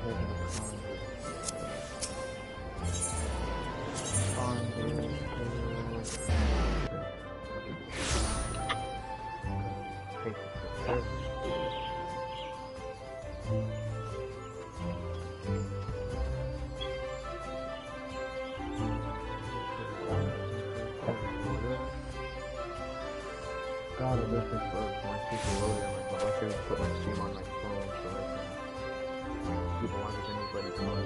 God, I wish this for my people loaded on my phone. I should put my stream on my phone so I can keep on with anybody's phone.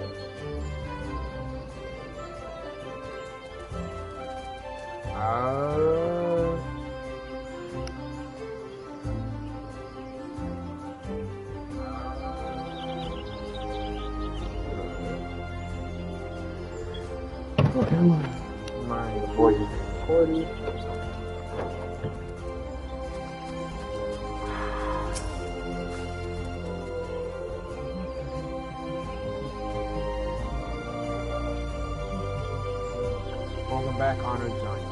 My voice is recording. Welcome back, honored Zion.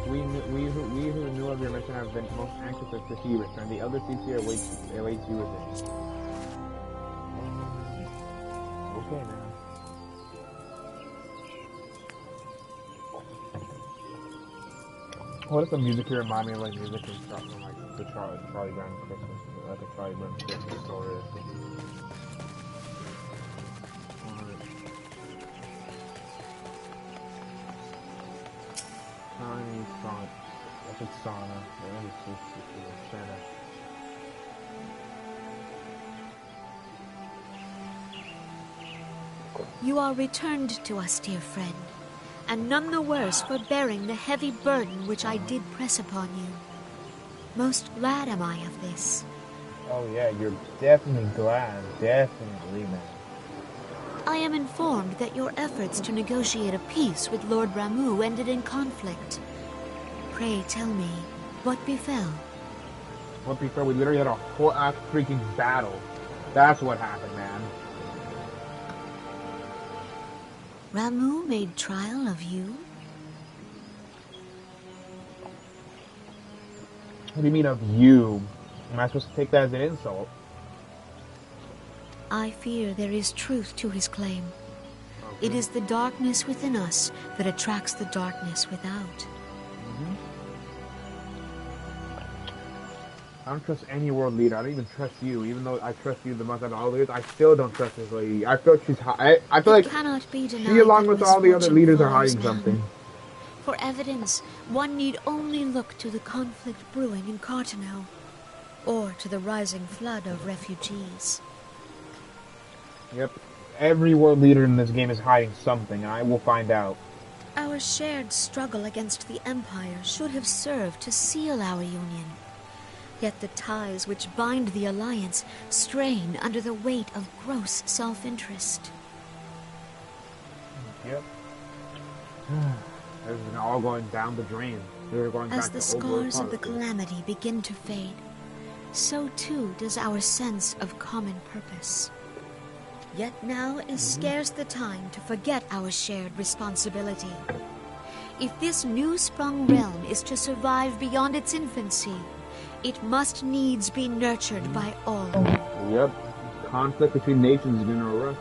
We who knew of your mission have been most anxious to see you return. The elder CC awaits you within. Okay, man. What does the music here remind me of, like music from like the Charlie Brown Christmas, like a Charlie Brown Christmas story? I think sauna. You are returned to us, dear friend, and none the worse for bearing the heavy burden which I did press upon you. Most glad am I of this. Oh yeah, you're definitely glad. Definitely, man. I am informed that your efforts to negotiate a peace with Lord Ramu ended in conflict. Pray tell me, what befell? What befell? We literally had a whole ass freaking battle. That's what happened, man. Ramu made trial of you? What do you mean of you? Am I supposed to take that as an insult? I fear there is truth to his claim. Okay. It is the darkness within us that attracts the darkness without. I don't trust any world leader. I don't even trust you. Even though I trust you the most out of all leaders, I still don't trust this lady. I feel like she's I feel like cannot be denied she, along with all the other leaders, are follows hiding something. For evidence, one need only look to the conflict brewing in Cartano, or to the rising flood of refugees. Yep. Every world leader in this game is hiding something, and I will find out. Our shared struggle against the Empire should have served to seal our union. Yet the ties which bind the Alliance strain under the weight of gross self-interest. Yep. This is all going down the drain. We're going As back the to scars of the calamity begin to fade, so too does our sense of common purpose. Yet now is scarce the time to forget our shared responsibility. If this new-sprung realm is to survive beyond its infancy, it must needs be nurtured by all. Yep. Conflict between nations is gonna erupt.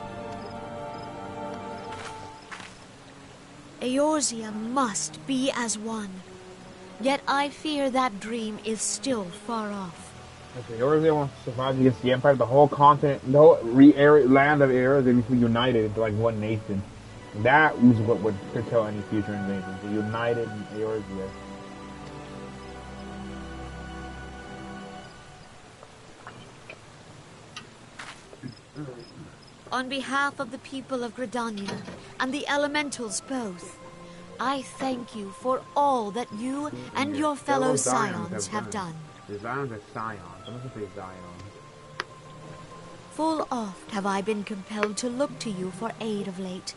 Eorzea must be as one. Yet I fear that dream is still far off. If Eorzea wants to survive against the Empire, the whole continent, the whole land of Eorzea needs to be united into like one nation. That is what would curtail any future invasions. The united Eorzea. On behalf of the people of Gridania and the elementals both, I thank you for all that you and your fellow Scions have done. The Zions are Scions. I'm not going to say Zion. Full oft have I been compelled to look to you for aid of late,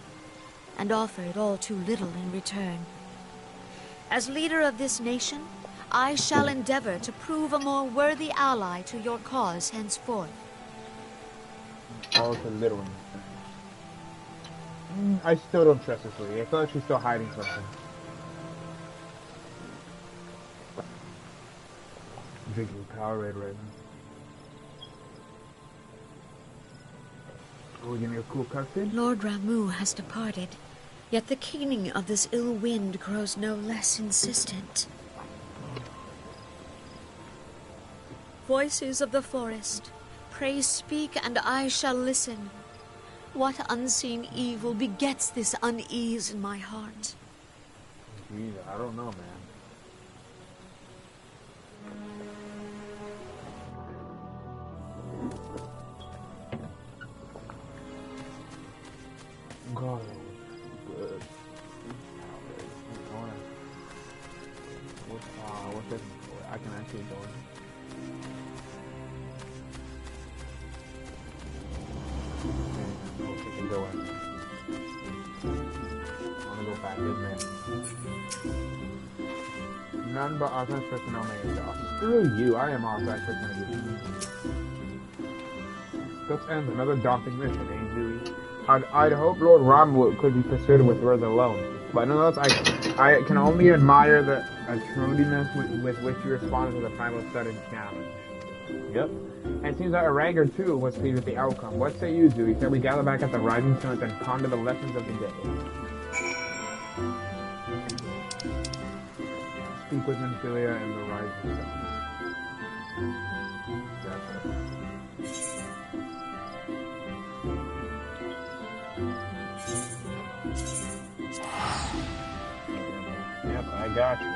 and offered all too little in return. As leader of this nation, I shall endeavor to prove a more worthy ally to your cause henceforth. All too little. I still don't trust this lady. I feel like she's still hiding something. I'm drinking Powerade right now. we give me a cool cutscene? Lord Ramu has departed, yet the keening of this ill wind grows no less insistent. Voices of the forest, pray speak and I shall listen. What unseen evil begets this unease in my heart? Jeez, I don't know, man. God, good. What's this? I can actually go in. Okay, go in. I wanna go back in there. None but authorized personnel may exhaust. Screw you, I am authorized personnel. Let's end another daunting mission, eh, Dewey? I'd hope Lord Ram could be persuaded with words alone. But nonetheless, I can only admire the shrewdness with which you responded to the primal sudden challenge. Yep. And it seems that Aranger, too, was pleased with the outcome. What say you, Dewey? Shall we gather back at the rising sun and ponder the lessons of the day? Speak with Nymphilia and the rising sun. Yep, I got you.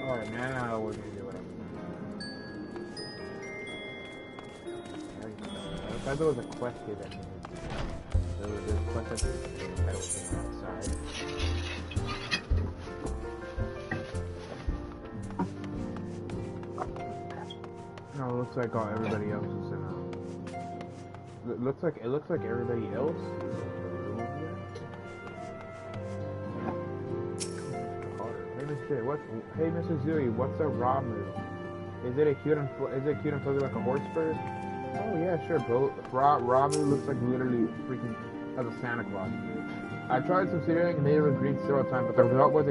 Alright, now we're gonna do what I thought there was a quest here that there was a quest that was outside. No, it looks like everybody else is in it looks like everybody else is Hey, Mr. Zooey, what's a Ramu? Is it cute and fuzzy like a horse bird? Oh yeah, sure, bro. Ramu looks like literally freaking as a Santa Claus. I tried substituting made of green several times, but the result was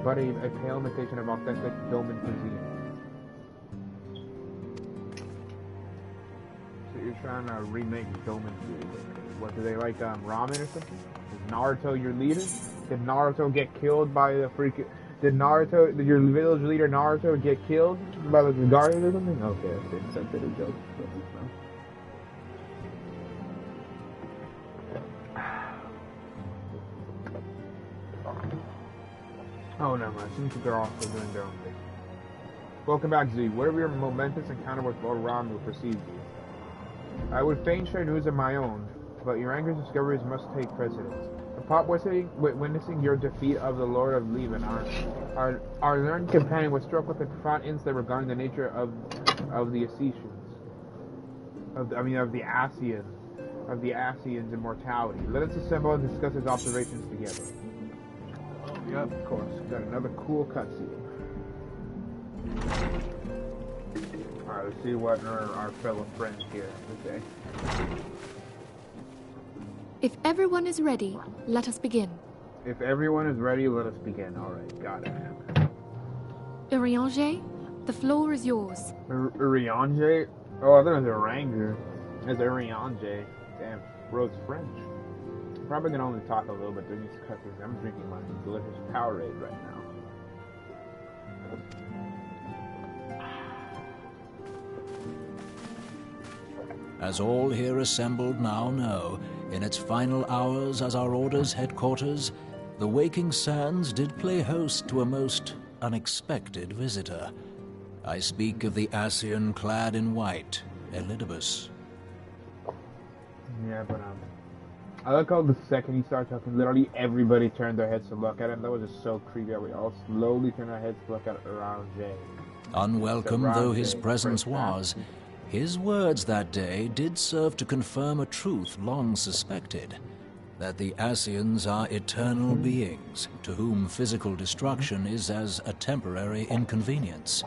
but a pale imitation of authentic Doman cuisine. So you're trying to remake Doman food? What do they like? Ramen or something? Is Naruto your leader? Did Naruto get killed by the freaking... Did your village leader Naruto get killed by the guardians or something? Okay, I see. Accepted a joke. Oh, never mind. Seems like they're also doing their own thing. Welcome back, Z. Whatever your momentous encounter with Lord Ramu precedes you. I would fain share news of my own, but your anger's discoveries must take precedence. Upon witnessing your defeat of the Lord of Leven, our learned companion was struck with a profound insight regarding the nature of the Acians, of the Acians' immortality. Let us assemble and discuss his observations together. Oh, yeah, of course. Got another cool cutscene. Alright, let's see what our fellow friends here have to say. If everyone is ready, let us begin. If everyone is ready, let us begin. Alright, got it. Urianger, the floor is yours. Urianger? Oh, I thought it was Aranger. It's Urianger. Damn, bro's French. Probably gonna only talk a little bit during these cutscenes. I'm drinking my delicious Powerade right now. As all here assembled now know, in its final hours as our Order's headquarters, the Waking Sands did play host to a most unexpected visitor. I speak of the Acian clad in white, Elidibus. Yeah, but I like how the second he started talking, literally everybody turned their heads to look at him. That was just so creepy how we all slowly turned our heads to look at J. Unwelcome though his presence was, his words that day did serve to confirm a truth long suspected, that the Acians are eternal beings, to whom physical destruction is as a temporary inconvenience.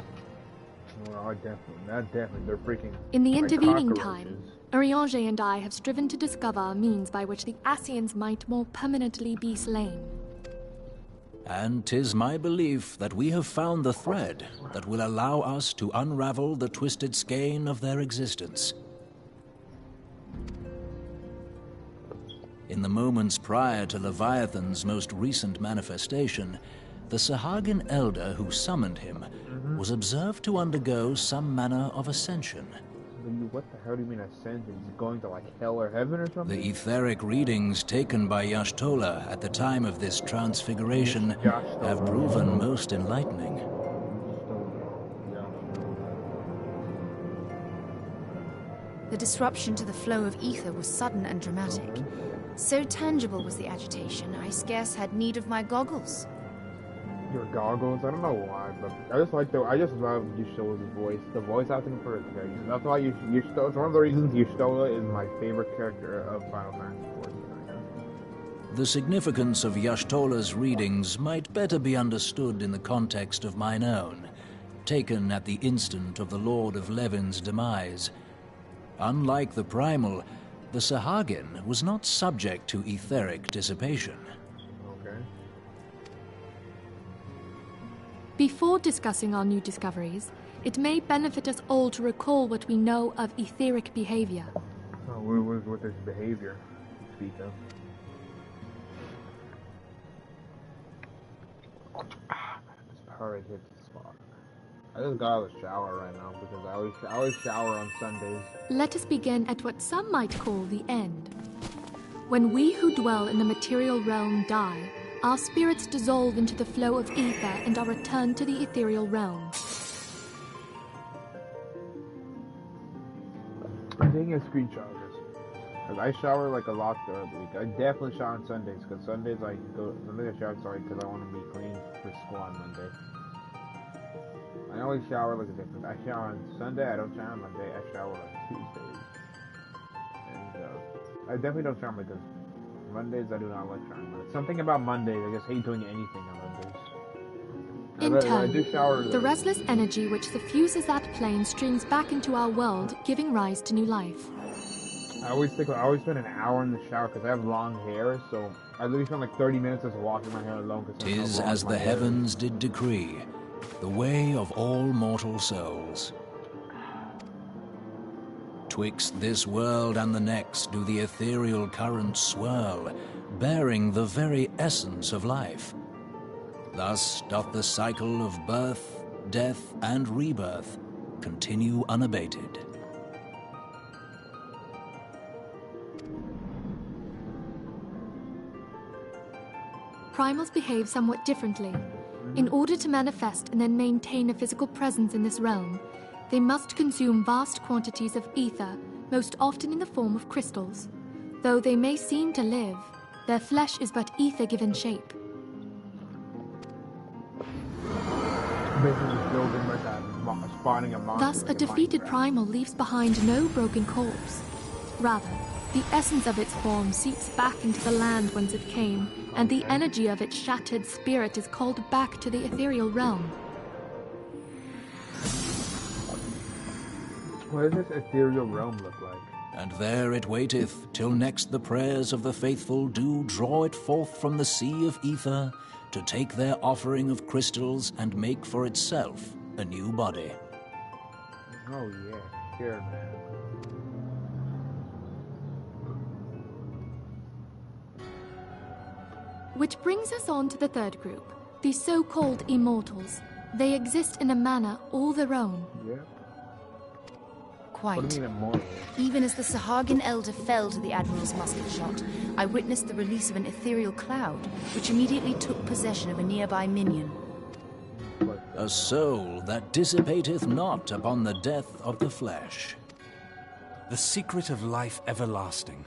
Well, definitely, they're freaking... In the like intervening cockroaches. time, Urianger and I have striven to discover a means by which the Acians might more permanently be slain. And 'tis my belief that we have found the thread that will allow us to unravel the twisted skein of their existence. In the moments prior to Leviathan's most recent manifestation, the Sahagin elder who summoned him was observed to undergo some manner of ascension. What the hell do you mean ascension? Is he going to like hell or heaven or something? The etheric readings taken by Y'shtola at the time of this transfiguration have proven most enlightening. The disruption to the flow of ether was sudden and dramatic. So tangible was the agitation, I scarce had need of my goggles. Your goggles? I don't know why, but I just love Y'shtola's voice. The voice acting for his character. That's why Y'shtola, it's one of the reasons Y'shtola is my favorite character of Final Fantasy XIV. The significance of Y'shtola's readings might better be understood in the context of mine own, taken at the instant of the Lord of Levin's demise. Unlike the Primal, the Sahagin was not subject to etheric dissipation. Okay. Before discussing our new discoveries, it may benefit us all to recall what we know of etheric behavior. Oh, what was with this behavior? Speak of. This power hits the spot. I just got out of the shower right now because I always shower on Sundays. Let us begin at what some might call the end. When we who dwell in the material realm die, our spirits dissolve into the flow of ether and are returned to the ethereal realm. I'm taking a screenshot of this. Because I shower like a lot throughout the week. I definitely shower on Sundays because Sundays I shower because I want to be clean for school on Monday. I always shower like a different. I shower on Sunday, I don't shower on Monday, I shower on Tuesdays. And I definitely don't shower because Mondays I do not like showering. Something about Mondays, I just hate doing anything on Mondays. In I do shower. turn, the restless energy which suffuses that plane streams back into our world, giving rise to new life. I always spend an hour in the shower because I have long hair, so I literally spend like 30 minutes just washing my hair alone. 'Tis as the heavens did decree, the way of all mortal souls. Twixt this world and the next do the ethereal currents swirl, bearing the very essence of life. Thus doth the cycle of birth, death, and rebirth continue unabated. Primals behave somewhat differently. In order to manifest and then maintain a physical presence in this realm, they must consume vast quantities of ether, most often in the form of crystals. Though they may seem to live, their flesh is but ether-given shape. Thus, a defeated primal leaves behind no broken corpse. Rather, the essence of its form seeps back into the land whence it came, and the energy of its shattered spirit is called back to the ethereal realm. What does this ethereal realm look like? And there it waiteth, till next the prayers of the faithful do draw it forth from the sea of ether, to take their offering of crystals and make for itself a new body. Oh yeah, sure man. Which brings us on to the third group, the so-called immortals. They exist in a manner all their own. Yeah. Quite. What do you mean immortal? Even as the Sahagin elder fell to the Admiral's musket shot, I witnessed the release of an ethereal cloud, which immediately took possession of a nearby minion. A soul that dissipateth not upon the death of the flesh. The secret of life everlasting.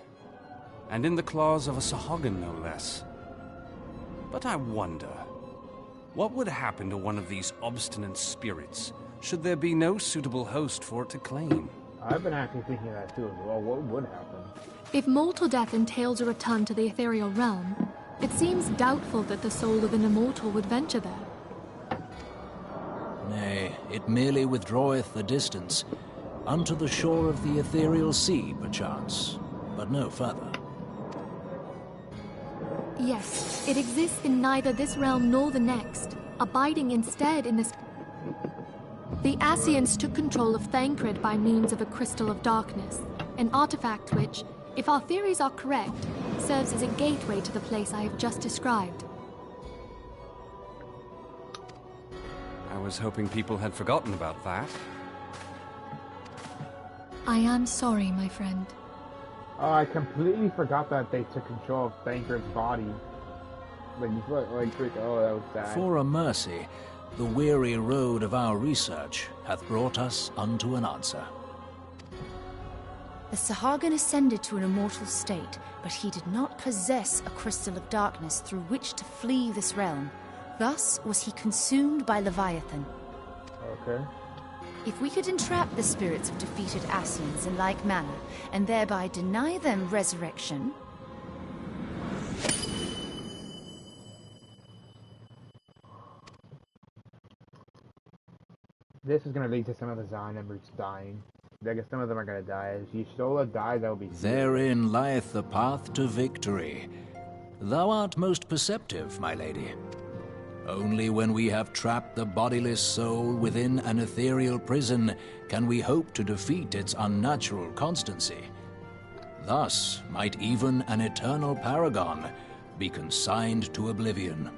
and in the claws of a Sahagin no less. But I wonder, what would happen to one of these obstinate spirits should there be no suitable host for it to claim? I've been actually thinking that too as well. What would happen? If mortal death entails a return to the ethereal realm, it seems doubtful that the soul of an immortal would venture there. Nay, it merely withdraweth the distance, unto the shore of the ethereal sea, perchance, but no further. Yes, it exists in neither this realm nor the next, abiding instead in this... The Acians took control of Thancred by means of a crystal of darkness, an artifact which, if our theories are correct, serves as a gateway to the place I have just described. I was hoping people had forgotten about that. I am sorry, my friend. Oh, I completely forgot that they took control of Thancred's body. Like, oh, that was sad. For a mercy, the weary road of our research hath brought us unto an answer. The Sahagin ascended to an immortal state, but he did not possess a crystal of darkness through which to flee this realm. Thus was he consumed by Leviathan. Okay. If we could entrap the spirits of defeated Acians in like manner, and thereby deny them resurrection... This is going to lead to some of the Zion members dying. I guess some of them are going to die. If Y'shtola dies, that will be... Therein lieth the path to victory. Thou art most perceptive, my lady. Only when we have trapped the bodiless soul within an ethereal prison can we hope to defeat its unnatural constancy. Thus might even an eternal paragon be consigned to oblivion.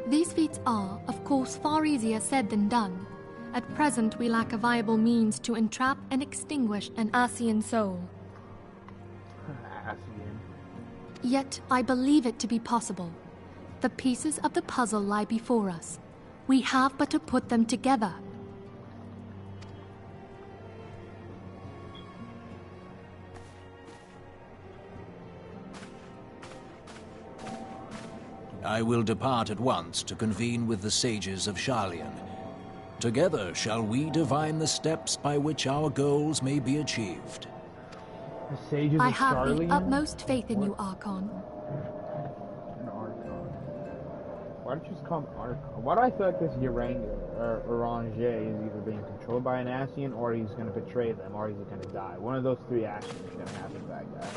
These feats are, of course, far easier said than done. At present, we lack a viable means to entrap and extinguish an Acian soul. Acian. Yet, I believe it to be possible. The pieces of the puzzle lie before us. We have but to put them together. I will depart at once to convene with the sages of Sharlayan. Together shall we divine the steps by which our goals may be achieved. The sages I of have Sharlayan? the utmost faith in you, Archon. An Archon. Why don't you just call him Archon? Why do I feel like this Orange is either being controlled by an Acian, or he's going to betray them, or he's going to die? One of those three actions is going to happen to that guy.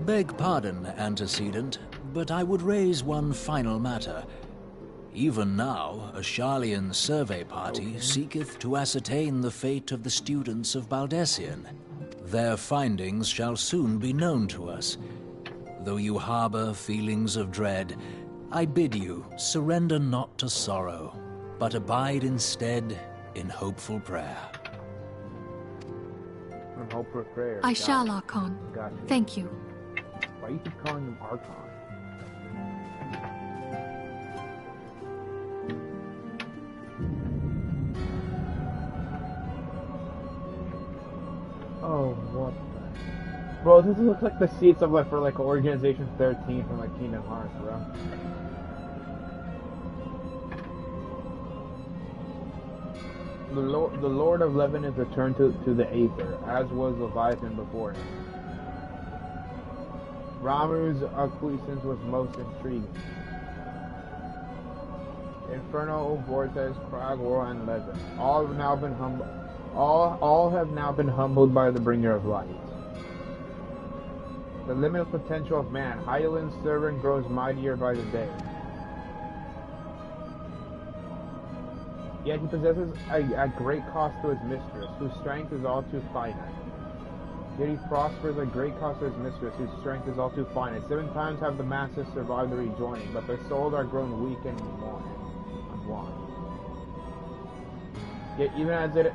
Beg pardon, antecedent, but I would raise one final matter. Even now, a Sharlayan survey party seeketh to ascertain the fate of the students of Baldessian. Their findings shall soon be known to us. Though you harbor feelings of dread, I bid you surrender not to sorrow, but abide instead in hopeful prayer. In hopeful prayer. I shall, Archon. Gotcha. Thank you. Why you keep calling him Archon? Oh, what the... Bro, this looks like the seats of for Organization 13 from Kingdom Hearts, bro. The Lord of Levin is returned to the Aether, as was Leviathan before him. Ramu's acquiescence was most intriguing. Inferno, Vortex, Kragor, and Levin. All have now been humbled by the Bringer of Light. The limitless potential of man, Hydaelyn's servant, grows mightier by the day. Yet he possesses a great cost to his mistress, whose strength is all too finite. Yet he prospers at great cost to his mistress, whose strength is all too finite. 7 times have the masses survived the rejoining, but their souls are grown weak and unwon. Yet even as it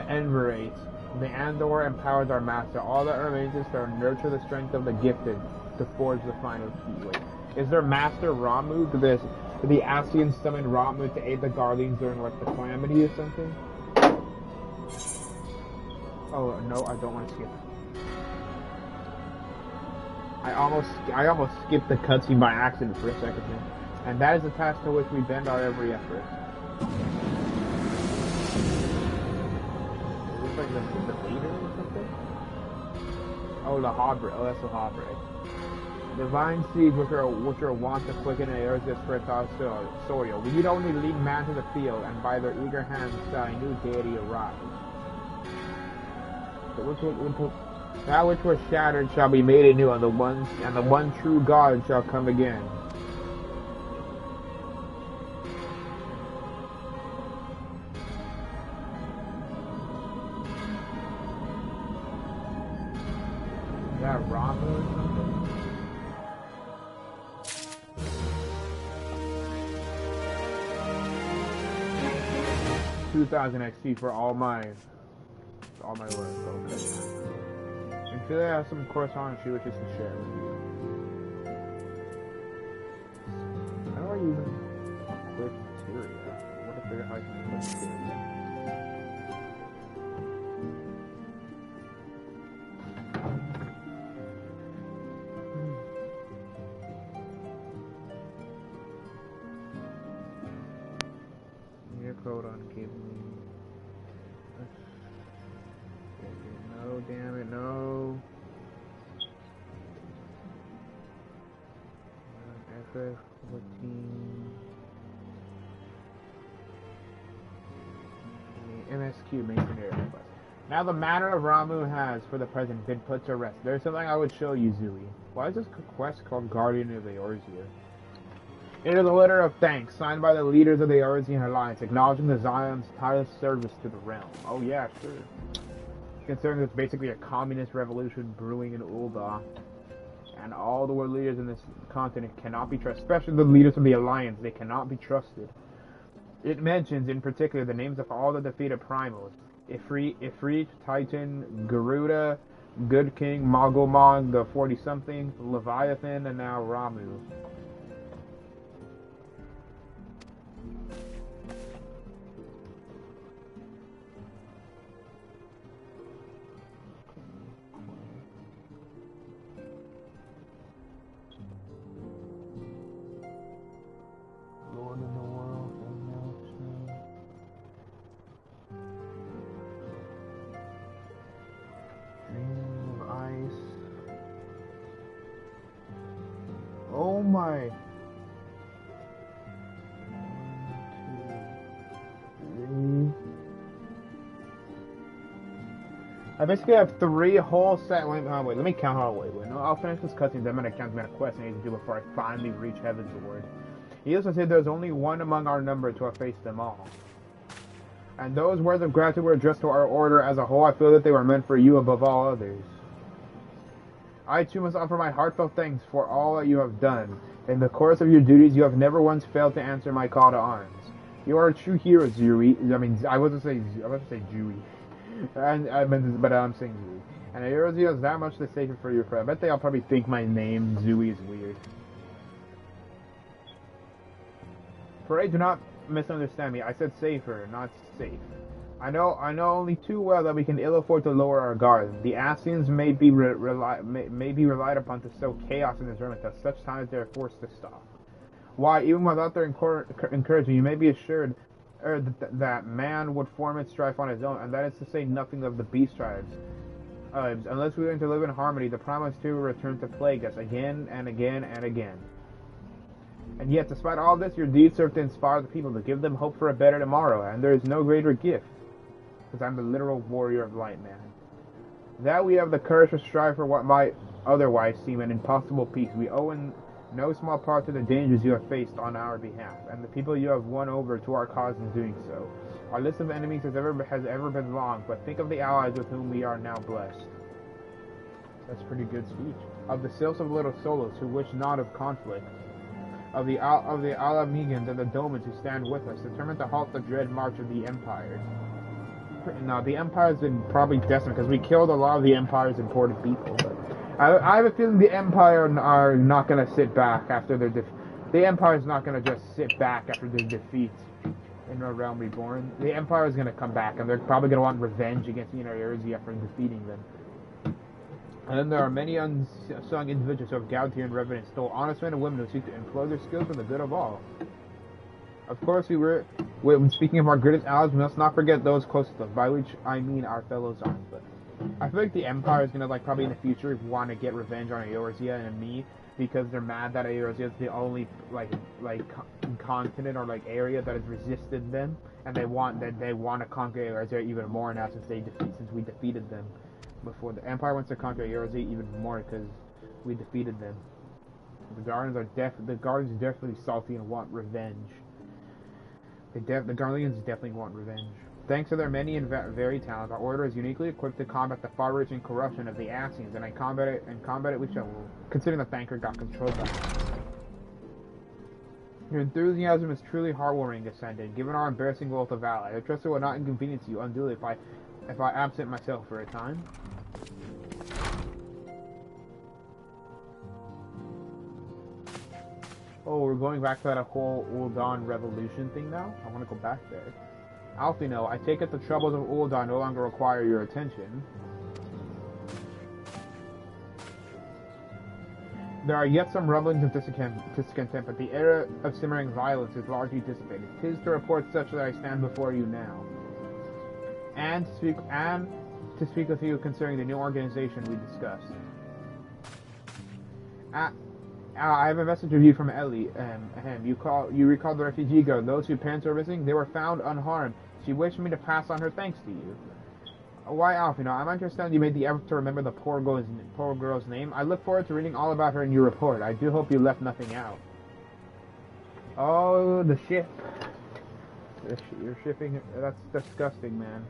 enervates, the Andor empowers our master. All that remains is to nurture the strength of the gifted, to forge the final key. Wait, is their master Ramu? Did the Acians summon Ramu to aid the Guardians during like the calamity or something? Oh no, I don't want to skip. I almost skipped the cutscene by accident for a second there. And that is the task to which we bend our every effort. Is this like the leader or something? Oh, the Hobray. Oh, that's the Hobray. Divine seeds which are wont to quicken the earth's fertile soil. We need only lead man to the field, and by their eager hands shall a new deity arise. That which was shattered shall be made anew, and the one true God shall come again. Is that Ramu or something? 2,000 XP for all my work. Okay. And today I have some correspondence she wishes to share with you. How do I even quit Syria? What if they're hiking quit Syria? Code on giving me. No, damn it, no. FFF14. MSQ Masonry request. Now the matter of Ramu has, for the present, been put to rest. There's something I would show you, Zui. Why is this quest called Guardian of the Eorzea? It is a letter of thanks, signed by the leaders of the Eorzean Alliance, acknowledging the Zion's tireless service to the realm. Oh yeah, sure. Considering it's basically a communist revolution brewing in Ul'dah, and all the world leaders in this continent cannot be trusted, especially the leaders of the Alliance, they cannot be trusted. It mentions, in particular, the names of all the defeated primals. Ifrit, Titan, Garuda, Good King, Mogulmog, the 40-something, Leviathan, and now Ramu. Lord of the world, Dream of ice. Oh my. 1, 2, 3. I basically have 3 whole set. Wait, let me count. Wait. No, I'll finish this cutscene. Then I'm gonna count the amount of quests I need to do before I finally reach Heaven's Ward. He also said there's only one among our number to have faced them all. And those words of gratitude were addressed to our order as a whole. I feel that they were meant for you above all others. I too must offer my heartfelt thanks for all that you have done. In the course of your duties, you have never once failed to answer my call to arms. You are a true hero, Zuri. I was to say Jui. But I'm saying Zui. And Eorzea is that much the safer for your friend. I bet they all probably think my name, Zui, is weird. Pray, do not misunderstand me. I said safer, not safe. I know only too well that we can ill afford to lower our guard. The Acians may be relied upon to sow chaos in this realm until such time as they are forced to stop. Why, even without their encouragement, you may be assured that man would form its strife on his own, and that is to say nothing of the beast tribes. Unless we learn to live in harmony, the promise to return to plague us again and again and again. And yet, despite all this, your deeds serve to inspire the people, to give them hope for a better tomorrow, and there is no greater gift, because I'm the literal warrior of light, man. That we have the courage to strive for what might otherwise seem an impossible peace. We owe in no small part to the dangers you have faced on our behalf, and the people you have won over to our cause in doing so. Our list of enemies has ever been long, but think of the allies with whom we are now blessed. That's a pretty good speech. Of the Sils of Little Solos, who wish not of conflict. Of the Alamegans and the Domans who stand with us, determined to halt the dread march of the Empires. Now, the Empire's been probably destined, because we killed a lot of the Empire's important people, but I have a feeling the Empire are not going to sit back after their The Empire's not gonna just sit back after the defeat in A Realm Reborn. The Empire is gonna come back, and they're probably gonna want revenge against Eorzea after defeating them. And then there are many unsung individuals who have gathered here in reverence, still honest men and women who seek to employ their skills for the good of all. Of course, when speaking of our greatest allies, we must not forget those closest to us, by which I mean our fellow Zarns. But I feel like the Empire is gonna, like, probably in the future want to get revenge on Eorzea and me, because they're mad that Eorzea is the only continent or like area that has resisted them, and they want to conquer Eorzea even more now since we defeated them before. The Empire wants to conquer Eorzea even more because we defeated them. The Guardians definitely salty and want revenge. The Guardians definitely want revenge. Thanks to their many and varied talents, our order is uniquely equipped to combat the far-reaching corruption of the Acians, and combat it we shall, considering the Thanker got control of it. Your enthusiasm is truly heartwarming, Ascendant. Given our embarrassing wealth of allies, I trust it will not inconvenience you unduly if I absent myself for a time. Oh, we're going back to that whole Ul'Dan revolution thing now? I want to go back there. Alphino, I take it the troubles of Ul'Dan no longer require your attention. There are yet some rumblings of discontent, but the era of simmering violence is largely dissipated. 'Tis to report such that I stand before you now. And to speak with you concerning the new organization we discussed. I have a message of you from Ellie. You recall the refugee girl. Those whose parents are missing, they were found unharmed. She wished me to pass on her thanks to you. Why, Alf, I understand you made the effort to remember the poor girl's name. I look forward to reading all about her in your report. I do hope you left nothing out. Oh, the ship. You're shipping. That's disgusting, man.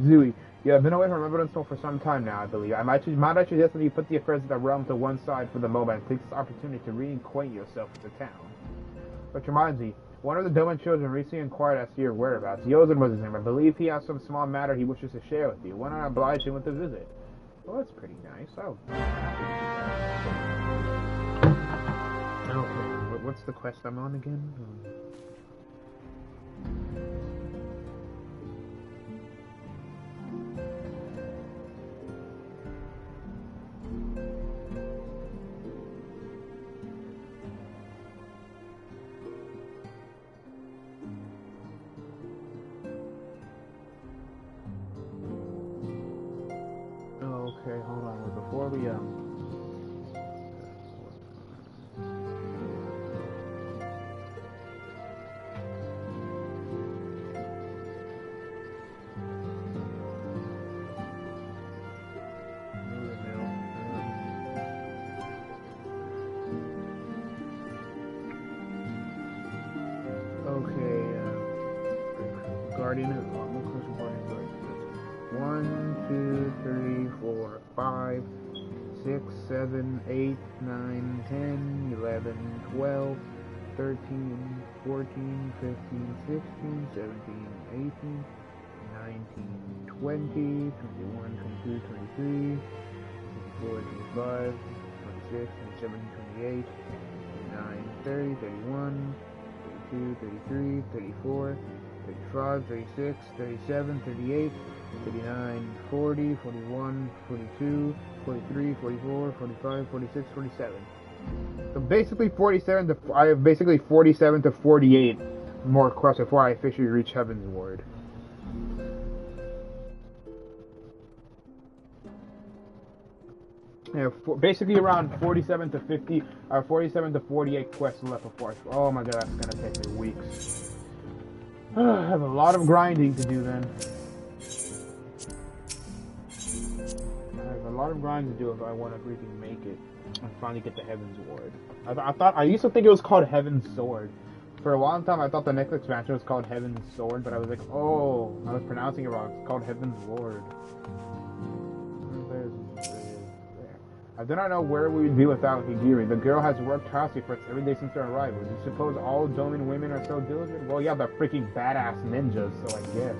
Zooey, you have been away from Evansville for some time now, I believe. I might suggest that you put the affairs of the realm to one side for the moment and take this opportunity to reacquaint yourself with the town. Which reminds me, one of the Doman children recently inquired as to your whereabouts. Yozen was his name. I believe he has some small matter he wishes to share with you. Why not oblige him with a visit? Well, that's pretty nice. Oh. Okay, what's the quest I'm on again? Okay, hold on. Before we Guardian of Guardian. 1, 2, 3, 4, 5, 6, 7, 8, 9, 10, 11, 12, 13, 14, 15, 16, 17, 18, 19, 20, 21, 22, 23, 24, 25, 26, 27, 28, 29, 30, 31, 32, 33, 34, 35, 36, 37, 38, 39, 40, 41, 42, 43, 44, 45, 46, 47. So basically 47 to 48 more quests before I officially reach Heaven's Ward. Yeah, basically around 47 to 50, or 47 to 48 quests left before. Oh my god, that's gonna take me weeks. I have a lot of grinding to do then. I have a lot of grinding to do if I want to freaking make it and finally get the Heaven's Ward. I used to think it was called Heaven's Sword. For a long time, I thought the next expansion was called Heaven's Sword, but I was like, oh, I was pronouncing it wrong. It's called Heaven's Ward. I do not know where we would be without Higiri. The girl has worked tirelessly for us every day since her arrival. Do you suppose all Doman women are so diligent? Well, yeah, they're freaking badass ninjas, so I guess.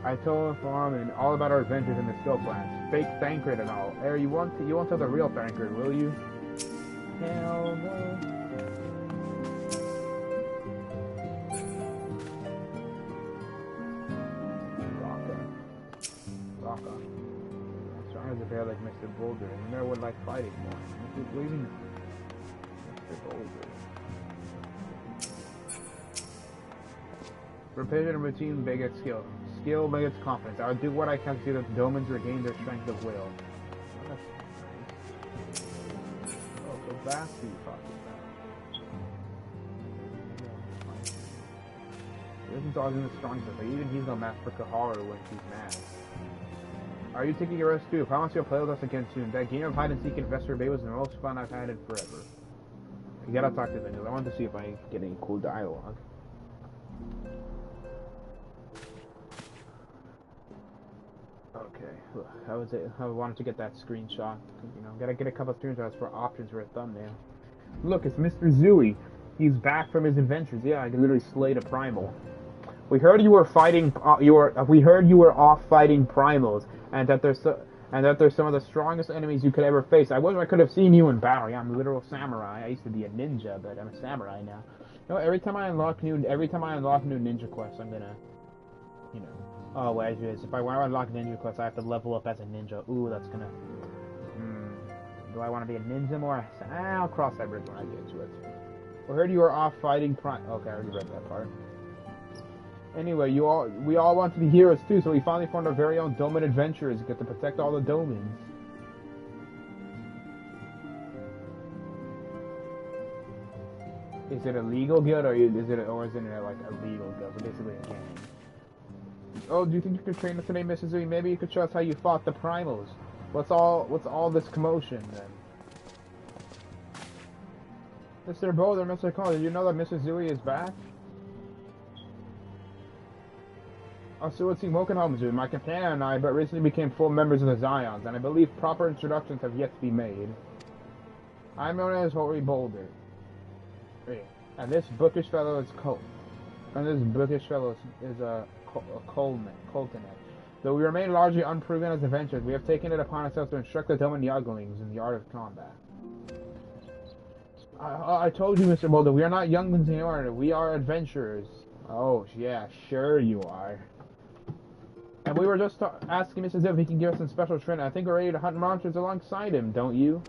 I told Farman all about our adventures in the skill plans. Fake Thancred and all. You won't tell the real Thancred, will you? Hell no. Taka. As strong as a bear like Mr. Boulder, and never would like fighting more. What do you mean, Mr. Boulder? Repetition and routine begets skill. Skill begets confidence. I will do what I can to see that the Domans regain their strength of will. Oh, that's nice. Oh, so that's who you talking about. He isn't always in the strongest, but even he's no match for Kaharu when she's mad. Are you taking a rest too? If I want you to play with us again soon. That game of hide and seek in Vesper Bay was the most fun I've had in forever. You gotta talk to them. I want to see if I get any cool dialogue. Okay, how was it? I wanted to get that screenshot. You know, gotta get a couple of screenshots for options for a thumbnail. Look, it's Mr. Zui. He's back from his adventures. Yeah, I can literally slay a primal. We heard you were fighting. We heard you were off fighting primals, and that there's some of the strongest enemies you could ever face. I wish I could have seen you in battle. Yeah, I'm a literal samurai. I used to be a ninja, but I'm a samurai now. You know, every time I unlock new ninja quests, I'm gonna, you know. Oh, wait, if I want to unlock ninja quests, I have to level up as a ninja. Ooh, that's gonna. Do I want to be a ninja more? I'll cross that bridge when I get to it. I heard you were off fighting Okay, I already read that part. Anyway, we all want to be heroes too, so we finally formed our very own Doman adventurers. Get to protect all the Domans. Is it a legal guild or is it like a legal guild? So basically a gang. Oh, do you think you could train us today, Mrs. Zui? Maybe you could show us how you fought the primals. What's all this commotion then? Mr. Boulder, Mr. Cole, did you know that Mrs. Zui is back? Also, it's Wokenholm, my companion and I but recently became full members of the Acians, and I believe proper introductions have yet to be made. I'm known as Hoary Boulder. And this bookish fellow is Colt. And this bookish fellow is Coltonet. Though we remain largely unproven as adventurers, we have taken it upon ourselves to instruct the Doman younglings in the art of combat. I told you, Mr. Boulder, we are not younglings anymore. We are adventurers. Oh, yeah, sure you are. And we were just asking Mrs. if he can give us some special training. I think we're ready to hunt monsters alongside him, don't you?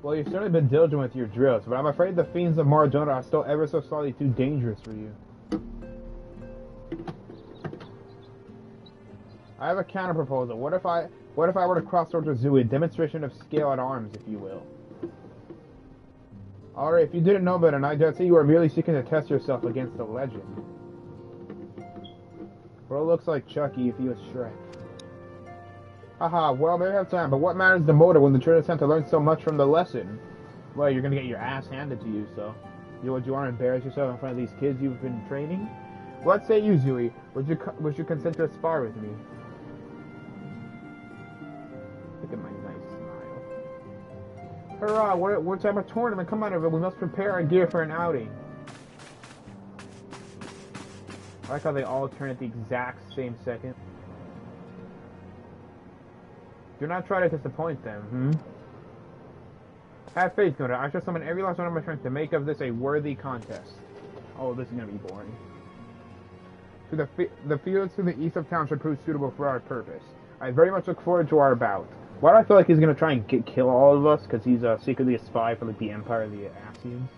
Well, you've certainly been diligent with your drills, but I'm afraid the fiends of Maradona are still ever so slightly too dangerous for you. I have a counter proposal. What if I were to cross over to Zui, a demonstration of skill at arms, if you will? Alright, if you didn't know better, and I'd say you are merely seeking to test yourself against the legend. Bro looks like Chucky if he was Shrek. Haha, well, maybe I have time, but what matters the motive when the trainers tend to learn so much from the lesson? Well, you're gonna get your ass handed to you, so... Would you want to embarrass yourself in front of these kids you've been training? What say you, Zui? Would you consent to spar with me? Look at my nice smile. Hurrah, we're to have a tournament. Come on, everyone, we must prepare our gear for an outing. I like how they all turn at the exact same second. Do not try to disappoint them, Have faith, Noda. I shall summon every last one of my strength to make of this a worthy contest. Oh, this is gonna be boring. The fields to the east of town should prove suitable for our purpose. I very much look forward to our bout. Why do I feel like he's gonna try and kill all of us? Because he's secretly a spy for like the Empire of the Acians,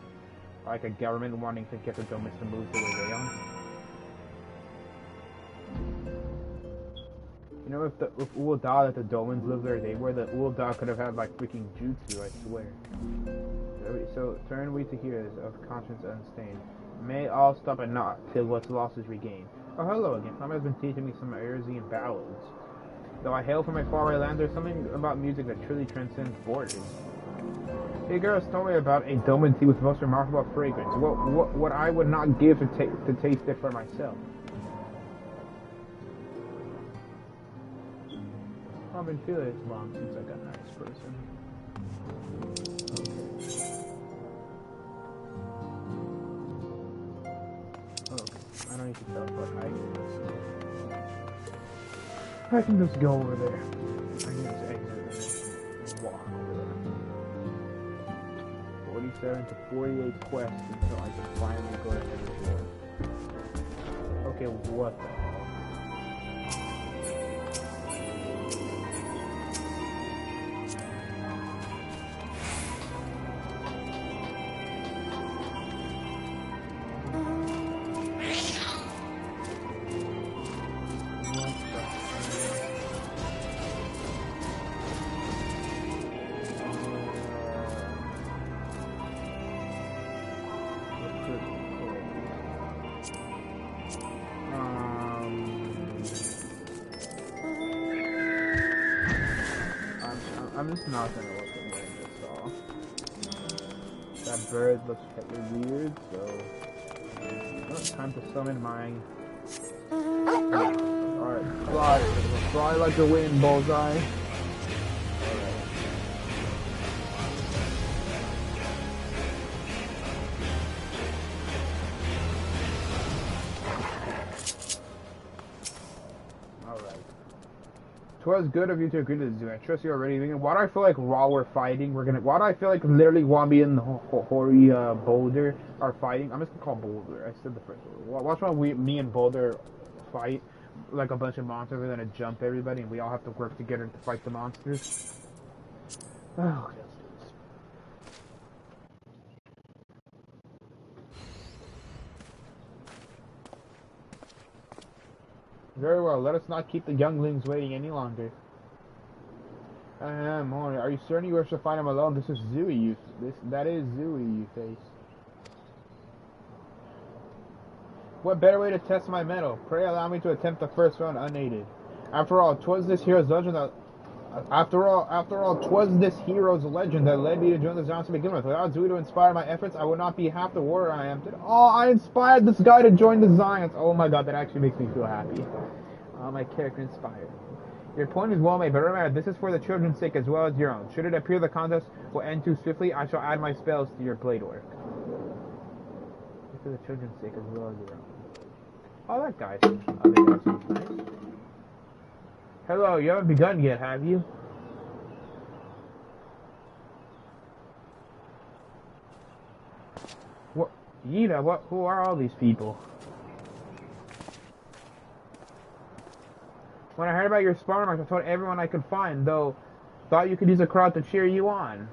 like a government wanting to get the Domans to move the way they are. You know, if Uolda that the Domans live where they were, the Uolda could have had like freaking jutsu, I swear. So turn we to heroes of conscience unstained. May all stop and not till what's lost is regained. Oh, hello again. Mama has been teaching me some Arisian ballads. Though I hail from a faraway land, there's something about music that truly transcends borders. Hey girls told me about a Doman tea with the most remarkable fragrance. What I would not give to taste it for myself. I've been feeling this long since I got a nice person. Okay. I don't need to teleport. I can just go over there. I can just exit and walk over there. 47 to 48 quests until I can finally go to every door. Okay, what the hell? I'm just not gonna look at what I just saw. That bird looks really weird, so it's time to summon my. Alright, fly like the wind, bullseye. Twas good of you to agree to this. I trust you already. Why do I feel like while we're fighting, why do I feel like literally Wambi and the Hori Boulder are fighting? I'm just gonna call Boulder. I said the first one. Watch while me and Boulder fight like a bunch of monsters. We're gonna jump everybody, and we all have to work together to fight the monsters. Oh. Very well, let us not keep the younglings waiting any longer. Morning. Are you certain you wish to find him alone? This is Zooey, that is Zooey, you face. What better way to test my mettle? Pray allow me to attempt the first round unaided. After all, 'twas this hero's legend that led me to join the Giants to begin with. Without Zooey to inspire my efforts, I would not be half the warrior I am today. Oh, I inspired this guy to join the Giants. Oh my god, that actually makes me feel happy. My character inspired. Your point is well made, but remember, this is for the children's sake as well as your own. Should it appear the contest will end too swiftly, I shall add my spells to your blade work. For the children's sake as well as your own. Oh, that guy seems nice. Hello, you haven't begun yet, have you? What? Yida, who are all these people? When I heard about your sparring marks, I told everyone I could find, though thought you could use a crowd to cheer you on.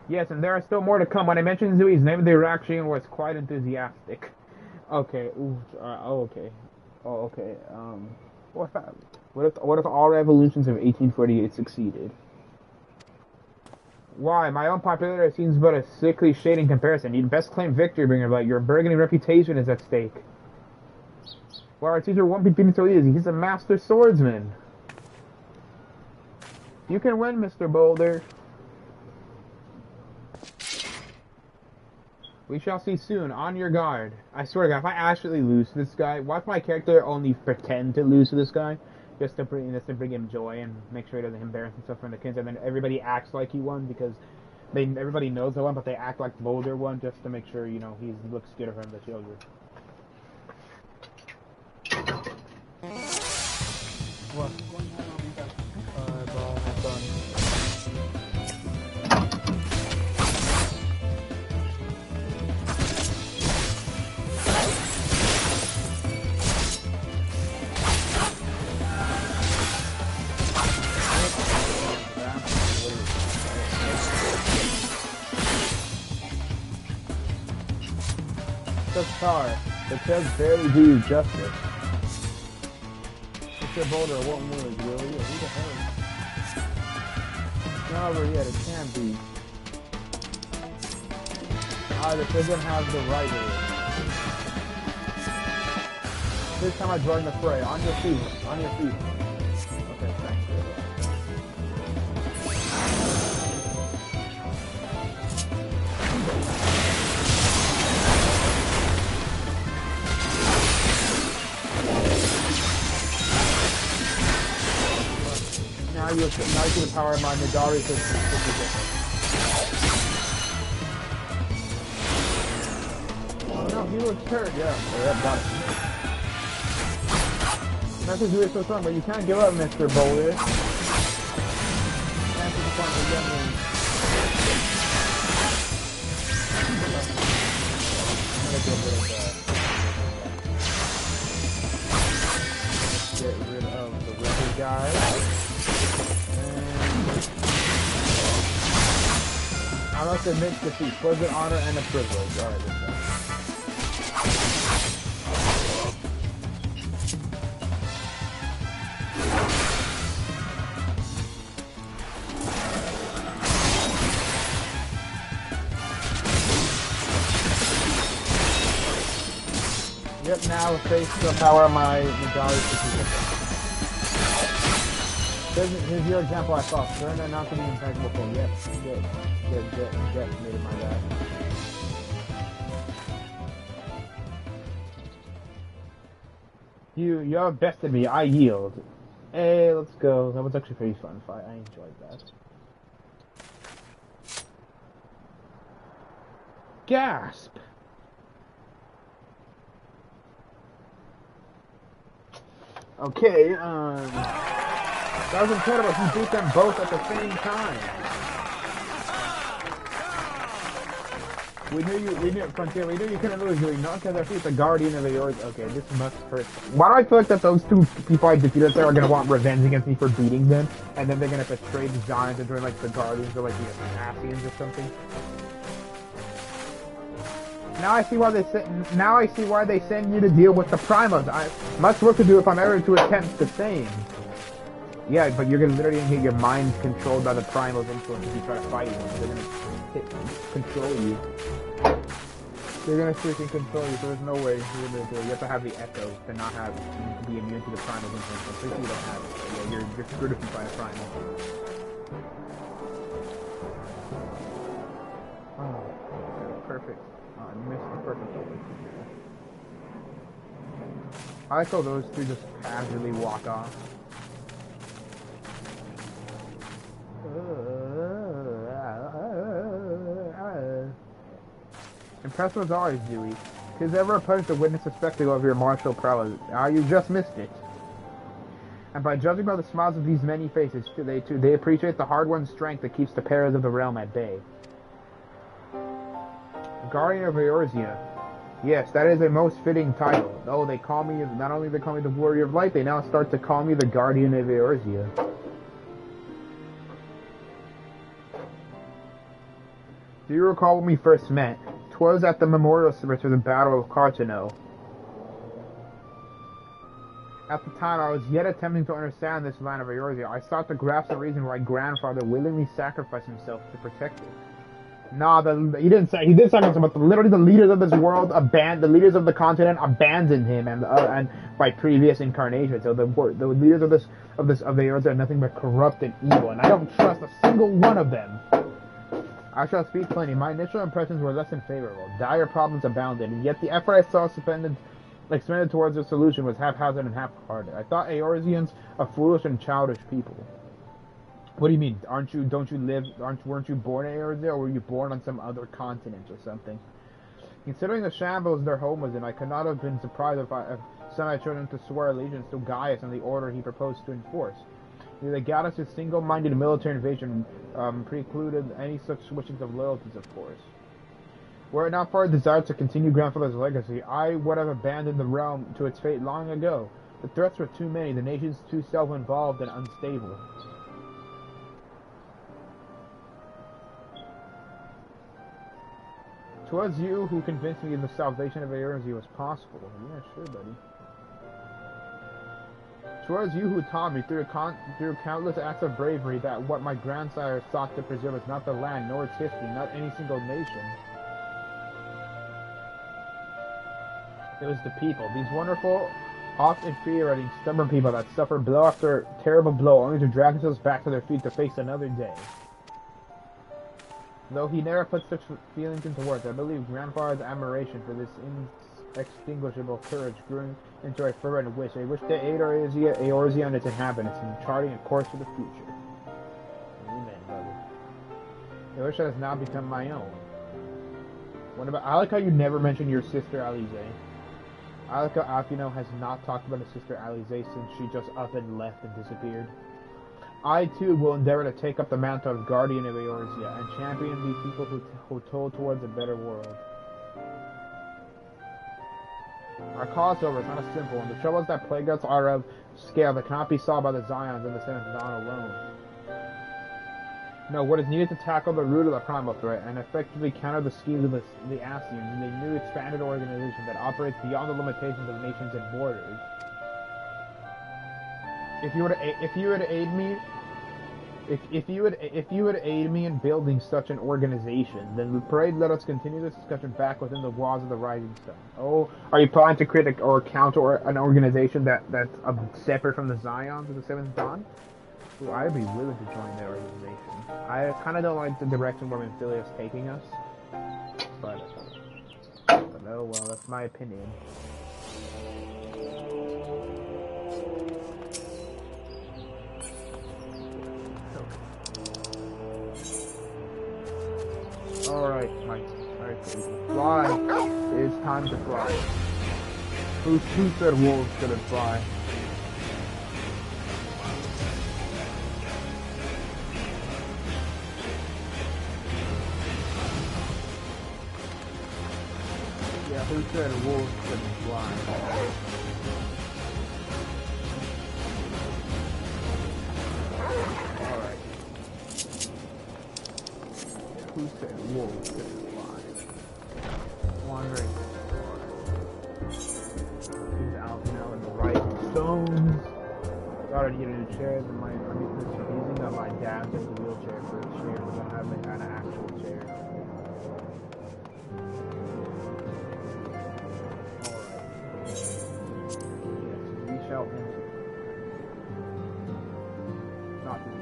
Yes, and there are still more to come. When I mentioned Zooey's name, the reaction was quite enthusiastic. Okay, okay. What if all revolutions of 1848 succeeded? Why, my own popularity seems but a sickly shade in comparison. You'd best claim victory, bringer, but your burgeoning reputation is at stake. Well, our teacher won't be beaten so easy. He's a master swordsman. You can win, Mr. Boulder. We shall see soon. On your guard. I swear to God, if I actually lose to this guy, watch my character only pretend to lose to this guy, just to bring him joy and make sure he doesn't embarrass himself from the kids, and then everybody acts like he won because everybody knows they won, but they act like Boulder won just to make sure he looks good in front of the children. What? The tails barely do you justice. Mr. Boulder won't move, will you? Who the hell? It's not over yet, it can't be. The children have the right of it. This time I join the fray. On your feet. On your feet. Okay, thanks. Now you see the power of my Midari system. Oh no, he looks hurt, yeah. Yep, got it. Not to do it so strong, but you can't give up, Mr. Boulder. Can't take the point of the get rid of the wizard guy. I must admit defeat. Was an honor and a privilege. Alright, let's go. Yep, now face the power of my Midari. Here's your example I saw. Turn and not to be impeccable for yep. Get made my bad. You have bested me, I yield. Hey, let's go. That was actually a pretty fun fight. I enjoyed that. Gasp! Okay, that was incredible. He beat them both at the same time. We knew Frontier, we knew you couldn't lose, really, not because I beat the Guardian of Aeors. Okay, this must hurt. Why do I feel like that those two people I defeated there are gonna want revenge against me for beating them, and then they're gonna betray the Giants and join like the Guardians or like the Acians or something? Now I see why they send you to deal with the Primals. Much work to do if I'm ever to attempt the same. Yeah, but you're gonna literally get your mind controlled by the Primals influence if you try to fight them. They're gonna control you. They're gonna freaking control you. So there's no way you're gonna do it. You have to have the Echo to not have to be immune to the Primals influence. I'm pretty sure you don't have it. Yeah, you're screwed if you fight a Primal. Oh, perfect. You missed the perfect one. I like how those two just casually walk off. Impressive as always, Dewey. Who's ever a pleasure to witness a spectacle of your martial prowess? You just missed it. And by judging by the smiles of these many faces, they appreciate the hard-won strength that keeps the perils of the realm at bay. Guardian of Eorzea. Yes, that is a most fitting title. Oh, they call me, not only they call me the Warrior of Light, they now start to call me the Guardian of Eorzea. Do you recall when we first met? 'Twas at the memorial service for the Battle of Cartano. At the time, I was yet attempting to understand this land of Eorzea. I sought to grasp the reason why grandfather willingly sacrificed himself to protect it. Nah, he didn't sacrifice himself, but literally the leaders of this world the leaders of the continent abandoned him, and by previous incarnations. So the leaders of the Earth are nothing but corrupt and evil, and I don't trust a single one of them. I shall speak plainly. My initial impressions were less than favorable. Dire problems abounded, and yet the effort I saw expended towards a solution was haphazard and half-hearted. I thought Eorzeans a foolish and childish people. What do you mean? Weren't you born in Eorzea, or were you born on some other continent or something? Considering the shambles their home was in, I could not have been surprised if some had chosen to swear allegiance to Gaius and the order he proposed to enforce. The Gaius' single-minded military invasion precluded any such switchings of loyalties, of course. Were it not for a desire to continue grandfather's legacy, I would have abandoned the realm to its fate long ago. The threats were too many, the nations too self-involved and unstable. 'Twas you who convinced me the salvation of Eorzea was possible. Yeah, sure, buddy. 'Twas you who taught me through countless acts of bravery that what my grandsire sought to preserve is not the land, nor its history, not any single nation. It was the people, these wonderful, oft-infuriating, stubborn people that suffer blow after terrible blow, only to drag themselves back to their feet to face another day. Though he never put such feelings into words, I believe grandfather's admiration for this inextinguishable courage grew into a fervent wish. I wish to aid Eorzea and its inhabitants in charting a course for the future. Amen, brother. A wish that has now become my own. I like how you never mentioned your sister Alize. I like how Alfino has not talked about his sister Alize since she just up and left and disappeared. I, too, will endeavor to take up the mantle of Guardian of Eorzea and champion the people who toil towards a better world. Our cause, however, is not a simple one. The troubles that plague us are of scale that cannot be solved by the Acians and the Seventh Dawn alone. No, what is needed to tackle the root of the primal threat and effectively counter the schemes of the Acians in a new expanded organization that operates beyond the limitations of nations and borders. If you would aid me in building such an organization, then pray let us continue this discussion back within the walls of the Rising Sun. Oh, are you planning to create or counter an organization that's separate from the Acians of the Seventh Dawn? Ooh, I'd be willing to join their organization. I kind of don't like the direction where Amphilia is taking us, but oh well, that's my opinion. Alright, Mike. Alright, fly. It's time to fly. Who said wolves couldn't fly? Yeah, who said wolves couldn't fly? Alright. Who said wolves couldn't fly? Wandering. He's out now in the right stones. Thought I'd get a new chair, then I'm using up my dad's empty wheelchair for a chair, because I haven't had an actual chair. Alright. Yes, we shall enter. Not to be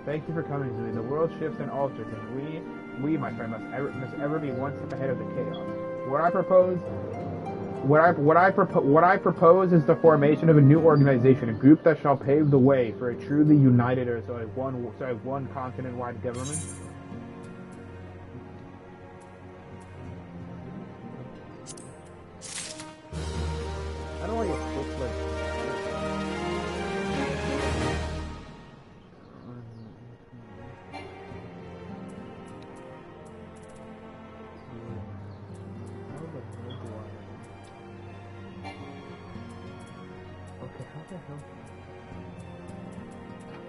Thank you for coming to me. The world shifts and alters, and we, my friend, must ever be one step ahead of the chaos. What I propose is the formation of a new organization, a group that shall pave the way for a truly united, or one continent-wide government. I don't want you to look like.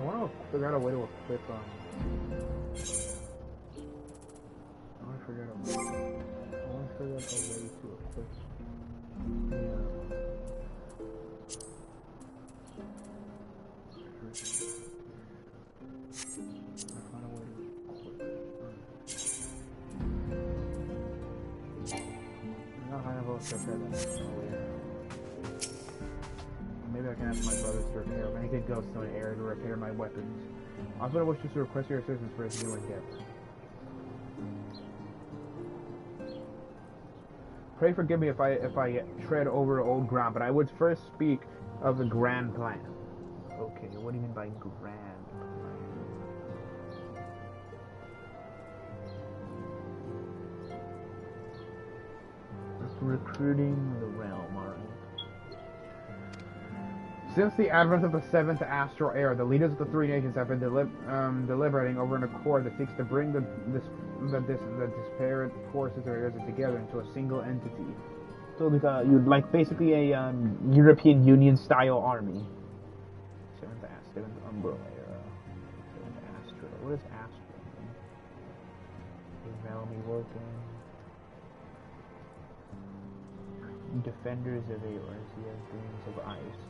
I want to figure out a way to equip I want to figure out a way to equip Maybe I can ask my brothers to repair. If anything goes to an air to repair my weapons. Also, I wish to request your assistance for his new endeavor. Pray forgive me if I tread over old ground, but I would first speak of the grand plan. Okay, what do you mean by grand plan? Recruiting the realm, alright. Since the advent of the 7th astral era, the leaders of the three nations have been deliberating over an accord that seeks to bring the disparate forces or areas together into a single entity. So you'd like basically a European Union style army. 7th umbrella era. 7th astral. What is astral? Realm working. Defenders of Aeors, Dreams of Ice.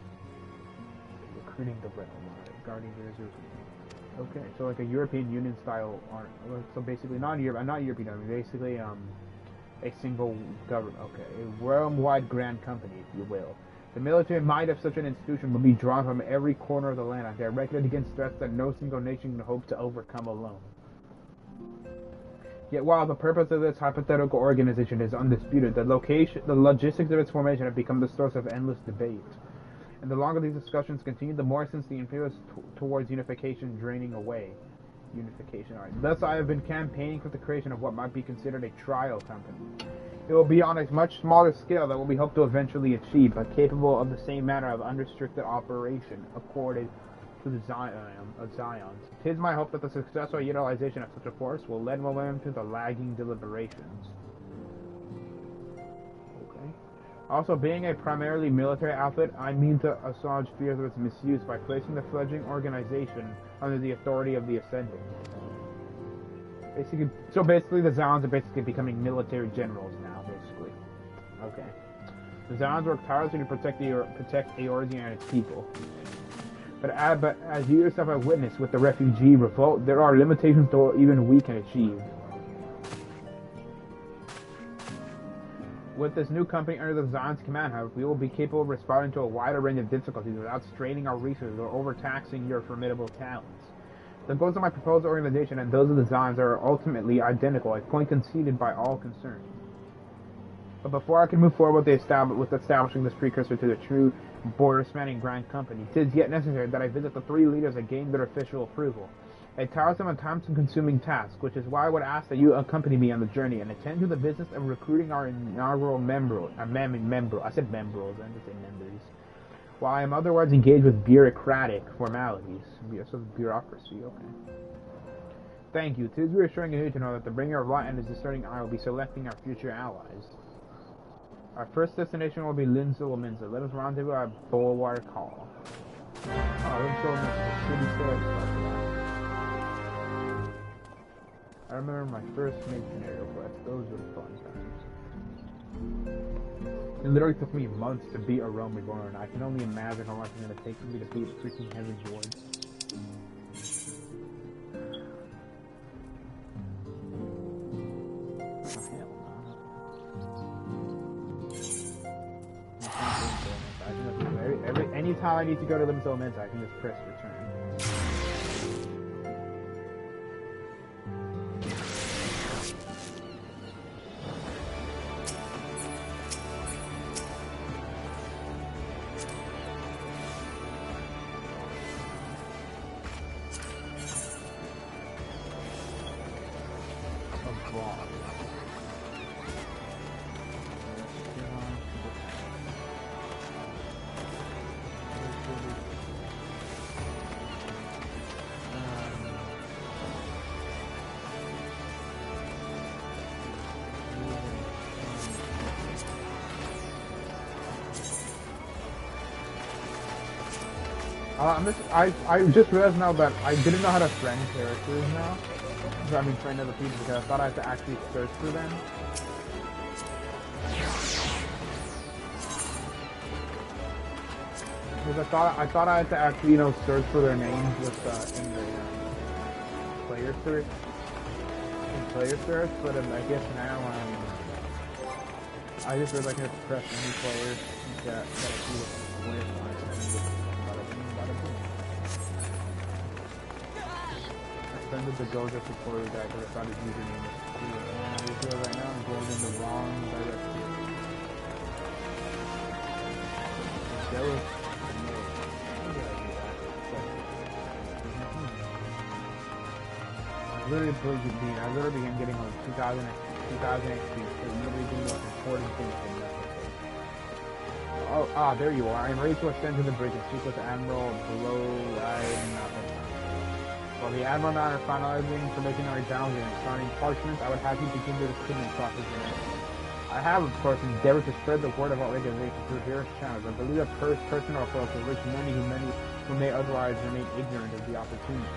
Recruiting the realm, guarding the reserve. Okay, so like a European Union style army. So basically, not European army. Basically, a single government. Okay, a realm-wide grand company, if you will. The military might of such an institution will be drawn from every corner of the land and directed against threats that no single nation can hope to overcome alone. Yet while the purpose of this hypothetical organization is undisputed, the logistics of its formation have become the source of endless debate. And the longer these discussions continue, the more since the imperials towards unification draining away. Unification, alright. Thus I have been campaigning for the creation of what might be considered a trial company. It will be on a much smaller scale that we hope to eventually achieve, but capable of the same manner of unrestricted operation accorded to the Acians. 'Tis my hope that the successful utilization of such a force will lend momentum to the lagging deliberations. Okay. Also, being a primarily military outfit, I mean to assuage fears of its misuse by placing the fledgling organization under the authority of the Ascendant. So basically the Acians are basically becoming military generals now, basically. Okay. The Acians work tirelessly to protect Eorzea and its people. But as you yourself have witnessed with the refugee revolt, there are limitations to what even we can achieve. With this new company under the Zion's command, however, we will be capable of responding to a wider range of difficulties without straining our resources or overtaxing your formidable talents. The goals of my proposed organization and those of the Zions are ultimately identical, a point conceded by all concerned. But before I can move forward with establishing this precursor to the true border-spanning Grand Company, it is yet necessary that I visit the 3 leaders and gain their official approval. A tiresome and time-consuming task, which is why I would ask that you accompany me on the journey and attend to the business of recruiting our inaugural members. I said members, I didn't say members. While I am otherwise engaged with bureaucratic formalities. So bureaucracy, okay. Thank you. It is reassuring to know that the bringer of light and his discerning eye will be selecting our future allies. Our first destination will be Linzilla. Let us rendezvous at Bulwark Hall. Oh, Linzilla is the city square. I remember my first main scenario quest. Those were fun times. It literally took me months to beat a Rome Reborn. I can only imagine how much it's going to take for me to beat freaking Heaven's Ward. Anytime I need to go to Limits Elemental, I can just press return. I just realized now that I didn't know how to friend characters now. I mean, friend other people because I thought I had to actually search for them. Because I thought I had to actually, search for their names with in the player search. But I guess now I just realized I can press any player that I see with player lines. I friended the Gojo supporter guy because I thought his username was cool. And I just realized right now I'm going in the wrong direction. That was... I literally began getting like 2000 XP. So literally doing the most important thing for me. There you are. I am ready to ascend to the bridge and speak with the Admiral below. While the Admiral and I are finalizing preliminary boundaries and signing parchments, I would have you begin the recruitment process. I have, of course, endeavored to spread the word of our organization through various channels. I believe that personal approach will reach many who may otherwise remain ignorant of the opportunity.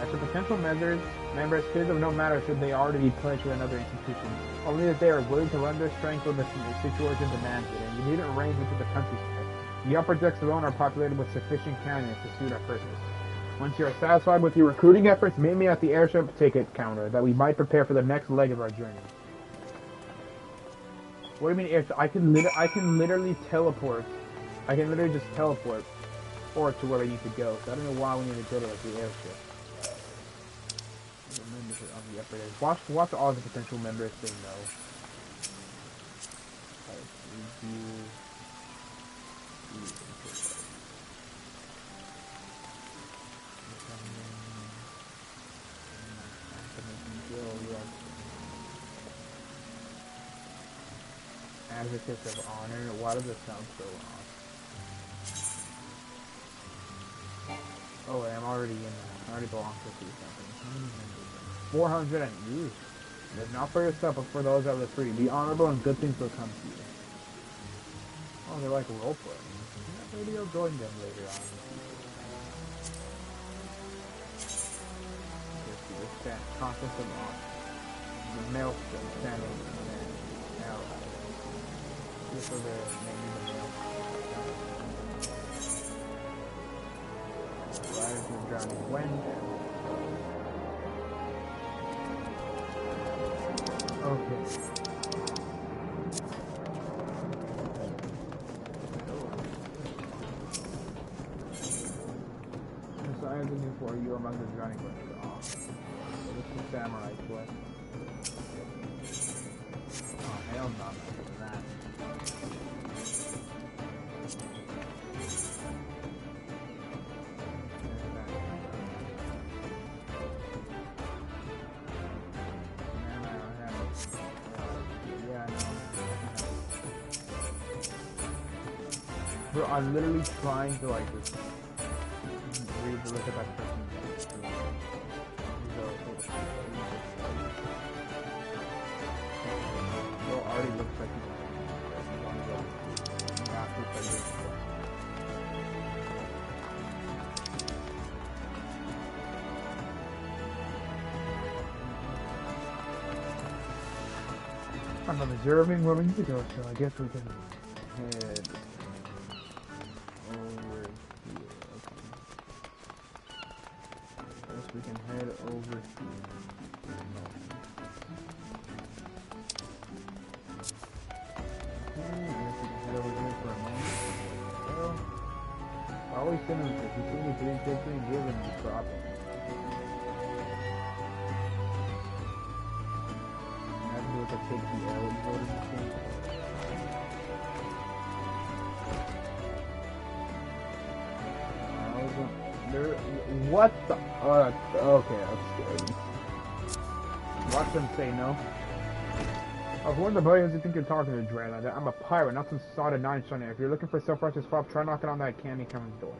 As for potential members, it is of no matter should they already be pledged with another institution, only that they are willing to lend their strength when the situation demands it, and you needn't range into the countryside. The upper decks alone are populated with sufficient candidates to suit our purpose. Once you are satisfied with your recruiting efforts, meet me at the airship ticket counter, that we might prepare for the next leg of our journey. What do you mean airship? I can literally teleport. I can literally just teleport or to where we need to go. So I don't know why we need to go to like the airship. On the upper deck. Watch all the potential members say no. Advocates of honor. Why does it sound so off? Oh, wait, I'm already in that. I already belong to the company. How many members? 400 and you. Not for yourself, but for those that are free. Be honorable and good things will come to you. Oh, they're like role-playing. Yeah, maybe I'll join them later on. Conference of honor. The maelstrom standing and allies. Just so they're naming the maelstrom. Riders of drowning wind. Okay. for you among the drowning ones. Oh, this is samurai quest. Oh, hell no, I'm not doing that. Bro, I'm literally trying to like just read the look at that person. Bro, already looks like he's I'm observing where we need to go, so I guess we can head over here. Okay. Guess we can head over here. Okay, I guess we can head over here for a moment. Well, I always send him if you see me doing 15, give him the problem. With a big L voted machine. What the? Okay, that's scary. Watch them say no. Of one of the buddies you think you're talking to, Dre. Like that. I'm a pirate, not some sodded nine shunner. If you're looking for self-righteous fop, try knocking on that candy coming door.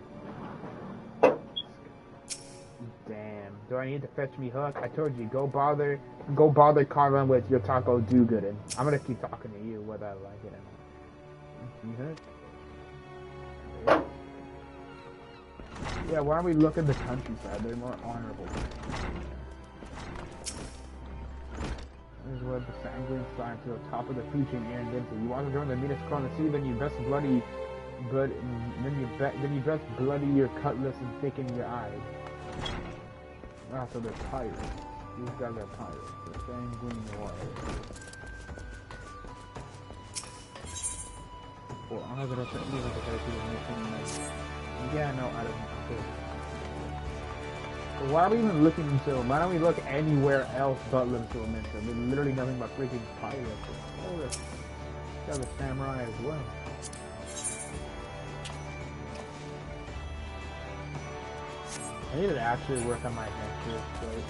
Damn. Do I need to fetch me Hook? I told you, go bother Carlin with your taco do-gooding. I'm gonna keep talking to you whether I like it or not. Yeah, why don't we look at the countryside? They're more honorable. This is where the sanguine sign to the top of the food chain Aaron Vinci. You want to join the meanest claw in the sea, then you best bloody your cutlass and thicken your eyes. Ah, so they're pirates. These guys are pirates. They're sanguine warriors. Well, I'm not gonna say even if I see yeah, no, I don't know. So why are we even looking into them? Why don't we look anywhere else but Limso Minster? There's literally nothing but freaking pirates. Oh, this guy's a samurai as well. I need to actually work on my adventure plate.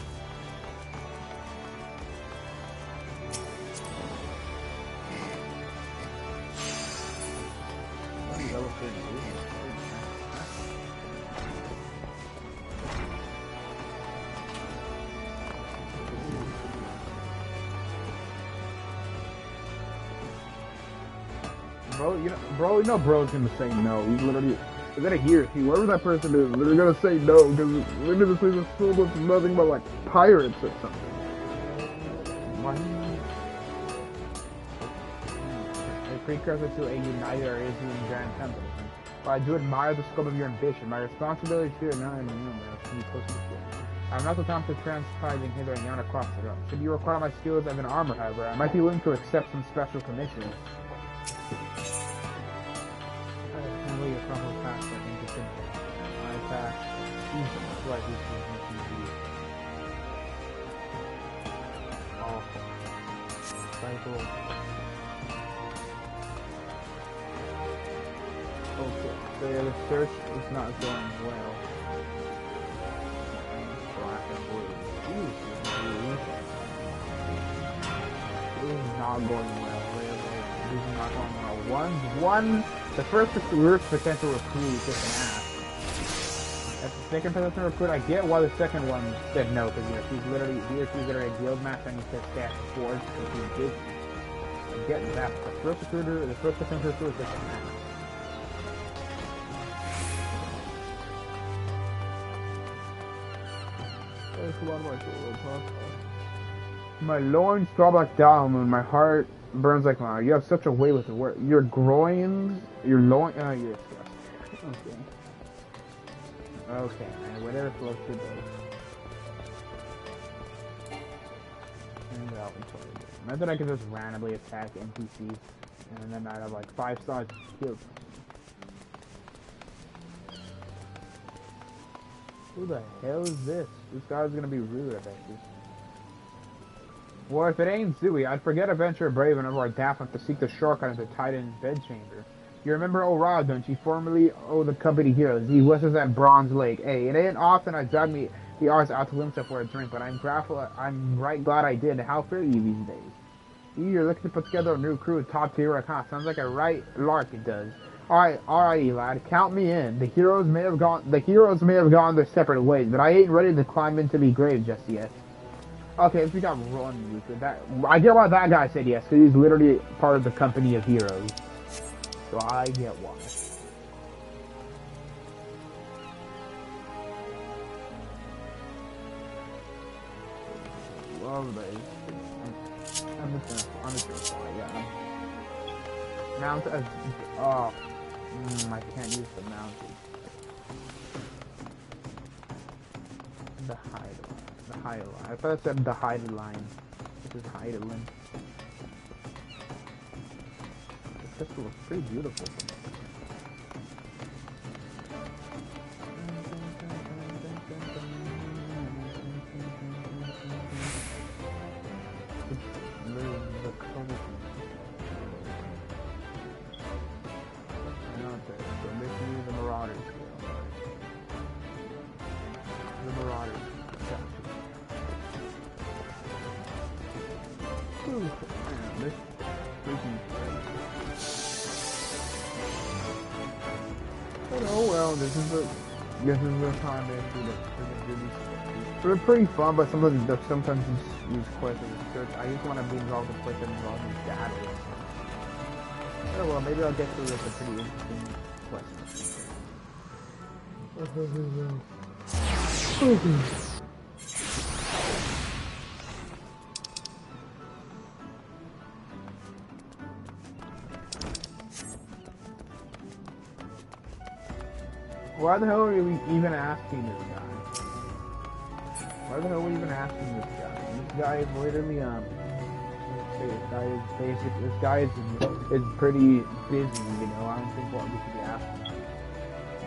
Bro, you know bro's gonna say no. He's literally, you gotta hear, whoever that person is, they're gonna say no, because literally this place is filled with nothing but like pirates or something. What? A precursor to a united Arisian Grand Temple. But I do admire the scope of your ambition. My responsibility is here now and I'm not the time to transpiring hither and yon across the road. Should you require my skills as an armor, however, I might be willing to accept some special commissions. Okay, so yeah, the search is not going well. Black and blue. It is not going well. This is not going well. The first potential recruit is just an ass. At the second potential recruit, I get why the second one said no, because you know she's literally a guild master and he said stash forward, so he did. I get that. The first potential recruit is just an ass. My loins draw back down and my heart burns like fire. You have such a way with the word. Your groins, your loin. You're disgusting. Okay, man. Whatever floats your boat. Imagine I could just randomly attack NPCs and then I'd have like 5 stars killed. Who the hell is this? This guy's gonna be rude, I bet you. Well, if it ain't Zooey, I'd forget Adventure Brave whenever I daft enough to seek the shortcut into Titan's bedchamber. You remember old Rod, don't you? Formerly the company heroes. He was us at Bronze Lake. Hey, it ain't often I drag me the arse out to Limsa for a drink, but I'm right glad I did. How fare you these days? You're looking to put together a new crew, top tier, huh? Sounds like a right lark it does. Alrighty, lad, count me in. The heroes may have gone their separate ways, but I ain't ready to climb into the grave just yet. Okay, if we got run with that, I get why that guy said yes, because he's literally part of the company of heroes. So I get why. Love those. I'm just gonna fly, yeah. Mount as, I can't use the mounted. The hide line. I thought it said the hide line. This is hide line. The crystal looks pretty beautiful. Oh well, this is the time they do this. They're pretty fun, but sometimes use quests as search. I just want to be involved in quests that involve in data. Oh well, maybe I'll get through this a pretty interesting quest. Why the hell are we even asking this guy? Why the hell are we even asking this guy? This guy is literally, this guy is pretty busy, you know. I don't think what we should be asking.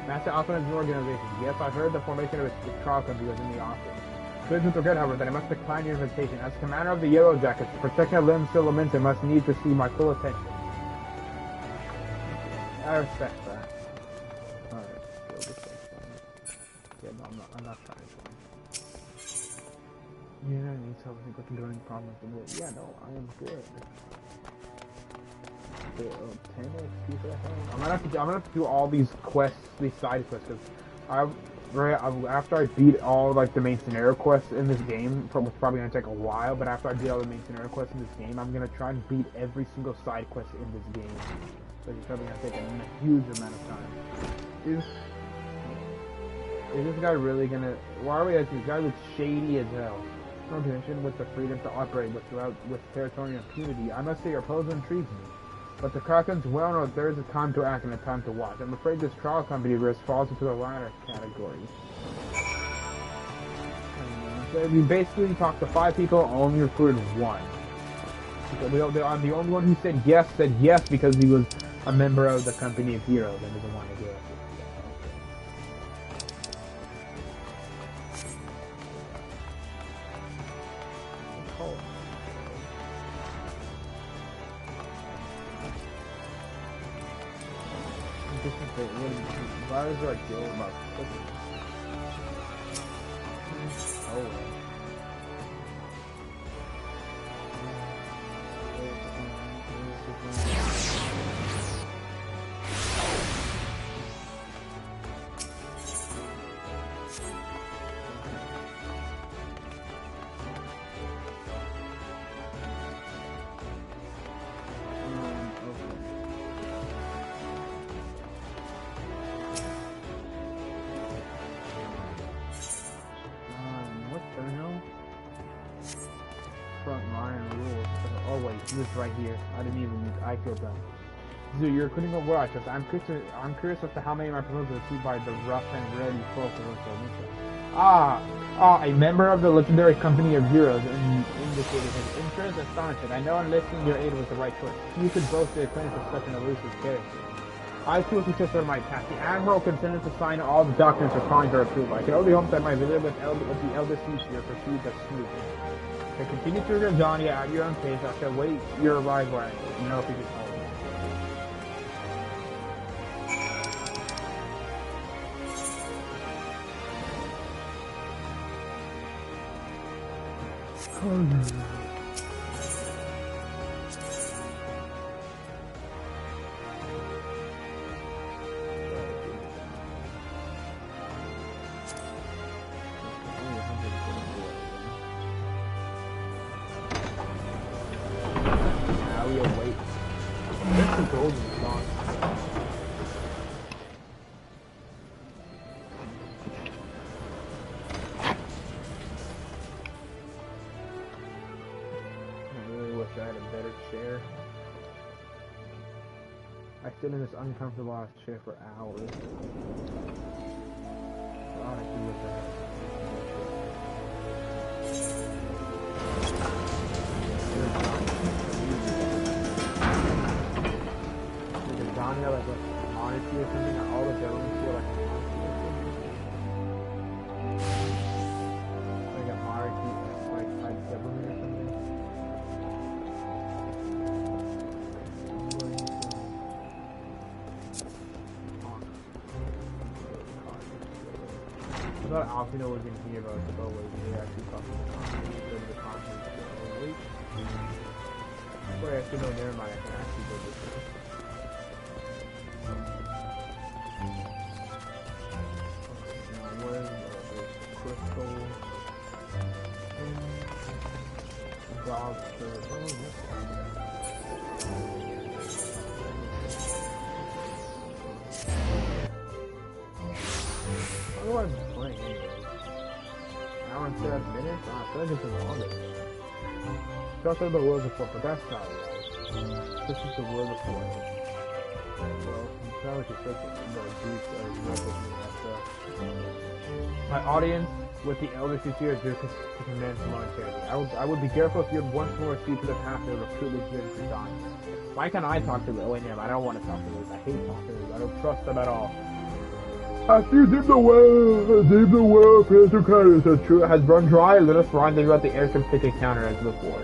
Master Alpha is an organization. Yes, I've heard the formation of its trial company was in the office. Please don't forget, however, that I must decline your invitation. As commander of the Yellow Jackets, protecting Lim Silamenta must need to see my full attention. I respect that. Yeah, no, I'm not trying to. You don't need to think what can do any problems with it. Yeah, no, I am good. I'm gonna have to do all these quests, these side quests, because after I beat all like the main scenario quests in this game, it's probably gonna take a while. But after I beat all the main scenario quests in this game, I'm gonna try and beat every single side quest in this game. So it's probably gonna take a huge amount of time. Is this guy really gonna... Why are we asking? This guy looks shady as hell. No connection with the freedom to operate with territorial impunity. I must say your proposal intrigues me. But the Krakens well know there is a time to act and a time to watch. I'm afraid this trial company risk falls into the latter category. So we basically talked to 5 people, only recruited 1. I'm the only one who said yes because he was a member of the company of heroes and doesn't want to do it. Why is there a deal about cooking? Oh. He was right here. I didn't even use I feel dumb. Zoo, you're recruiting a watch. I'm curious as to how many of my proposals received by the rough and ready folk of a member of the legendary company of heroes indicated his interest. Astonishing. I know enlisting your aid was the right choice. You could boast the acquaintance of such an elusive character. I too success on my task. The Admiral consented to sign all the documents requiring her approval. I can only hope that my visit with the eldest Lucia proceeds as smoothly. To continue to read Johnny at your own pace, I shall wait your arrival and know if you can call me. I sit in this uncomfortable ass chair for hours. God, I do wish I had. Like a Danya, like a monarchy or something, or all the governments feel like a monarchy or something. Like a monarchy, like government or something. I thought Alfino was going to hear about the boat where they actually talking about the conference. Wait. Wait, actually, no, never mind. I can actually go this way. Now, where is crystal? Lobster. Oh, this one. How do I play anyways? An hour and 7 minutes? I feel like it's the longest. Just like the world before, but that's not right. This is the world before. Well, it's not like it's such a deep my audience with the elder teacher is just to commence monetarily. I would be careful if you would once more speak to the pastor of recruit these men for dying. Why can't I talk to Liz? Oh wait, I don't want to talk to Liz. I hate talking to Liz. I don't trust them at all. After you deem the well, Pastor Carter so true has run dry, let us rendezvous at the airship ticket counter as before.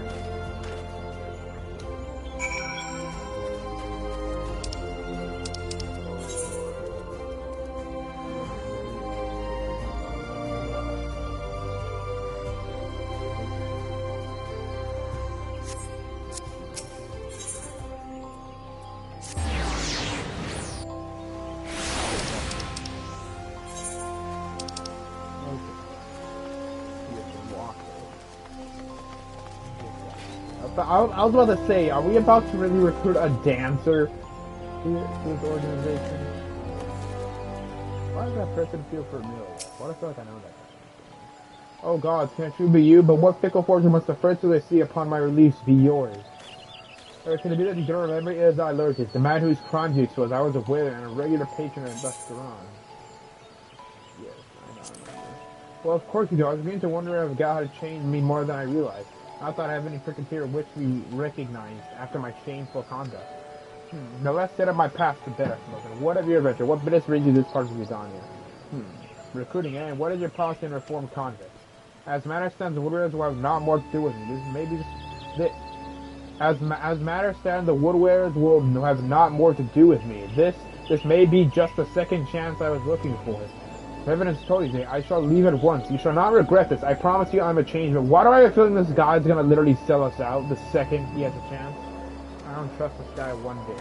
I was about to say, are we about to really recruit a dancer to this organization? Why does that person feel familiar? Why do I feel like I know that person? Oh God, can it truly be you? But what fickle fortune must the first thing I see upon my release be yours? Or can it be that you don't remember? It is I, Lurtis, the man whose crimes you exposed. I was a waiter and a regular patron at restaurant. Yes, I know. Well, of course you do. I was beginning to wonder if God had changed me more than I realized. I thought I have any freaking fear which we recognized after my shameful conduct. The less said of my past, the better. What of your adventure? What business brings you this part of Lasagna? Recruiting, and what is your policy in reformed convicts? As matter stands, the Woodwards will have not more to do with me. As matter stands, the Woodwards will have not more to do with me. This may be just the second chance I was looking for. Evidence told you, I shall leave at once. You shall not regret this. I promise you I'm a change. But why do I have a feeling this guy's gonna literally sell us out the second he has a chance? I don't trust this guy one bit.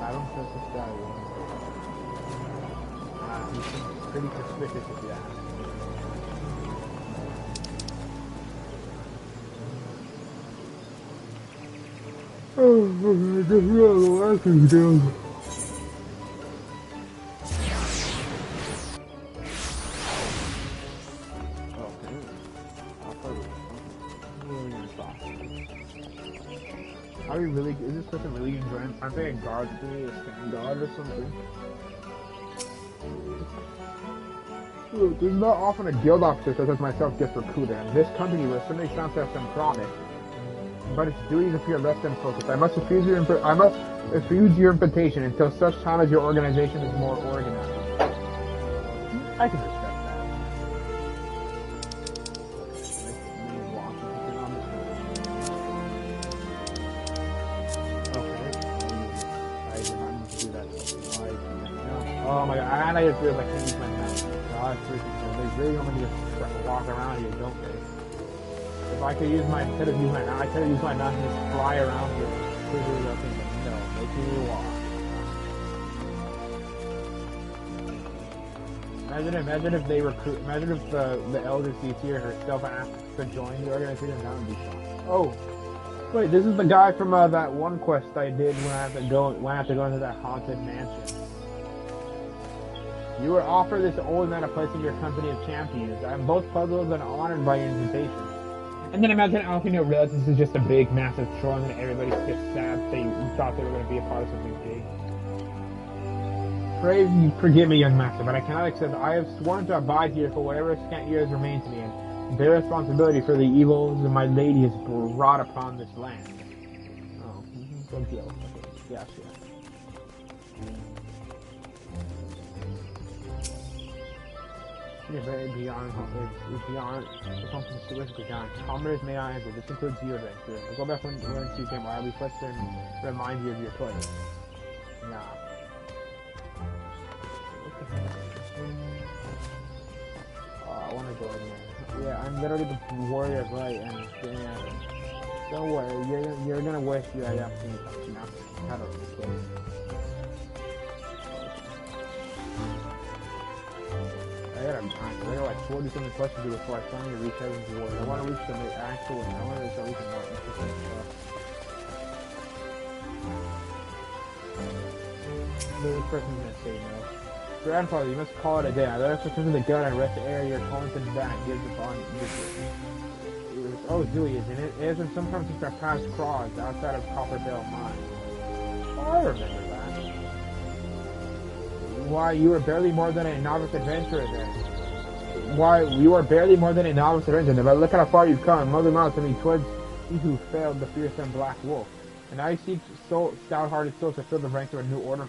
I don't trust this guy one bit. He's pretty suspicious if you ask me. Oh, I just realized what I can do. Are we really? Is this person really enjoying? Aren't they a guard to me, a stand guard or something? There's not often a guild officer such as myself gets recruited, and this company will certainly sounds to have some promise. But its duties appear less than focused. I must refuse your invitation until such time as your organization is more organized. I can respect that. Okay. I did not need to do that. Oh my god, and I just realized I can't use my map. God, they really want me to just walk around here, don't they? If I could use my, I could have used my mount and just fly around here. Quickly looking, but no, making me walk. Imagine if they recruit, imagine if the elder CT herself asked to join the organization, that would be fun. Oh, wait, this is the guy from that one quest I did when I had to go into that haunted mansion. You were offered this old man a place in your company of champions. I am both puzzled and honored by your invitation. And then imagine Alfino realizes this is just a big, massive troll, and everybody's just sad they thought they were going to be a part of something big. Pray you forgive me, young master, but I cannot accept. I have sworn to abide here for whatever scant years remain to me, and bear responsibility for the evils that my lady has brought upon this land. Oh, good deal. Okay. Yes, yes. You're very beyond the functions terrific beyond. Commoners may I enter. This includes your adventure. I'll go back when you came. I'll be first and remind you of your place. Nah. Oh, I want to go in there. Yeah, I'm literally the warrior of light, and don't worry, you're gonna wish you had opportunity to not have a mistake. I got like 40 something questions to do before I finally reach Heaven's Ward. I want to reach the actual, I want to reach at least more interesting stuff. This person's gonna say no. Grandfather, you must call it a day. I let us return to the gun and rest the air your constant back gives upon this. Oh, Zooey, isn't it? It has been some time since our past crawls outside of Copperbell Mine. Oh, I remember that. Why, you were barely more than a novice adventurer then. Why, you are barely more than a novice adventurer. But look at how far you've come. Mother Mouse, I mean, 'twas he who failed the fearsome Black Wolf. And now you seek stout-hearted souls to fill the ranks of a new order.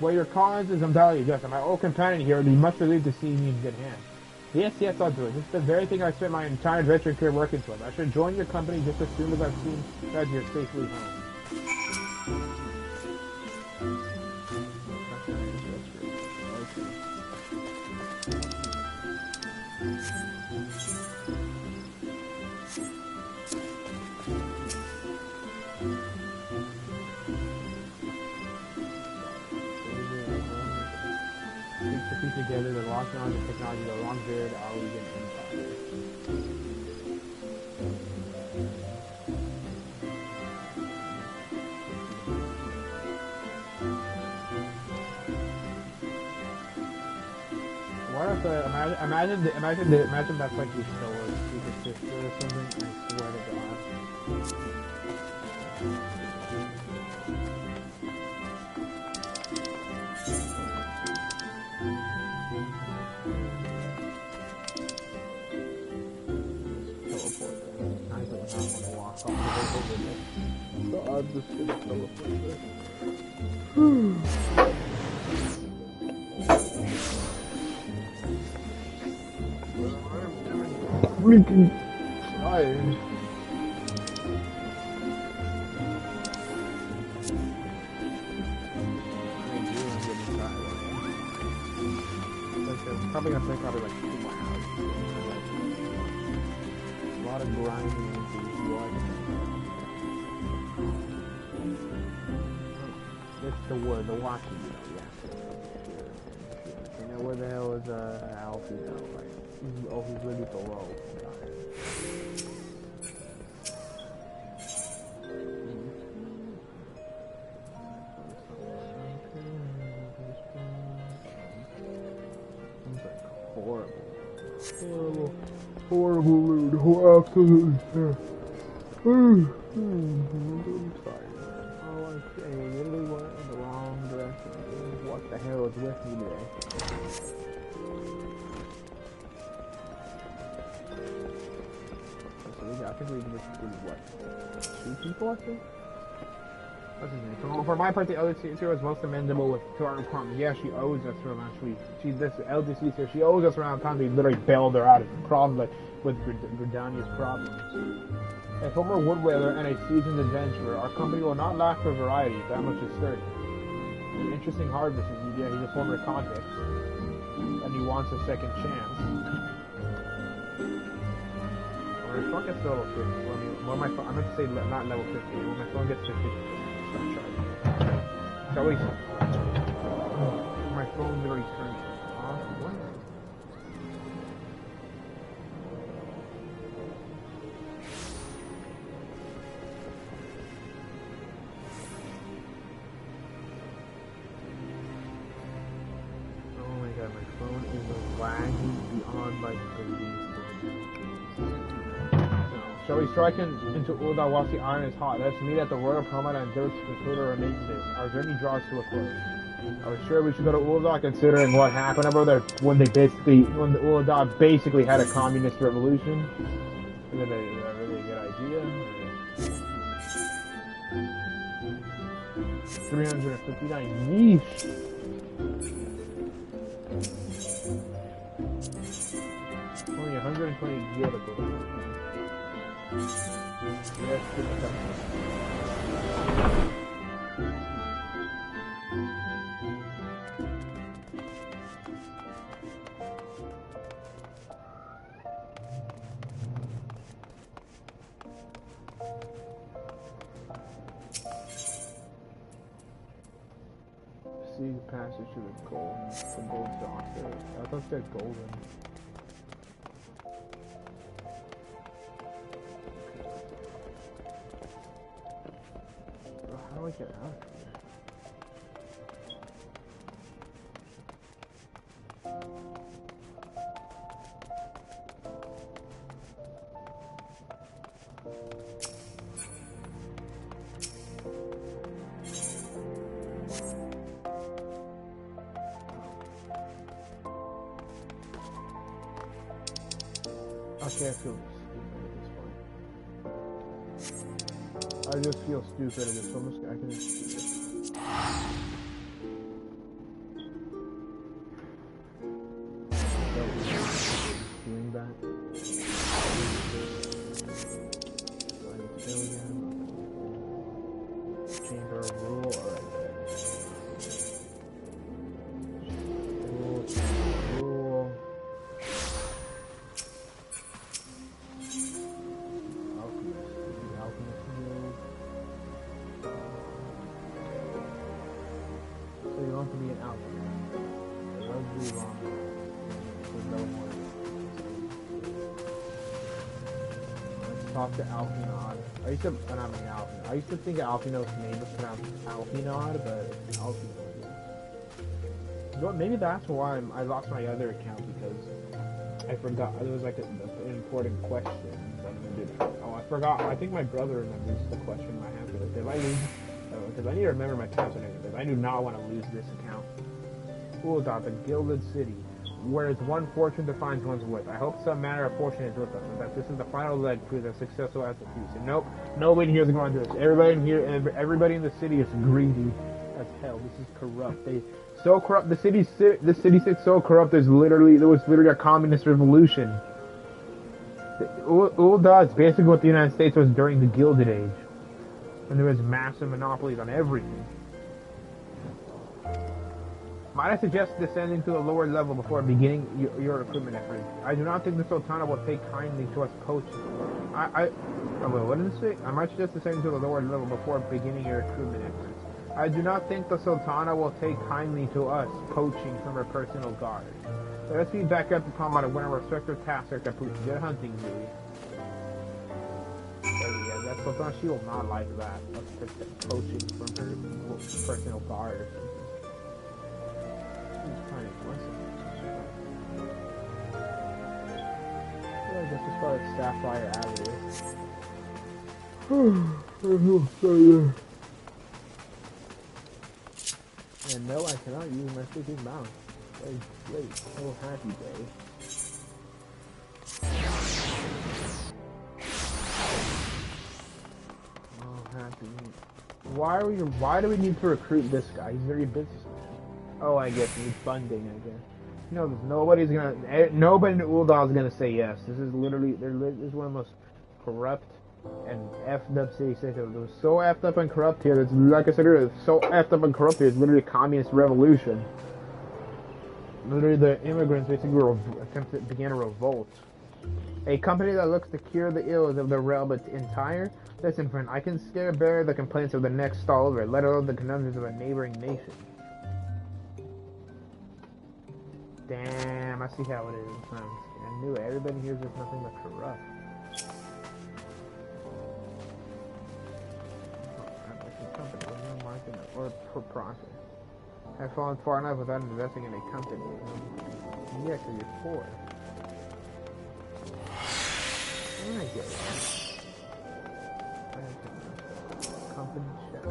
Well, your cause is undoubtedly just, and my old companion here would be much relieved to see me in good hands. Yes, I'll do it. This is the very thing I spent my entire adventuring career working towards. I should join your company just as soon as I've seen that you're safely home. Together the lost knowledge of technology, the long-bearded Arlegan Empire. What if imagine that's like your sword, your sister or something? I swear to God. So I'm just gonna teleport there. Freaking tired. I'm probably gonna play like 2 more hours. A lot of grinding and it's the word, the walking though, yeah. You know where the hell is Alfie though? Like, he's really below. Seems like horrible, dude. Absolutely terrible. I'm tired. Oh, I literally went in the wrong direction. What the hell is with me today? So we got technically this is what? 2 people, I think? What's his name? For my part, the elder sister is most amendable to our requirements. Yeah, she owes us from actually. She's this elder sister. She owes us around time. We literally bailed her out of the problem, like with Gridania's problems. A former woodwhaler and a seasoned adventurer, our company will not lack for variety. That much is certain. An interesting harvest is he's a former convict, and he wants a second chance. When my phone gets to level 50, I'm going to say not level 50. When my phone gets to 50. Shall we? My phone literally turned off. What? Oh my god, my phone is lagging beyond my belief. Shall we strike into Ul'dah whilst the iron is hot? Let's meet at the Royal Promenade and Dirk's conclude our maintenance. Our journey draws to a close. Are we sure we should go to Ul'dah, considering what happened over there when the Ul'dah basically had a communist revolution? Is that a really good idea? 359 niche. Only 120 guild equivalent. Let's get that. See the passage to the gold doctor. I thought they're golden. How do I get out of here? Okay, I feel stupid at this point. I just feel stupid at this one. I can just do this. Doing that. Chamber of Rule. Alright. Rule. To be an alchemist. Let's talk to Alpinod. I used to think Alpinod's name was pronounced Alpinod, but it's Alpinod. Well, maybe that's why I lost my other account, because I forgot. There was like an important question. Oh, I forgot. I think my brother remembers the question I have. If I lose, because I need to remember my password, because I do not want to lose this account. Ul'dah, the Gilded City, where it's one fortune defines one's wit. I hope some manner of fortune is with us, and that this is the final leg to the successful as a feast. And nope, nobody here is going to do this. Everybody in here, everybody in the city is greedy as hell. This is corrupt. They so corrupt. The city sits so corrupt. There was literally a communist revolution. Ul'dah is basically what the United States was during the Gilded Age. And there was massive monopolies on everything. Might I suggest descending to the lower level before beginning your recruitment efforts? I do not think the Sultana will take kindly to us poaching. What did it say? I might suggest descending to the lower level before beginning your recruitment efforts. I do not think the Sultana will take kindly to us poaching from her personal guard. Let us be back at the combat when our respective tasks are complete. Get hunting, really. Yeah, that Sultana, she will not like that. That's poaching from her personal guard or something. Yeah, just as far as Sapphire Avenue. And no, I cannot use my freaking mouse. That is great. Oh, happy day. Why do we need to recruit this guy? He's very businessman. Oh, I guess he needs funding. I guess. You know, nobody in Uldal is gonna say yes. This is literally, this is one of the most corrupt and effed up cities. It was so effed up and corrupt here. It's like I said earlier, it's so effed up and corrupt here. It's literally a communist revolution. Literally, the immigrants basically began a revolt. A company that looks to cure the ills of the realm entire. Listen, friend, I can bear the complaints of the next stall over, let alone the conundrums of a neighboring nation. Damn, I see how it is. I knew it. Everybody here is just nothing but corrupt. Or profit. I've fallen far enough without investing in a company. Yeah, because you're poor. I get it. Company chef.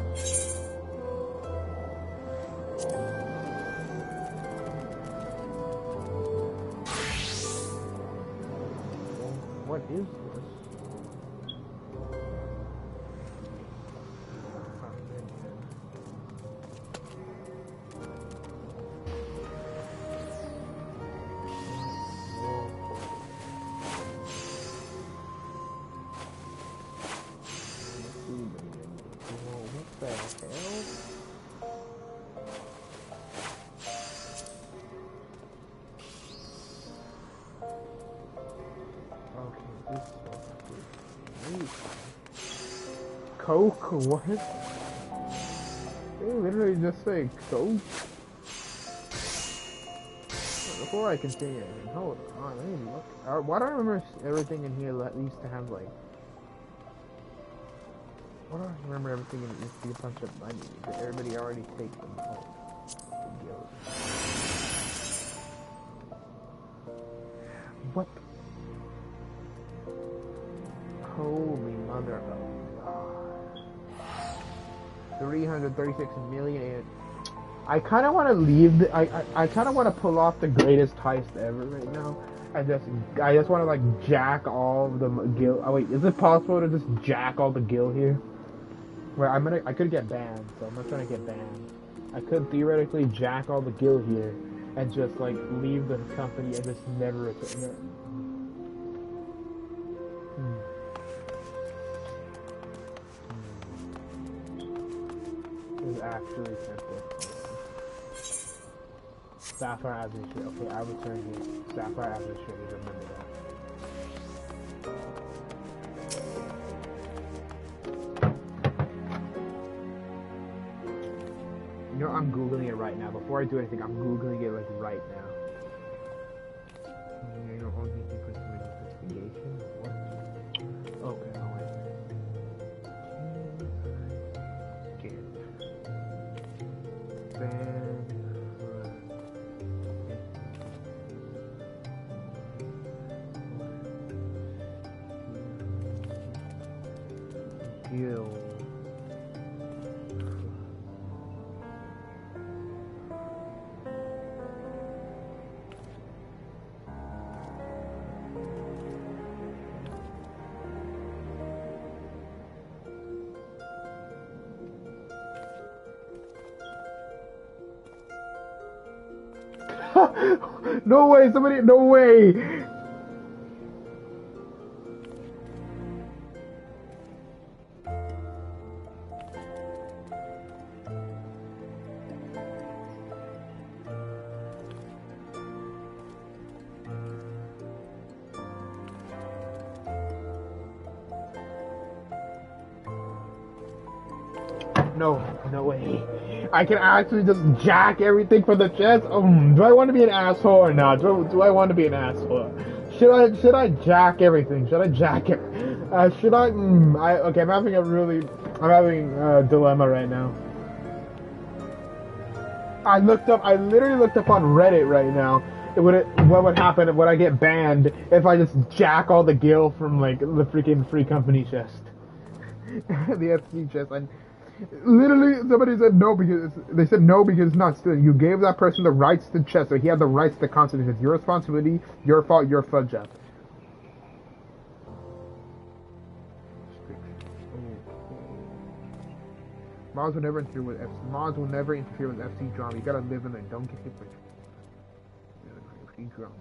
What is this? Coke? What? They literally just say Coke? Before I continue, hold on, let me look. Why do I remember everything in here at least to have like... Why do I remember everything in it used to be a bunch of money that everybody already takes them home? What? Holy mother of God. 336 million. I kind of want to leave I kind of want to pull off the greatest heist ever right now. I just want to like jack all the gil. Oh wait, is it possible to just jack all the gil here? Where I could get banned, so I'm not trying to get banned. I could theoretically jack all the gil here and just like leave the company and just never return it. This is actually simple. Sapphire Administrator. Okay, I'll return here. Sapphire Administrator, remember that. You know, I'm Googling it right now. Before I do anything, I'm Googling it like right now. You know, only for some investigation? What? Okay, oh wait. Gil. No way, somebody, no way! No way. I can actually just jack everything from the chest? Do I want to be an asshole or not? Do I want to be an asshole? Should I jack everything? Should I jack it? Should I? Okay, I'm having a dilemma right now. I literally looked up on Reddit right now. What would happen when I get banned if I just jack all the gil from like the freaking free company chest? The FC chest. And literally, somebody said no because it's not still. You gave that person the rights to chess, so he had the rights to constitute. It's your responsibility, your fault, your fudge up. Mods will never interfere with Mods will never interfere with FC drama. You gotta live in it. Don't get hit by FC drama.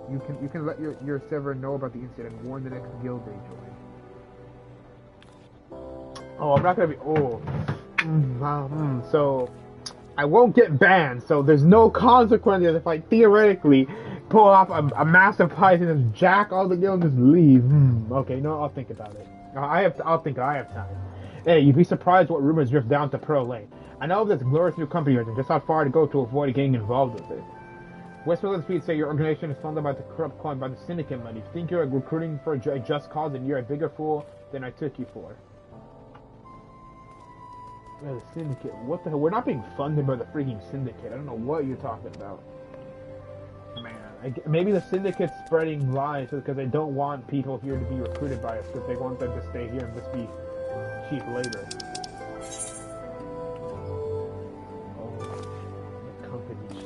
You can let your server know about the incident and warn the next guild they join. Oh, I'm not gonna be. Oh, so I won't get banned. So there's no consequences if I theoretically pull off a massive heist and just jack all the guilds and just leave. Okay, no, I'll think about it. I'll think I have time. Hey, you'd be surprised what rumors drift down to Pro Lane. I know of this glorious new company and just how far to go to avoid getting involved with it. Westfield Speed say your organization is funded by the corrupt coin by the syndicate money. If you think you're recruiting for a just cause and you're a bigger fool than I took you for. The syndicate? What the hell? We're not being funded by the freaking syndicate. I don't know what you're talking about. Man, maybe the syndicate's spreading lies because they don't want people here to be recruited by us because they want them to stay here and just be cheap labor. Oh, the company check.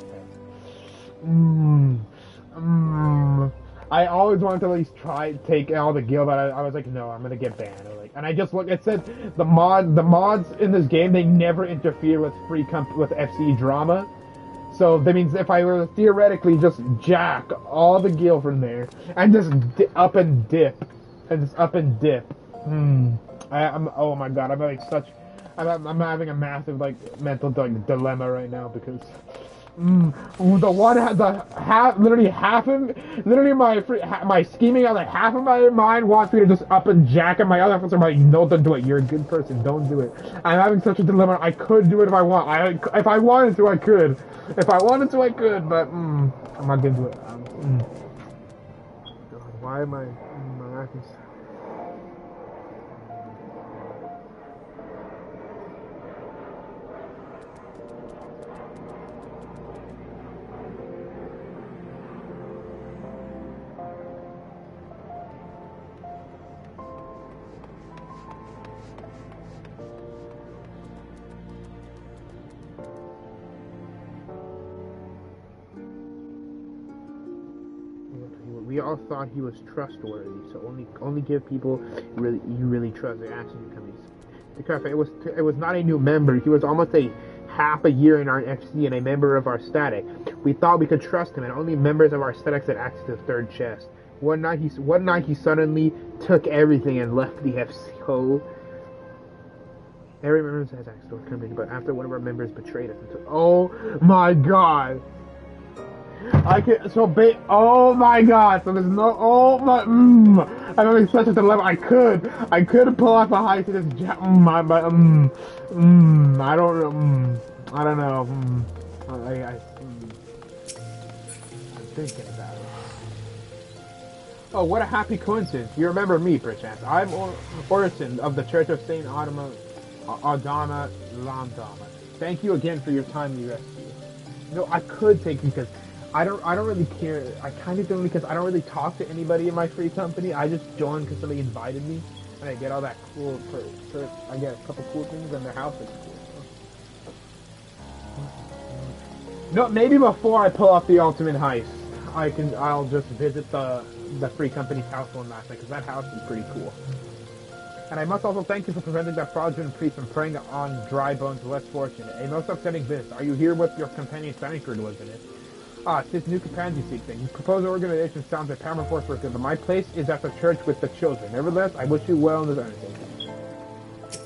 I always wanted to at least try take all the guild, but I was like, no, I'm gonna get banned. And I just looked. It said the mods in this game, they never interfere with with FC drama. So that means if I were to theoretically just jack all the guild from there and just up and dip, oh my god, I'm having a massive mental dilemma right now because my scheming out half of my mind wants me to just up and jack, and my other half is like, no, don't do it. You're a good person. Don't do it. I'm having such a dilemma. I could do it if I want. If I wanted to, I could. If I wanted to, I could. But I'm not gonna do it. God, why am I acting? We all thought he was trustworthy, so only give people you really trust the Acians companies. To clarify, it was not a new member. He was almost half a year in our FC and a member of our static. We thought we could trust him, and only members of our static had access to the third chest. One night he suddenly took everything and left the FC. Every member has access to our company, but after one of our members betrayed us, oh my god. Oh my god, so there's no, I'm having such a dilemma. I could pull off a heist to this, I don't know, I'm thinking about it. Oh, what a happy coincidence. You remember me, perchance. I'm Orison of the Church of Saint Adama Landama. Thank you again for your timely rescue. No, I could take you because I don't really care. I kind of don't because I don't really talk to anybody in my free company. I just join because somebody invited me, and I get all that cool I get a couple cool things, and their house is cool. No, maybe before I pull off the ultimate heist, I'll just visit the free company's house one last night because that house is pretty cool. And I must also thank you for preventing that fraudulent priest from preying on dry bones less fortunate. A most upsetting business. Are you here with your companion Sanford was in it? It's this new companionship thing. Your proposed organization sounds like paramount force for good, but my place is at the church with the children. Nevertheless, I wish you well in this undertaking.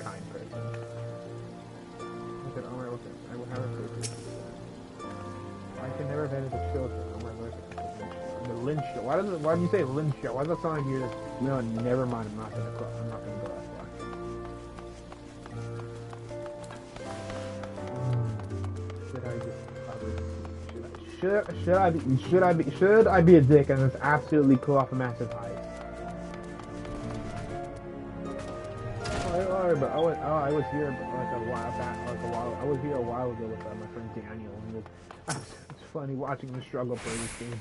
Kind person. I said, oh, I will have a person. I can never visit the children. Oh my lord. The lynch show. Why do you say lynch show? Why does that sound like you're just, no, never mind, I'm not gonna go that far. Should I just Should I be a dick and just absolutely pull off a massive heist? I was here a while back, I was here a while ago with my friend Daniel, and it's funny watching the struggle for this game.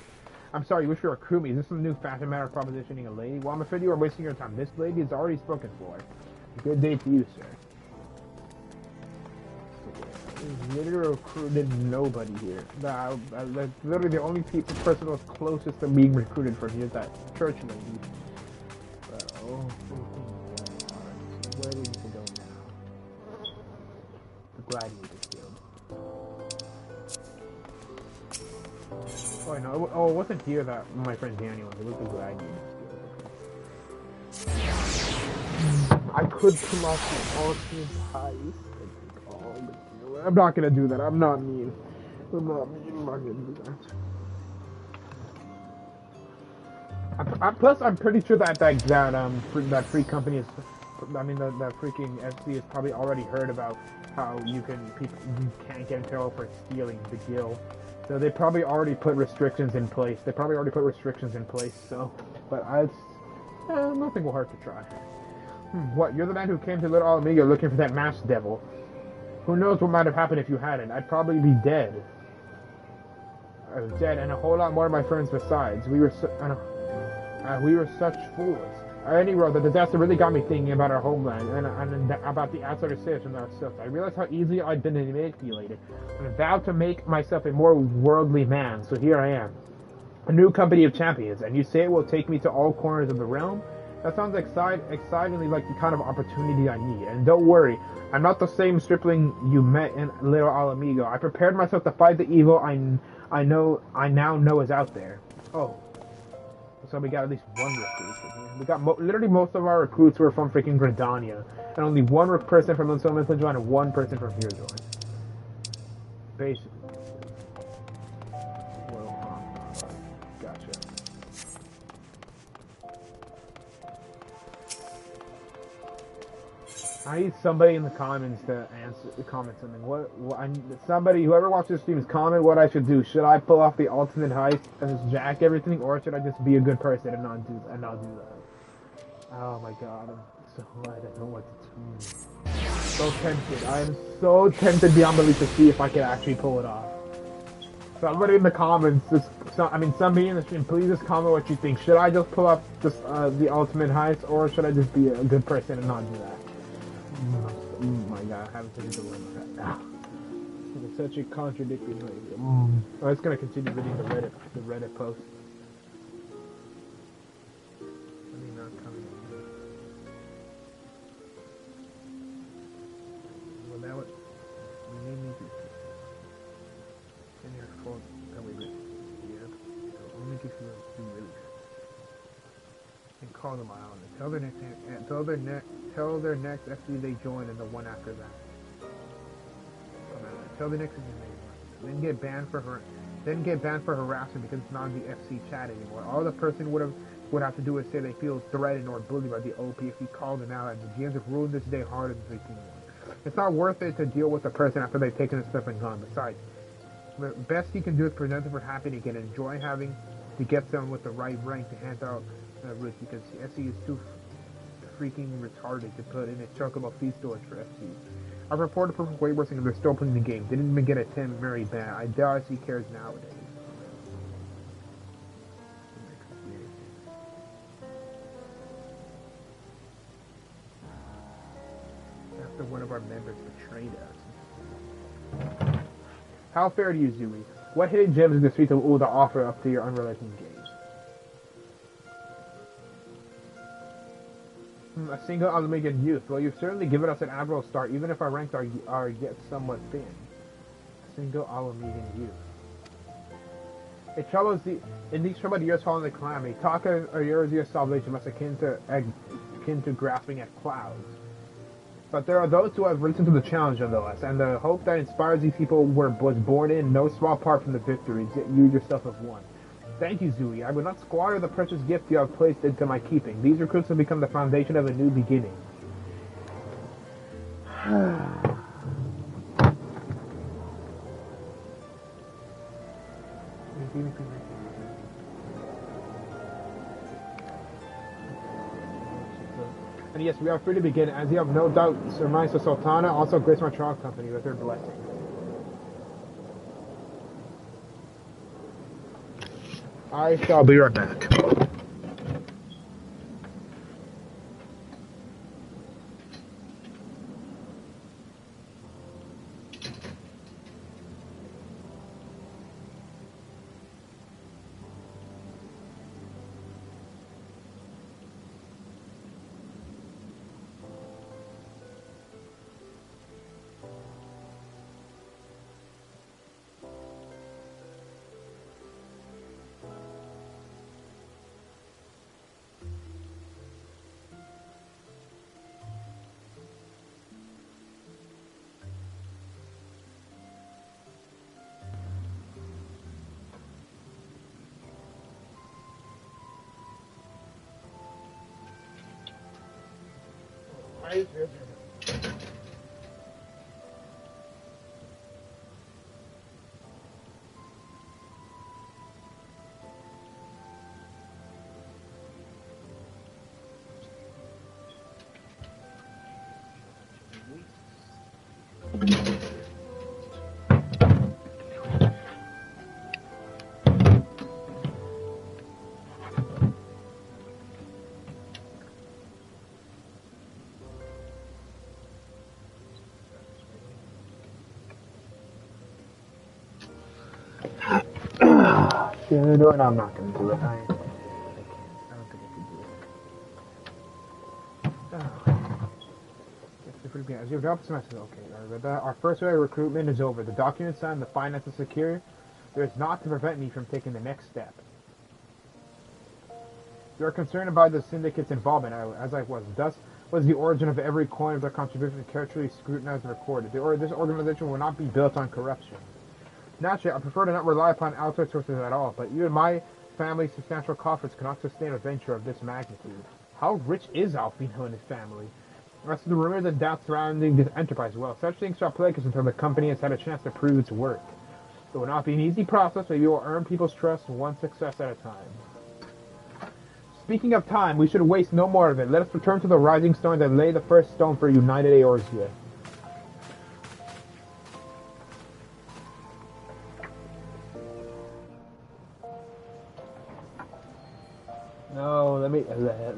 I'm sorry, you wish you were a crewmate. Is this some new fashion matter of propositioning a lady? Well, I'm afraid you are wasting your time. This lady is already spoken for. Good day to you, sir. Literally recruited nobody here. That's literally the only person that's closest to being recruited for here is that church lady. But, where do we need to go now? Gladiators Guild. Oh, no, it wasn't here that my friend Daniel was. It was the Gladiators Guild. I could pull off the ultimate heist. I'm not gonna do that. I'm not mean. I'm not gonna do that. Plus, I'm pretty sure that free company is. I mean, the freaking FC has probably already heard about how you can't get in trouble for stealing the guild. So they probably already put restrictions in place. So, but nothing will hurt to try. What? You're the man who came to Little Alameda looking for that masked devil. Who knows what might have happened if you hadn't? I'd probably be dead. I was dead, and a whole lot more of my friends besides. We were such fools. At any rate, the disaster really got me thinking about our homeland and about the outsider citizens ourselves. I realized how easily I'd been manipulated, and I vowed to make myself a more worldly man. So here I am, a new company of champions, and you say it will take me to all corners of the realm? That sounds excitingly like the kind of opportunity I need. And don't worry, I'm not the same stripling you met in Little Alamigo. I prepared myself to fight the evil I now know is out there. Oh. So we got at least one recruit in here. We got literally most of our recruits were from freaking Gridania. And only one person from Unsolved joined and one person from here joined. Basically. Well, gotcha. I need somebody in the comments to comment something. Whoever watches this stream, comment what I should do. Should I pull off the ultimate heist and just jack everything, or should I just be a good person and not do that? Oh my god, I don't know what to do. So tempted. I am so tempted beyond belief to see if I can actually pull it off. Somebody in the comments, somebody in the stream, please just comment what you think. Should I just pull off the ultimate heist, or should I just be a good person and not do that? Oh my god, I haven't taken the limit right now. It's such a contradicting way. I'm just gonna continue reading the Reddit post. Let me not come in. Well, that would need me to. In your phone, that way, yeah. Let me get you a release. And call them out. Tell their next FC they join and the one after that. Tell the next FC they join. Then get banned for harassment because it's not in the FC chat anymore. All the person would have to do is say they feel threatened or bullied by the OP if you call them out, and the GMs have ruined this day harder than they can. It's not worth it to deal with the person after they've taken his stuff and gone. Besides, the best he can do is present them for happy to get enjoy having to get someone with the right rank to hand out routes because FC is too freaking retarded to put in a chocobo feed storage for FC. I've reported proof of way worse things, they're still playing the game. Didn't even get a 10 very bad. I doubt he cares nowadays. After one of our members betrayed us. How fair to you, Zooey? What hidden gems in the streets of Ulda offer up to your unrelenting gaze? A single Alamigan youth. Well, you've certainly given us an admirable start, even if our ranks are yet somewhat thin. A single Alamigan youth. It troubles in these troubled years following the calamity. Talk of Eurazia's salvation must akin to grasping at clouds. But there are those who have risen to the challenge nonetheless, and the hope that inspires these people was born in no small part from the victories that you yourself have won. Thank you, Zooey. I would not squander the precious gift you have placed into my keeping. These recruits have become the foundation of a new beginning. And yes, we are free to begin, as you have no doubt surmised the Sultana also graced my trial company with her blessing. I shall be right back. No, I'm not gonna do it. I don't think I can do it. As your job semester, okay. Our first wave of recruitment is over. The documents signed, the finances secure. There is naught to prevent me from taking the next step. You are concerned about the syndicate's involvement, as I was. Thus was the origin of every coin of their contribution carefully scrutinized and recorded. This organization will not be built on corruption. Naturally, I prefer to not rely upon outside sources at all, but even my family's substantial coffers cannot sustain a venture of this magnitude. How rich is Alfino and his family? As to the rumors and doubts surrounding this enterprise, well, such things shall plague us until the company has had a chance to prove its worth. It will not be an easy process, but we will earn people's trust one success at a time. Speaking of time, we should waste no more of it. Let us return to the Rising Stone and lay the first stone for United Eorzea.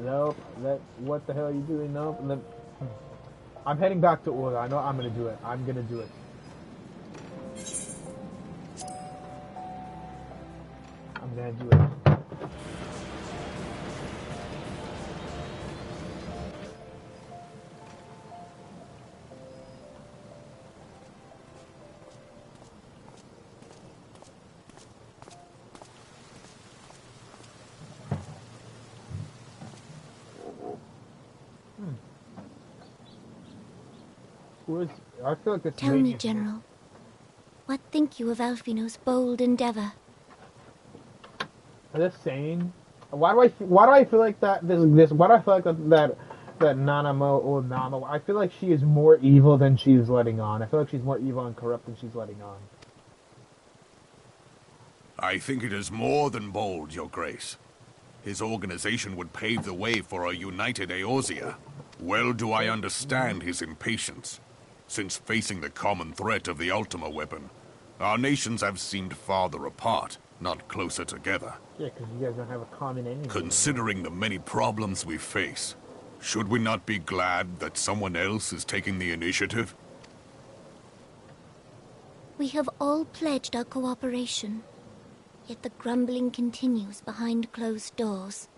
No, what the hell are you doing? No, I'm heading back to Ula. I know I'm gonna do it. I'm gonna do it. I'm gonna do it. I feel like this Tell me, General, what think you of Alfino's bold endeavor? Just saying. Why do I feel like that? Why do I feel like that Nanamo or Namo? I feel like she is more evil than she's letting on. I feel like she's more evil and corrupt than she's letting on. I think it is more than bold, Your Grace. His organization would pave the way for a united Eorzea. Well do I understand his impatience. Since facing the common threat of the Ultima weapon, our nations have seemed farther apart, not closer together. Yeah, because you guys don't have a common enemy. Considering the many problems we face, should we not be glad that someone else is taking the initiative? We have all pledged our cooperation, yet the grumbling continues behind closed doors.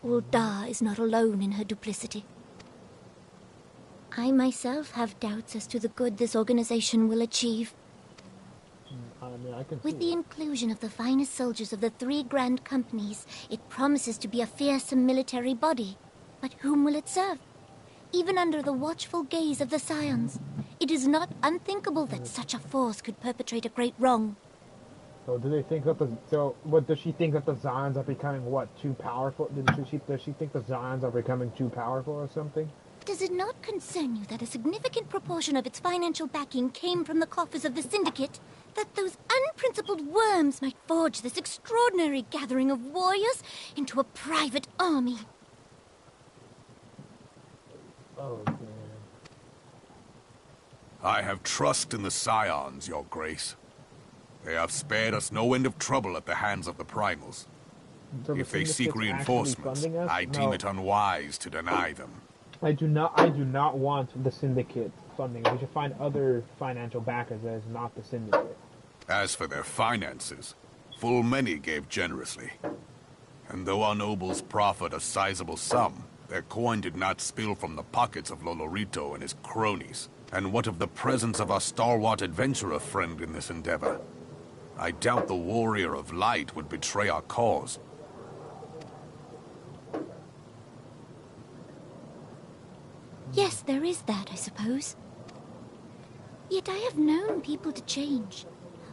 Ul'dah is not alone in her duplicity. I myself have doubts as to the good this organization will achieve. With the inclusion of the finest soldiers of the 3 grand companies, it promises to be a fearsome military body. But whom will it serve? Even under the watchful gaze of the Scions, it is not unthinkable that such a force could perpetrate a great wrong. So do they think that what does she think that the Scions are becoming too powerful? Does she think the Scions are becoming too powerful or something? Does it not concern you that a significant proportion of its financial backing came from the coffers of the Syndicate? That those unprincipled worms might forge this extraordinary gathering of warriors into a private army? Oh, man. I have trust in the Scions, Your Grace. They have spared us no end of trouble at the hands of the Primals. So if they seek reinforcements, I deem it unwise to deny them. I do not want the Syndicate funding. We should find other financial backers that is not the Syndicate. As for their finances, full many gave generously. And though our nobles proffered a sizable sum, their coin did not spill from the pockets of Lolorito and his cronies. And what of the presence of our stalwart adventurer friend in this endeavor? I doubt the Warrior of Light would betray our cause. Yes, there is that, I suppose. Yet I have known people to change.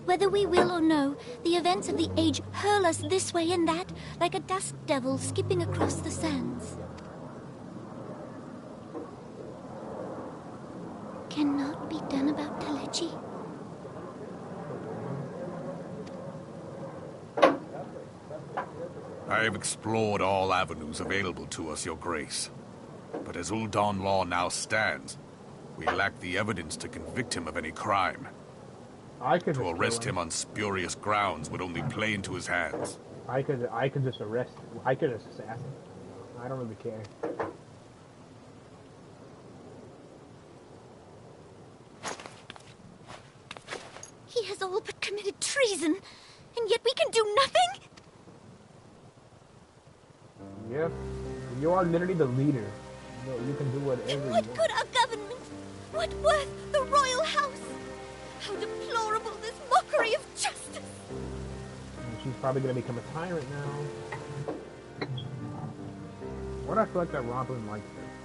Whether we will or no, the events of the age hurl us this way and that, like a dusk devil skipping across the sands. cannot be done about Telechi. I have explored all avenues available to us, Your Grace. But as Ul'Dan law now stands, we lack the evidence to convict him of any crime. To arrest him on spurious grounds would only play into his hands. I could just arrest him. I could just assassinate him. I don't really care. He has all but committed treason, and yet we can do nothing? Yep. You are literally the leader. You can do whatever you want. What good our government? What worth the royal house? How deplorable this mockery of justice! And she's probably gonna become a tyrant now. What I feel like that Robin likes her. I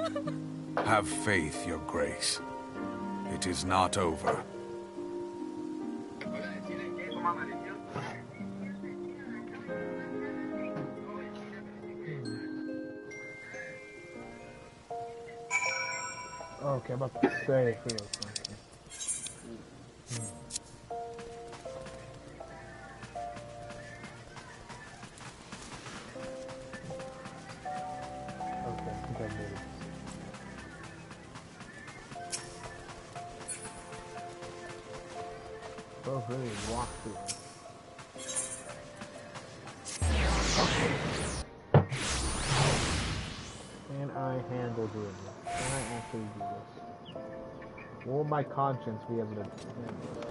don't know. Have faith, Your Grace. It is not over. Okay, I'm about to say something. Okay, I think I made it. Both really walk through it. Can I handle doing this? Can I actually do this? Will my conscience be able to handle this?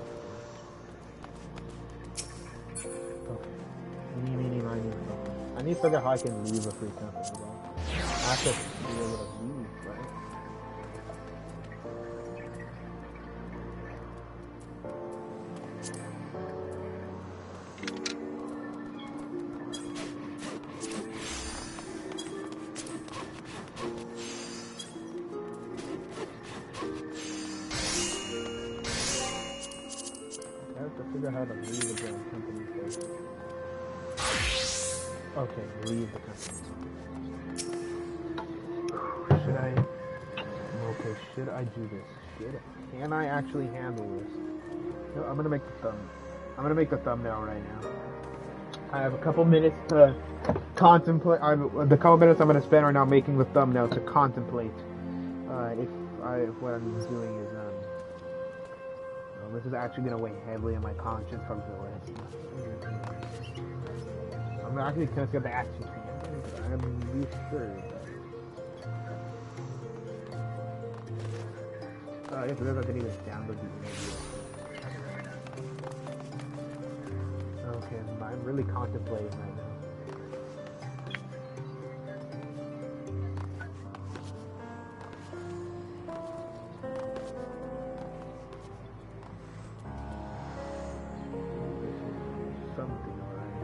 Okay. I need to figure out how I can leave a free company, though. I have to be able to leave, right? I have to figure out how to leave the damn company first. Okay, leave the company. Should I... Okay, should I do this? Can I actually handle this? No, I'm gonna make the thumbnail right now. I have a couple minutes to contemplate. The couple minutes I'm gonna spend right now making the thumbnail to contemplate if what I'm doing is this is actually gonna weigh heavily on my conscience from the list. I'm actually gonna get the Acians. I'm really sure. I guess I can even download the interview. Okay, I'm really contemplating right now. Something, right?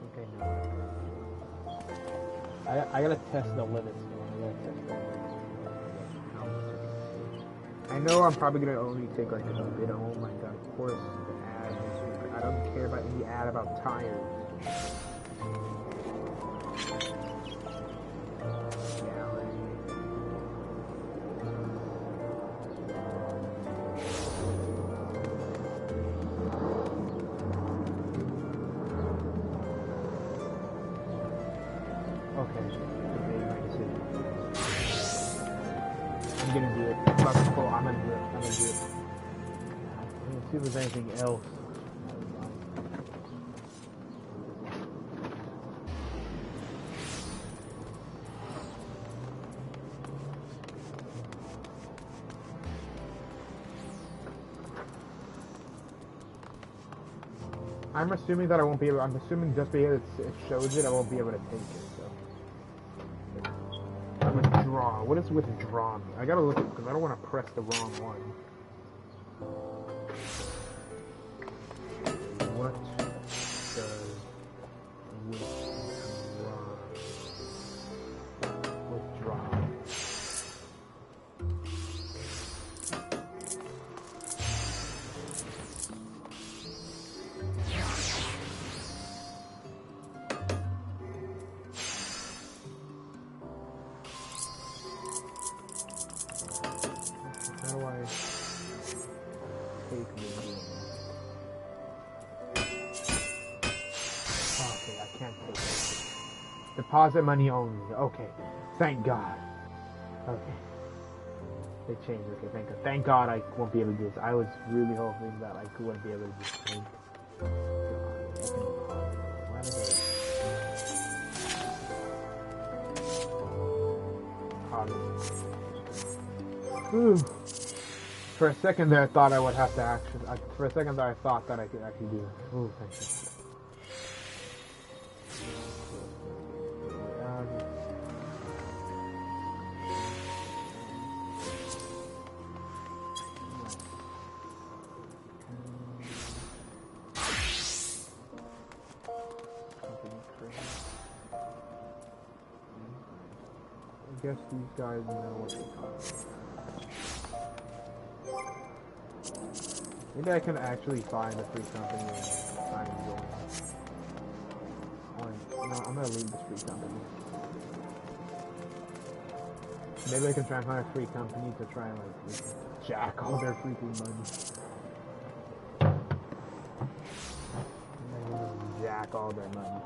Okay, no. I gotta test the limits though. I know I'm probably gonna only take like a bit. Oh my god, of course the ad. I don't care about any ad about tires. I'm gonna do it. I'm gonna do it. Let's see if there's anything else. I'm assuming that I won't be able. I'm assuming just because it shows it, I won't be able to take it. So withdraw. What does withdraw mean? I gotta look at because I don't want to press the wrong one. What does withdraw? How do I take the game? Okay, I can't take it. Deposit money only. Okay, thank God. Okay, they changed. Okay, thank God. Thank God I won't be able to do this. I was really hoping that I wouldn't be able to do this. Thank God. Why did I... Whew. For a second there, I thought I would have to actually. For a second there, I thought that I could actually do it. Oh, thank you. I guess these guys know what they're talking about. Maybe I can actually find a free company and try and join. No, I'm gonna leave this free company. Maybe I can try and find a free company to try and like jack all their freaking money. Maybe just jack all their money.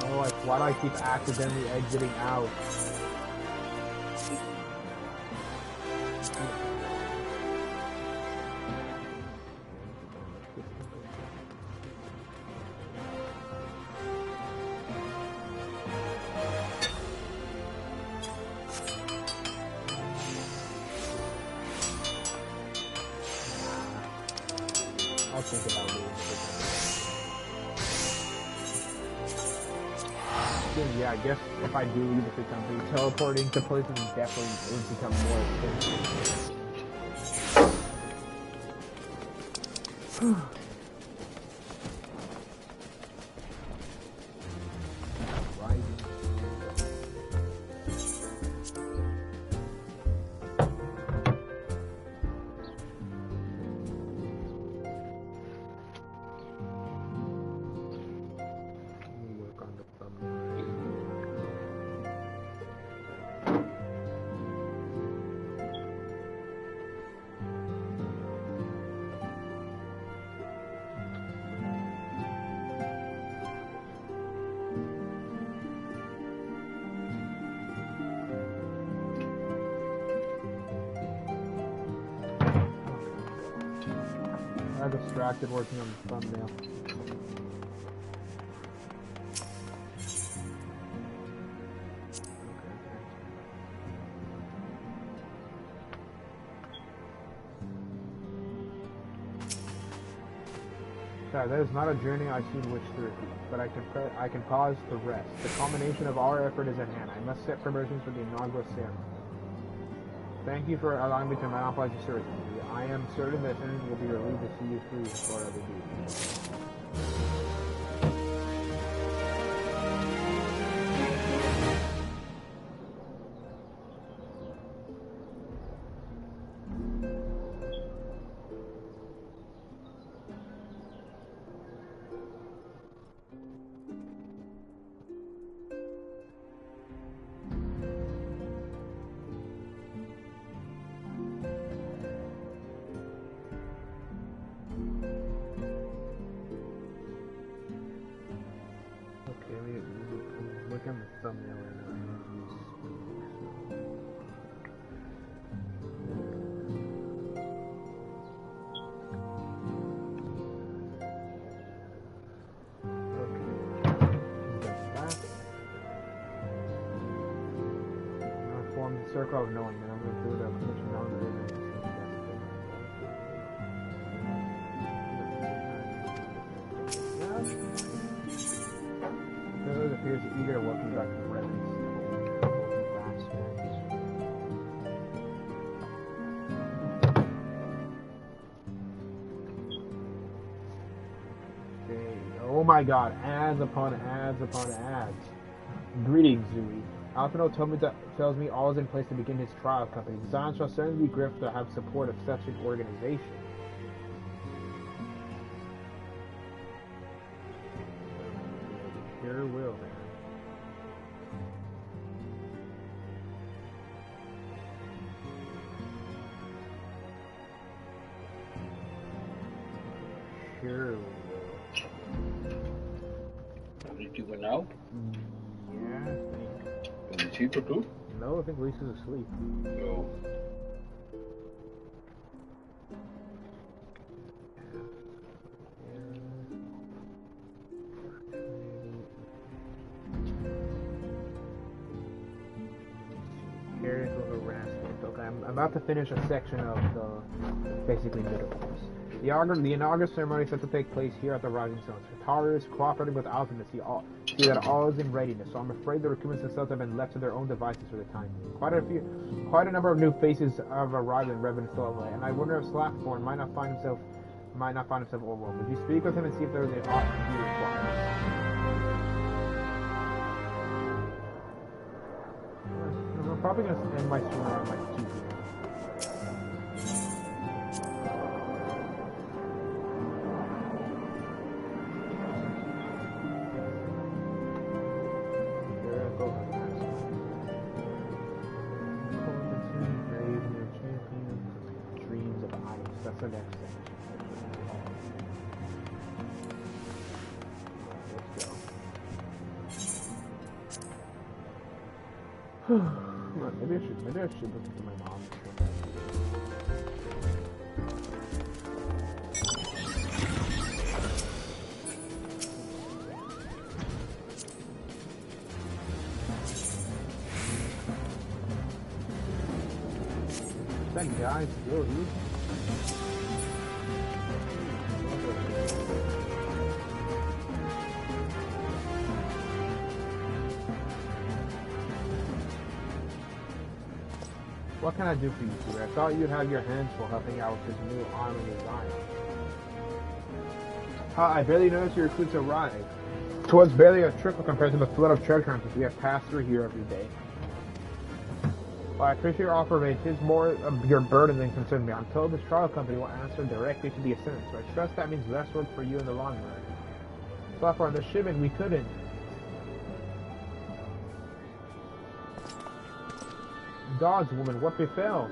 No, like why do I keep accidentally exiting out? I'll think about it. Yeah, I guess if I do leave the free company, teleporting to places definitely would become more expensive. I got distracted working on the thumbnail. Sorry, that is not a journey I soon wish to repeat, but I can pause to rest. The culmination of our effort is at hand. I must set preparations for the inaugural ceremony. Thank you for allowing me to monopolize the service. I am certain that attendants will be relieved to see you free for other duties. Look at the thumbnail right now. Form the circle of knowing, and I'm going to do the commission on the Here's eager to welcome you back to the Revenant's Oh my god, ads upon ads upon ads. Greetings, Zui. Alphino tells me all is in place to begin his trial company. Zion shall certainly be grateful to have support of such an organization. Sure will, man. Sure will. Did you go now? Yeah, I think. Can you see the two? No, I think Lisa's asleep. No. I'm about to finish a section of the basically middle course. The inaugural ceremony is set to take place here at the Rising Sun. Tara is cooperating with Alpha to see that all is in readiness, so I'm afraid the recruitments themselves have been left to their own devices for the time being. Quite a number of new faces have arrived in Revenant Stowaway, and I wonder if Slackthorn might not find himself overwhelmed. Would you speak with him and see if there is an ought to be required? I'm probably going to end my stream around like 2 p.m. Dreams of ice. That's the next thing. Let's go. Maybe I should look into my mom. That guy's still here. What can I do for you, sir? I thought you'd have your hands full helping out with this new army design. I barely noticed your recruits arrived. It was barely a trickle compared to the flood of treasure hunters we have passed through here every day. Well, I appreciate your offer, but it is more of your burden than concern me. I'm told this trial company will answer directly to the Ascendant, so I trust that means less work for you in the long run. So far on the shipment, we couldn't. Gods, woman, what befell?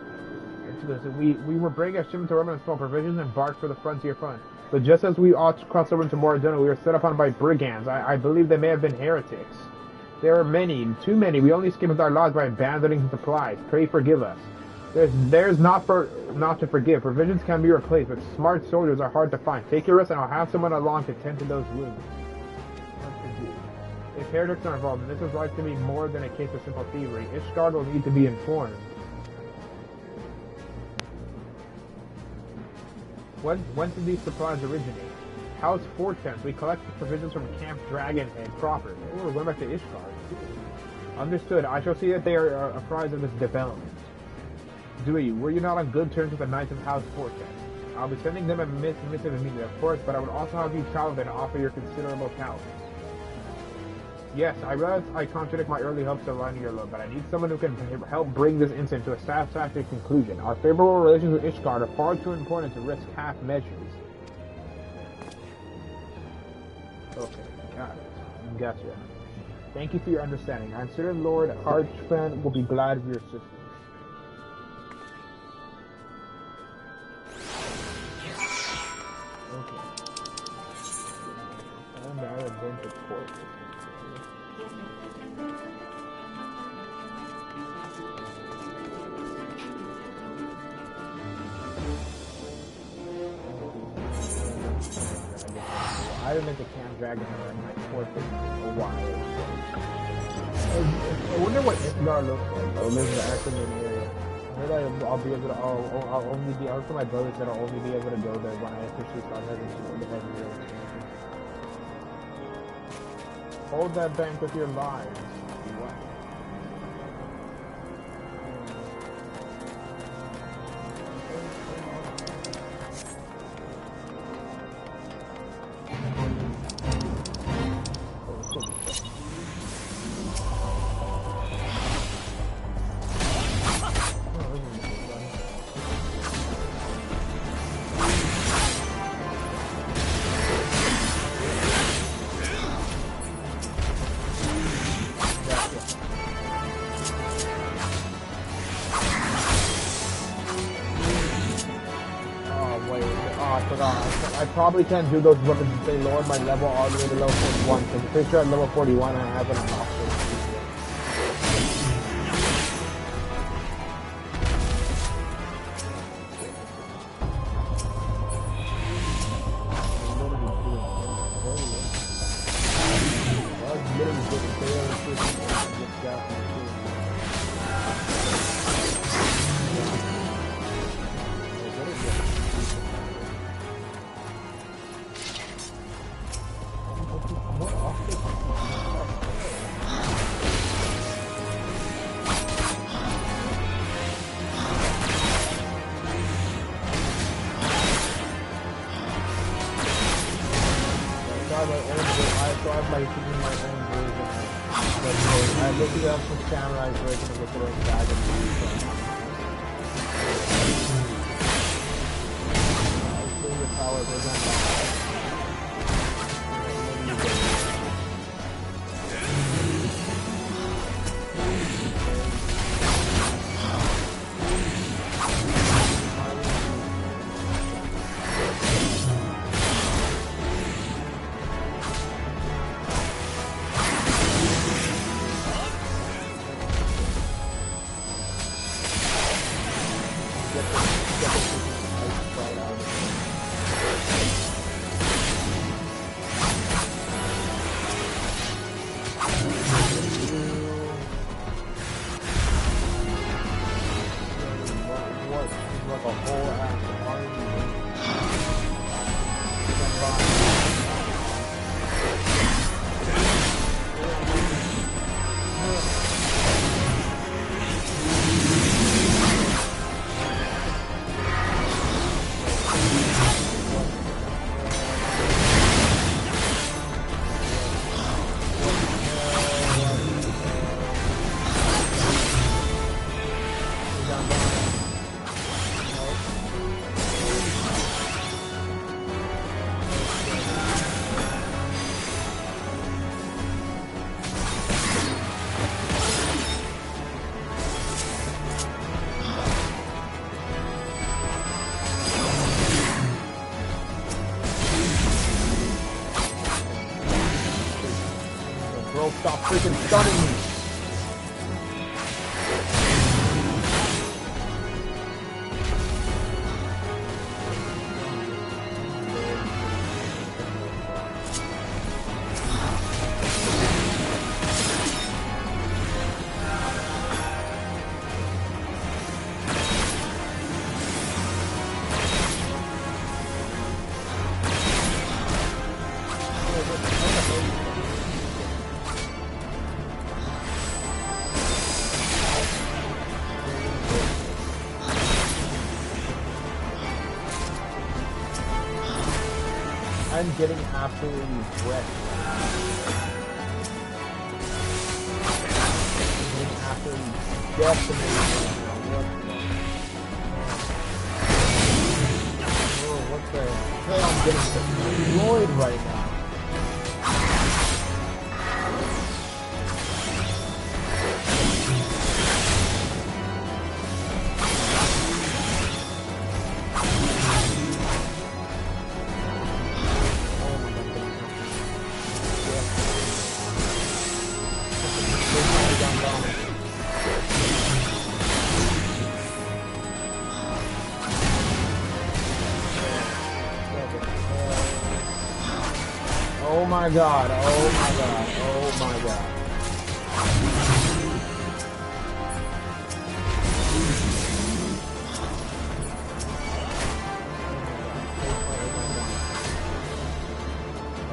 We were bringing a shipment to Roman and small provisions and embarked for the frontier front. But just as we ought to cross over into Moradona, we were set upon by brigands. I believe they may have been heretics. There are many, too many. We only escaped our lives by abandoning the supplies. Pray forgive us. There's not to forgive. Provisions can be replaced, but smart soldiers are hard to find. Take your rest, and I'll have someone along to tend to those wounds. If heretics are involved, and this is likely to be more than a case of simple thievery, Ishgard will need to be informed. When did these supplies originate? House 410. We collected provisions from Camp Dragonhead proper. Oh, we're going back to Ishgard. Understood. I shall see that they are apprised of this development. Dewey, were you not on good terms with the Knights of House 410? I'll be sending them a missive immediately, of course, but I would also have you travel there to offer your considerable talents. Yes, I realize I contradict my early hopes of aligning your love, but I need someone who can help bring this incident to a satisfactory conclusion. Our favorable relations with Ishgard are far too important to risk half measures. Okay, got it. Gotcha. Thank you for your understanding. I'm certain Lord Archfan will be glad of your assistance. Okay. And I have been to port. I haven't been to Camp Dragon in my fourth in a while. I wonder what Ishgard looks like. I live in the Ackerman area. I heard I'll be able to. I'll only be. I heard from my brother said I'll only be able to go there when I officially start heading to the heaven real. Hold that bank with your lives. What? I probably can't do those weapons if they lower my level all the way to level 41, because I'm pretty sure at level 41 I have an unlocked. Stop freaking stunning me! I'm getting absolutely wrecked. I'm getting absolutely decimated right now. What the hell? I'm getting destroyed right now. Oh my god, oh my god, oh my god.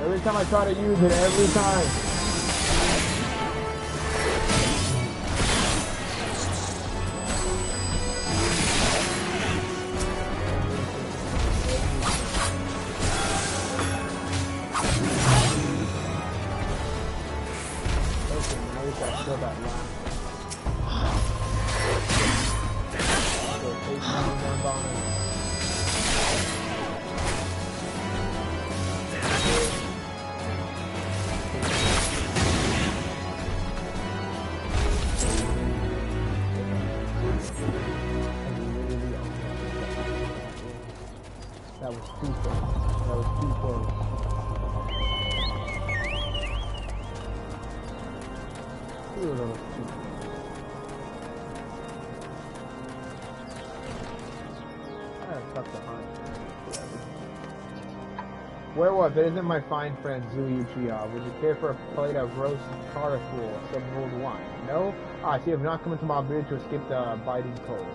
Every time I try to use it, every time. just gotta kill that last. So 891 bonus. That was too close. That was too close. Ooh, that was too close. Fuck the hunt. Where was it? Isn't my fine friend Zui Uchiha? Would you care for a plate of roast charcoal, some mulled wine? No? Ah, so you have not come into my beard to escape the biting cold.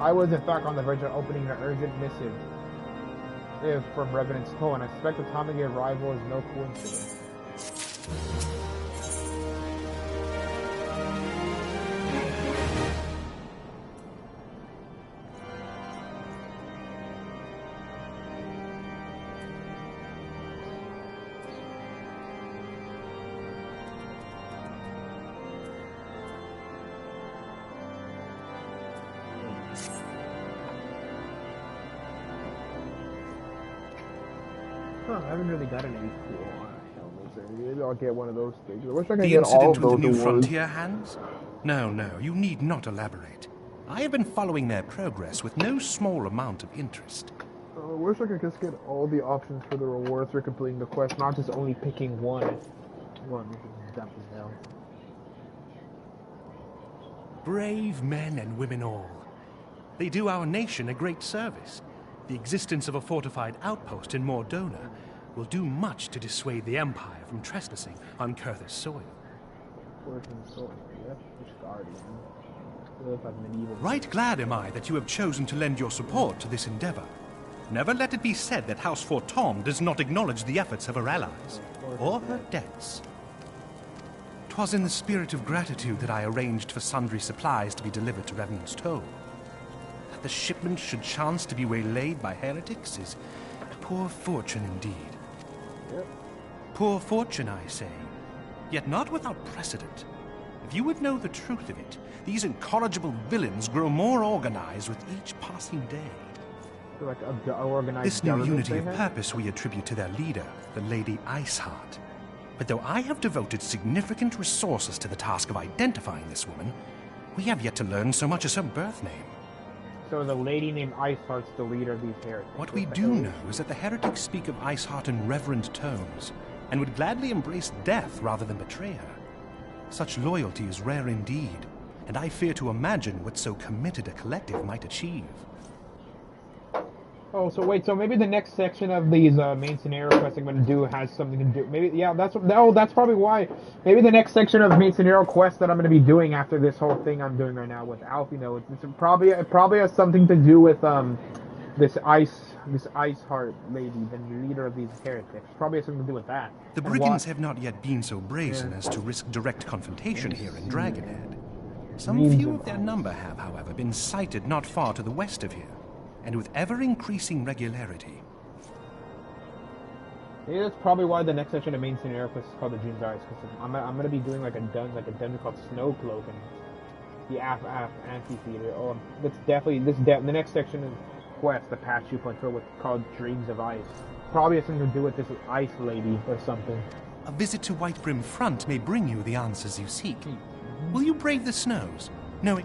I was in fact on the verge of opening an urgent missive from Revenant's Toll, and I suspect the time of your arrival is no coincidence. Huh, I haven't really gotten any cool helmets. Maybe I'll get one of those things. I wish I could get all of The incident those with the new awards. frontier hands? No, you need not elaborate. I have been following their progress with no small amount of interest. I wish I could just get all the options for the rewards for completing the quest, not just only picking one. One, this is dumb as hell. Brave men and women all. They do our nation a great service. The existence of a fortified outpost in Mordona will do much to dissuade the Empire from trespassing on Kurthus soil. Right glad am I that you have chosen to lend your support to this endeavor. Never let it be said that House Fortom does not acknowledge the efforts of her allies, or her debts. 'Twas in the spirit of gratitude that I arranged for sundry supplies to be delivered to Revenant's Toll. That the shipment should chance to be waylaid by heretics is poor fortune indeed. Yep. Poor fortune, I say, yet not without precedent. If you would know the truth of it, these incorrigible villains grow more organized with each passing day. Like a organized This new government unity of they have? purpose we attribute to their leader, the Lady Iceheart. But though I have devoted significant resources to the task of identifying this woman, we have yet to learn so much as her birth name. So the lady named Iceheart's the leader of these heretics. What we do know is that the heretics speak of Iceheart in reverent tones, and would gladly embrace death rather than betray her. Such loyalty is rare indeed, and I fear to imagine what so committed a collective might achieve. Oh, so wait, so maybe the next section of these main scenario quests I'm going to do has something to do. Maybe, yeah, that's probably why. Maybe the next section of main scenario quests that I'm going to be doing after this whole thing I'm doing right now with Alf, you know, it probably has something to do with this Iceheart lady, the leader of these heretics. Probably has something to do with that. The brigands have not yet been so brazen as to risk direct confrontation here in Dragonhead. Some few of their number have, however, been sighted not far to the west of here, and with ever-increasing regularity. Yeah, that's probably why the next section of main scenario quest is called the June's Eyes, because I'm gonna be doing like a dungeon called Snowcloak and the amphitheater. Oh, that's definitely the next section of quest, the patch 2.4, what's called Dreams of Ice. Probably has something to do with this ice lady or something. A visit to Whitebrim Front may bring you the answers you seek. Will you brave the snows, knowing...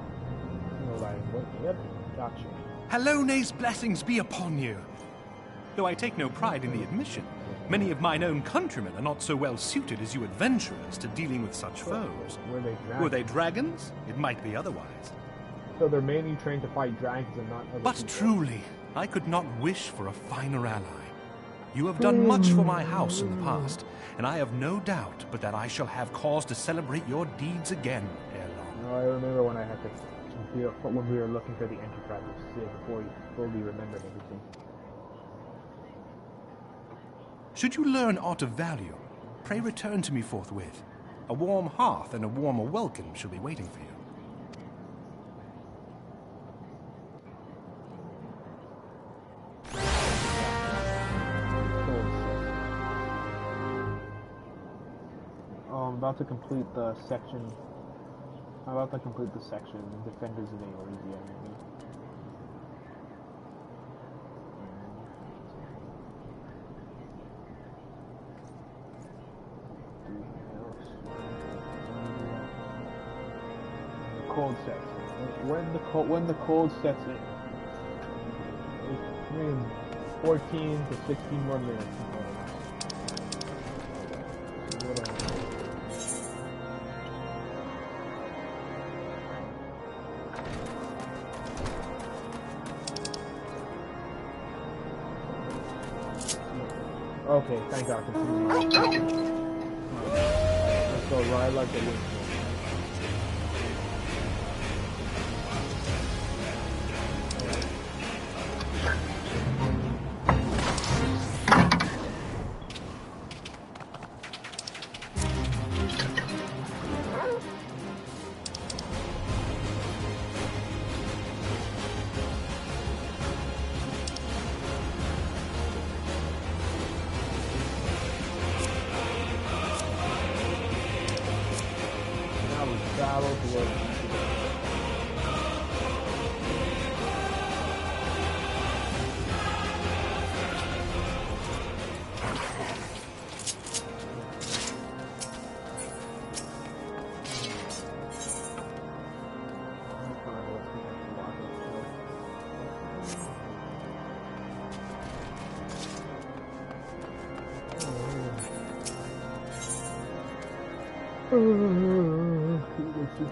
Yep, gotcha. Hallone's blessings be upon you! Though I take no pride in the admission, many of mine own countrymen are not so well suited as you adventurers to dealing with such foes. Were they dragons? It might be otherwise. So they're mainly trained to fight dragons and not other But people. truly, I could not wish for a finer ally. You have done much for my house in the past, and I have no doubt but that I shall have cause to celebrate your deeds again ere long. I remember when I had to when we were looking for the Enterprise before you fully remembered everything. Should you learn aught of value, pray return to me forthwith. A warm hearth and a warmer welcome shall be waiting for you. I'm about to complete the section I'm about to complete the section, Defenders of Aores, yeah. Cold sets in. When the cold sets in, I mean, 14 to 16 more minutes. Okay, thank God. Let's go ride like the wind.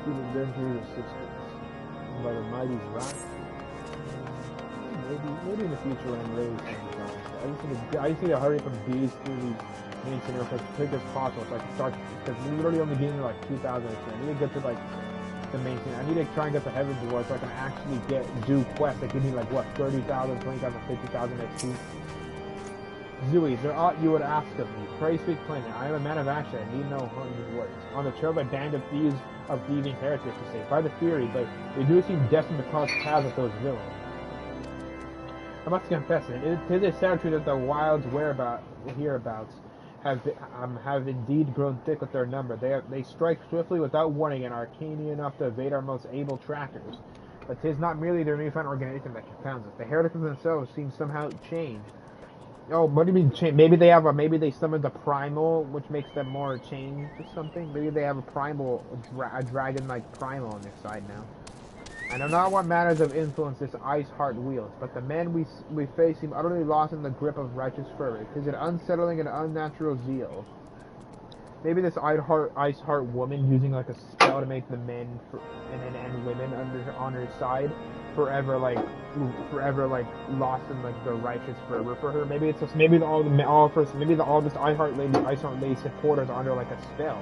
Adventures Assistance by the Mighty's Rock. Maybe in the future when I'm really I just need to hurry up and beat through these main scenarios as quick as possible so I can start, because we're literally only getting like 2,000 I need to get to like the main scene. I need to try and get the Heaven's War so I can actually do quests that give me like what, 30,000, 20,000, 50,000 XP. Zooey, is there aught you would ask of me? Pray speak plainly. I am a man of action. I need no hundred words. On the trail by band of thieves of thieving heretics to say. By the Fury, but they do seem destined to cross paths with those villains. I must confess it is a sad truth that the wild's hereabouts have indeed grown thick with their number. They strike swiftly without warning and are canny enough to evade our most able trackers. But 'tis not merely their newfound organization that confounds us. The heretics themselves seem somehow changed. Oh, what do you mean change? Maybe they summoned a primal, which makes them more changed or something. Maybe they have a primal, a dragon-like primal on their side now. I know not what matters of influence this ice heart wields, but the men we face seem utterly lost in the grip of righteous fervor. 'Tis an unsettling and unnatural zeal. Maybe this ice heart woman using like a spell to make the men and women on her side forever like lost in like the righteous fervor for her. Maybe it's just maybe all this Ice Heart Lady supporters are under like a spell.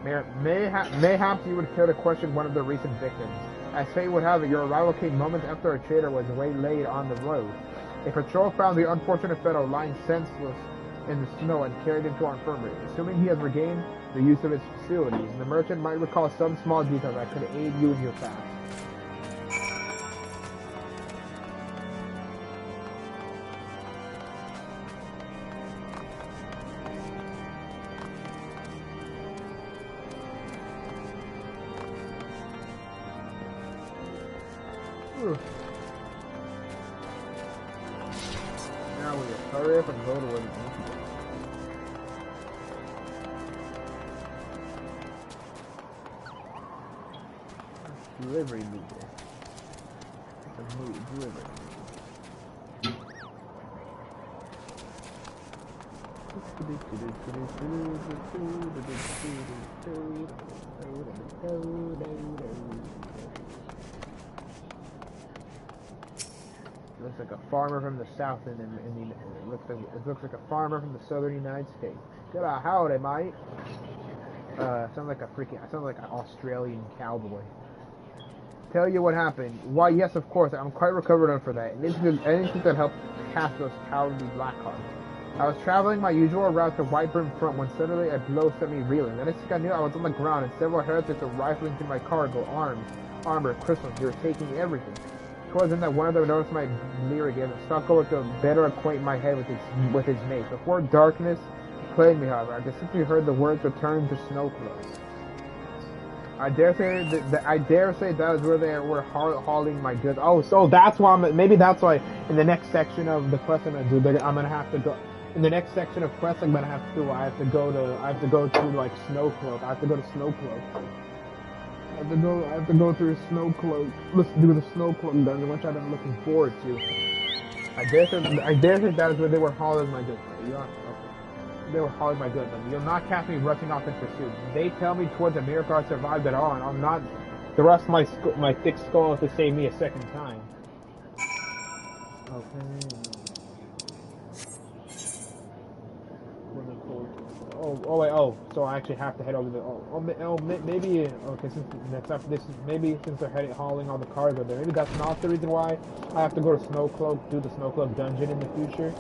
Mayhaps you would care to question one of the recent victims. As fate would have it, your arrival came moments after a traitor was waylaid on the road. A patrol found the unfortunate fellow lying senseless in the snow and carried him to our infirmary. Assuming he has regained the use of its facilities, the merchant might recall some small detail that could aid you in your task. Now we just hurry up and go to where we need to go. Delivery meter. Delivery. Looks like a farmer from the south, it looks like a farmer from the southern United States. Good howdy, mate. I sound like an Australian cowboy. Tell you what happened. Why, yes, of course, I'm quite recovered enough for that. Anything that helped cast those cowardly blackhearts. I was traveling my usual route to White Brim Front when suddenly a blow set me reeling. The next thing I knew, I was on the ground and several heretics were rifling through my cargo, armor, crystals. They were taking everything. Towards then that one of them noticed my leer again and stuck over to better acquaint my head with his mate. Before darkness claimed me, however, I distinctly heard the words return to Snowclaw. I dare say that is where they were hauling my goods. Oh, so that's why maybe that's why in the next section of the quest I'm gonna do, I'm gonna have to go. In the next section of quest I'm gonna have to do. I have to go to like Snowcloak. I have to go to Snowcloak. I have to go through Snowcloak. Let's do the Snowcloak dungeon, which I've been looking forward to. I dare say that is where they were hauling my goods. Yeah, okay. They were hauling my goods. You'll not catch me rushing off in pursuit. They tell me towards a miracle I survived at all, and I'm not. The rest of my thick skull to save me a second time. Okay. So I actually have to head over maybe, okay, since they're hauling all the cargo there, maybe that's not the reason why I have to go to Snowcloak, do the Snowcloak dungeon in the future,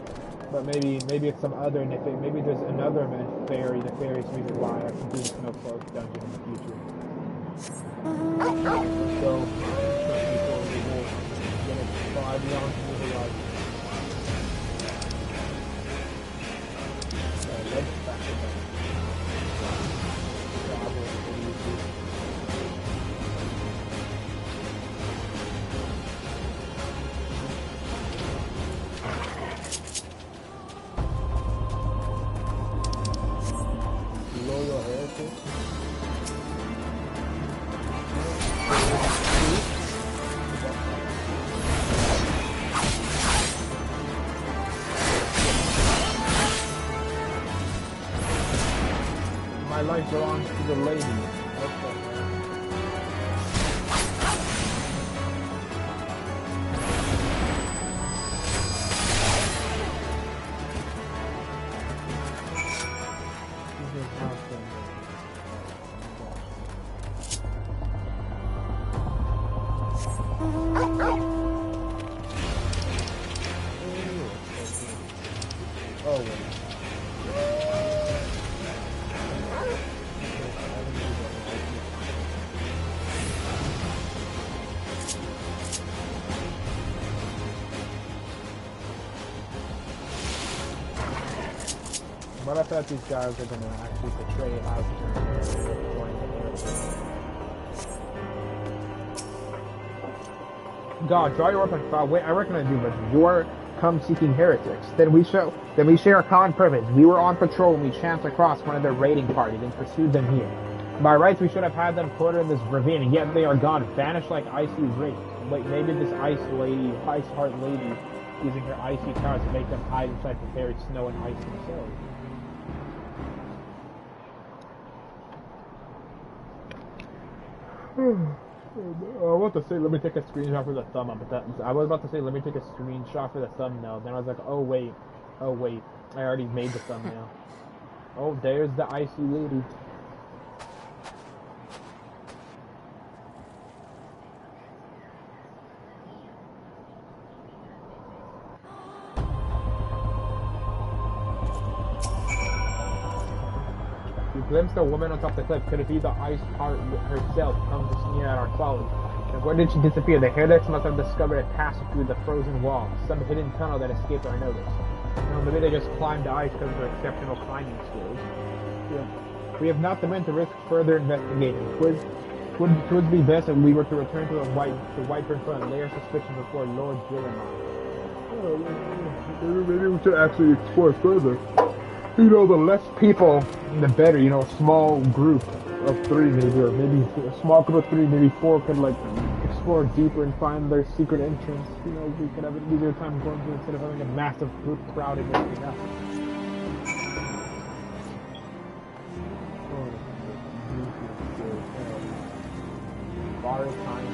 but maybe it's some other, maybe there's another nefarious reason why I have to do the Snowcloak dungeon in the future. So I'll be on to the light. Let's back to back. Loyal heritage. My life belongs to the lady. Okay. Oh, wait. But I thought these guys are gonna actually portray how to join the God, draw your weapon fire. Wait, I recognize you, but you are come-seeking heretics. Then we share a common purpose. We were on patrol when we chanced across one of their raiding parties and pursued them here. By rights, we should have had them quartered in this ravine, and yet they are gone, vanished like icy wraiths. Wait, maybe this ice heart lady, using her icy powers to make them hide inside the buried snow and ice themselves. I was about to say, let me take a screenshot for the thumbnail, but I was about to say, let me take a screenshot for the thumbnail. Then I was like, oh wait, I already made the thumbnail. Oh, there's the icy lady. We glimpsed a woman on top of the cliff. Could it be the ice heart herself come to sneer at our folly? And where did she disappear? The heretics must have discovered a passage through the frozen wall, some hidden tunnel that escaped our notice. Maybe they just climbed the ice because of their exceptional climbing skills. Yeah. We have not the men to risk further investigating. Twould be best if we were to return to Whiteford Front and lay our suspicion before Lord Gilliman. Maybe we should actually explore further. You know, the less people, the better. You know, a small group of 3 maybe, or maybe a small group of 3, maybe 4 could like explore deeper and find their secret entrance. You know, we could have an easier time going through instead of having a massive group crowded everything up. Borrow time.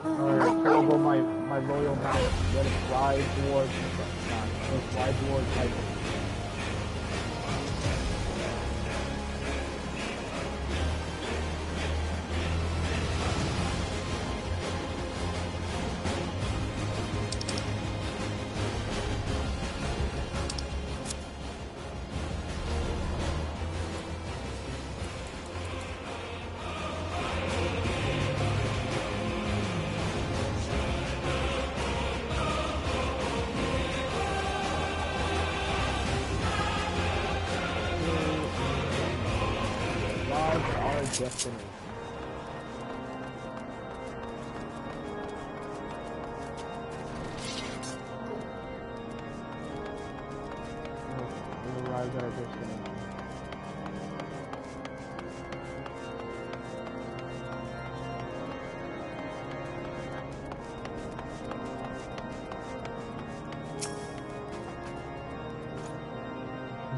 Alright, turbo my loyal mount. Let it fly towards Titan. destination. We arrived at our destination.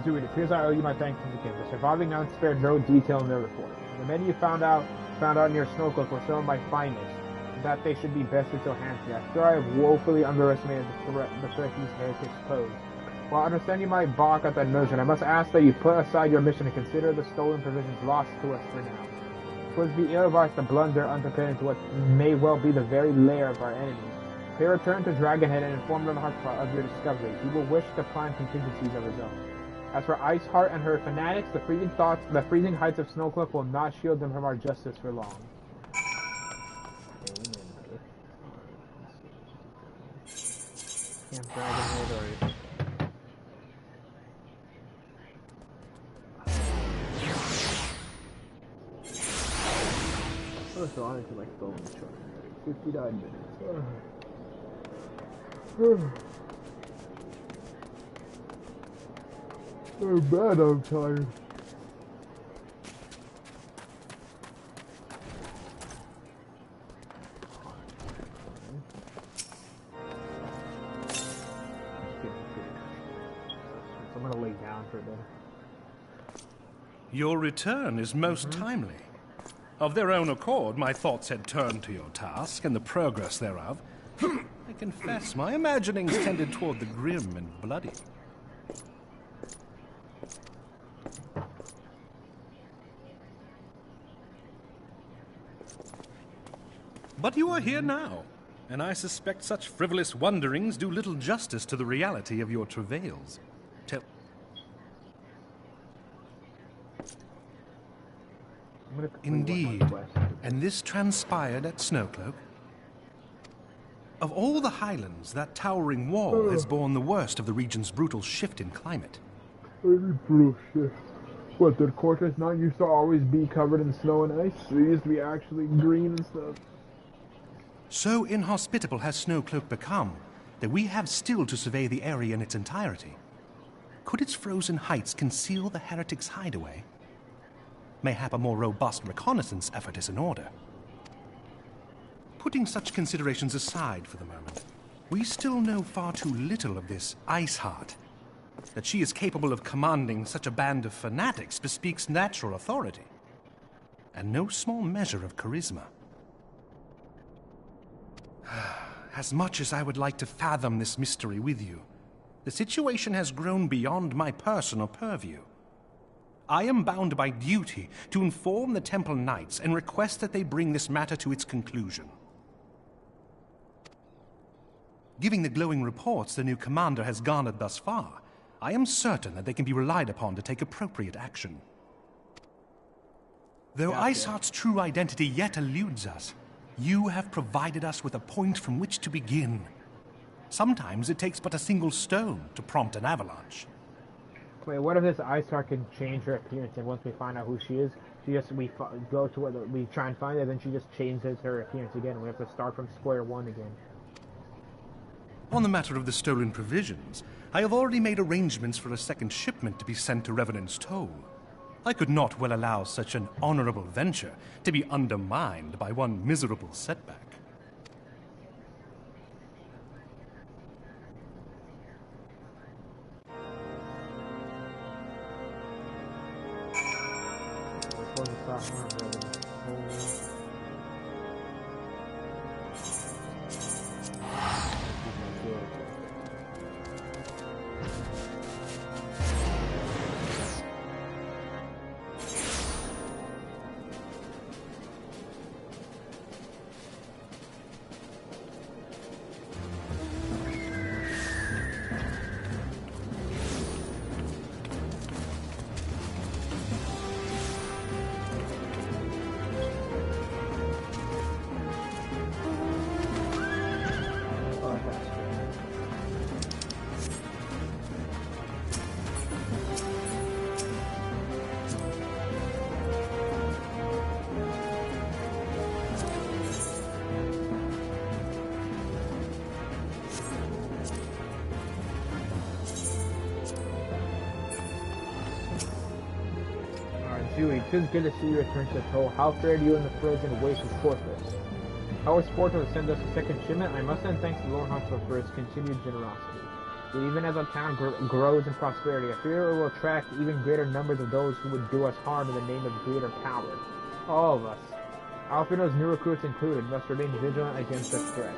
It appears I owe you my thanks again. The surviving nuns spared no detail in their report. The men you found out near Snowcliff were some of my finest, and that they should be bested so handsomely. I fear I have woefully underestimated the threat these heretics pose. While understanding my balk at that notion, I must ask that you put aside your mission and consider the stolen provisions lost to us for now. It would be ill-advised to blunder unprepared into what may well be the very lair of our enemies. If they return to Dragonhead and inform the Heartspot of your discovery, he will wish to plan contingencies of his own. As for Iceheart and her fanatics, the freezing heights of Snowcliff will not shield them from our justice for long. Camp Dragonhead or... Oh, so honestly, like stolen charge. 59 minutes. So bad, I'm tired. I'm gonna lay down for a bit. Your return is most timely. Of their own accord, my thoughts had turned to your task and the progress thereof. I confess, my imaginings tended toward the grim and bloody. But you are here now, and I suspect such frivolous wonderings do little justice to the reality of your travails. Indeed, and this transpired at Snowcloak? Of all the highlands, that towering wall has borne the worst of the region's brutal shift in climate. Brutal shift. What, did Cortes not used to always be covered in snow and ice? It used to be actually green and stuff. So inhospitable has Snowcloak become that we have still to survey the area in its entirety. Could its frozen heights conceal the heretics' hideaway? Mayhap a more robust reconnaissance effort is in order. Putting such considerations aside for the moment, we still know far too little of this Iceheart. That she is capable of commanding such a band of fanatics bespeaks natural authority, and no small measure of charisma. As much as I would like to fathom this mystery with you, the situation has grown beyond my personal purview. I am bound by duty to inform the Temple Knights and request that they bring this matter to its conclusion. Given the glowing reports the new commander has garnered thus far, I am certain that they can be relied upon to take appropriate action. Though Iceheart's true identity yet eludes us, you have provided us with a point from which to begin. Sometimes it takes but a single stone to prompt an avalanche. Wait, what if this Iceheart can change her appearance, and once we find out who she is, we go to where we try and find her, then she just changes her appearance again. We have to start from square one again. On the matter of the stolen provisions, I have already made arrangements for a second shipment to be sent to Revenant's Toll. I could not well allow such an honorable venture to be undermined by one miserable setback. Judy, 'tis good to see you return to the toll. How fared you in the frozen waste of Fortress? How is Porto to send us a second shipment? I must send thanks to Lord Huntsville for his continued generosity. Yet even as our town grows in prosperity, I fear it will attract even greater numbers of those who would do us harm in the name of greater power. All of us, Alfredo's new recruits included, must remain vigilant against such threats.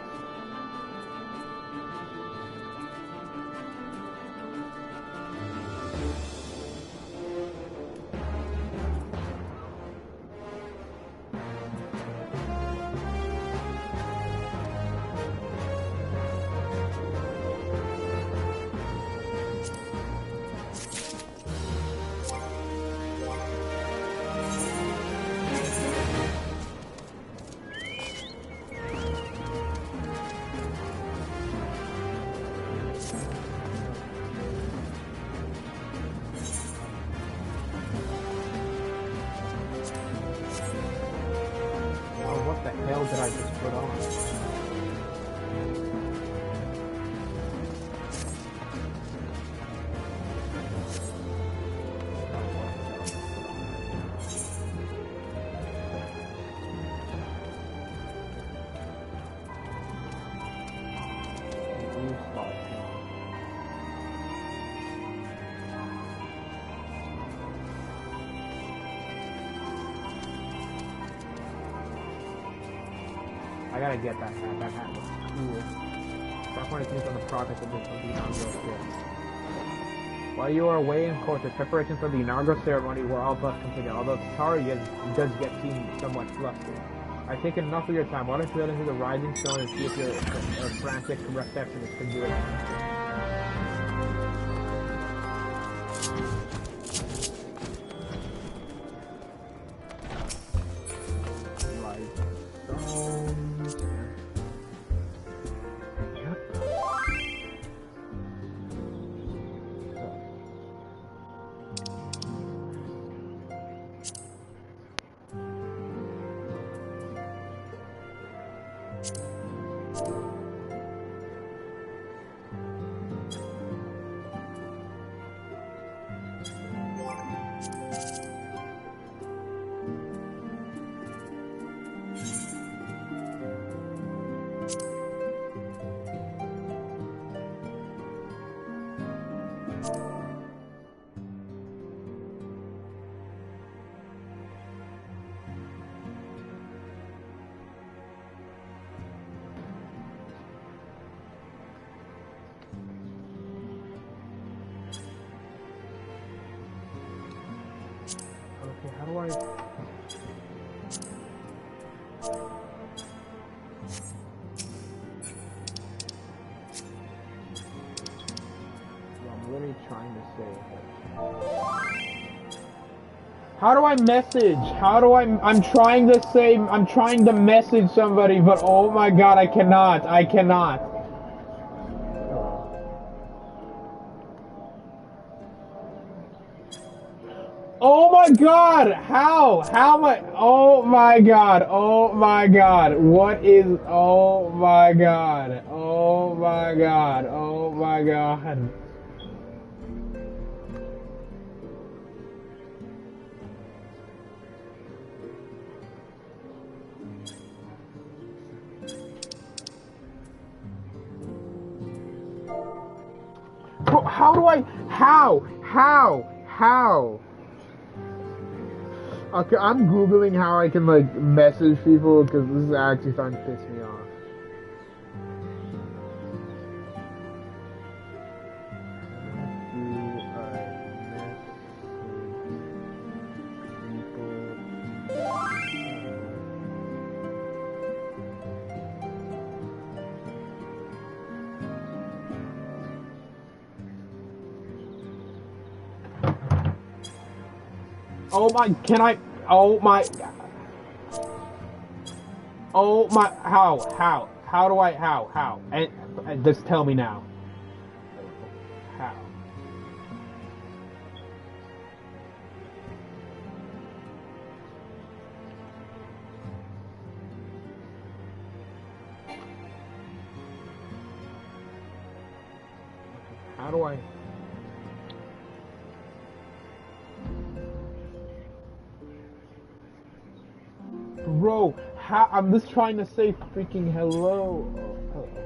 What the hell did I just put on? I gotta get that hat. That hat looks cool. Stop pointing things on the progress of this inaugural ceremony. While you are away in Cortes, preparations for the inaugural ceremony were all but completed, although Tatari does get seen somewhat flustered. I've taken enough of your time. Why don't you head into the Rising Stone and see if your frantic receptionist can do it? Okay, how do I... I'm literally trying to say... How do I message? How do I'm trying to say... I'm trying to message somebody, but oh my god, I cannot. I cannot. Oh my god! How? How am I? Oh my god! Oh my god! What is? Oh my god! Oh my god! Oh my god! How do I? How? How? How? Okay, I'm googling how I can like message people because this is actually starting to piss me off. Oh my, can I? Oh my. Oh my, how do I, how? And just tell me now. How? How do I? I'm just trying to say freaking hello. Oh, hello.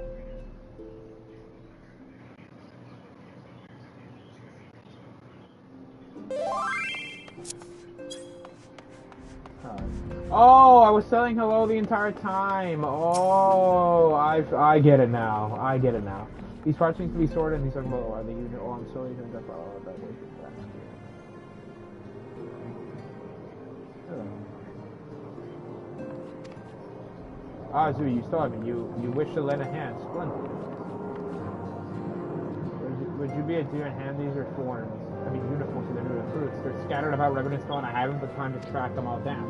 Oh, I was saying hello the entire time. Oh, I get it now. I get it now. These parts need to be sorted, and he's like, well, are they using? Oh, I'm sorry, doing that. Oh, that way. Ah, Zoo, you still haven't. You wish to lend a hand. Splendid. Would you be a dear and hand these reforms? I mean, uniforms to the new recruits. They're scattered about Revenantstone, and I haven't the time to track them all down.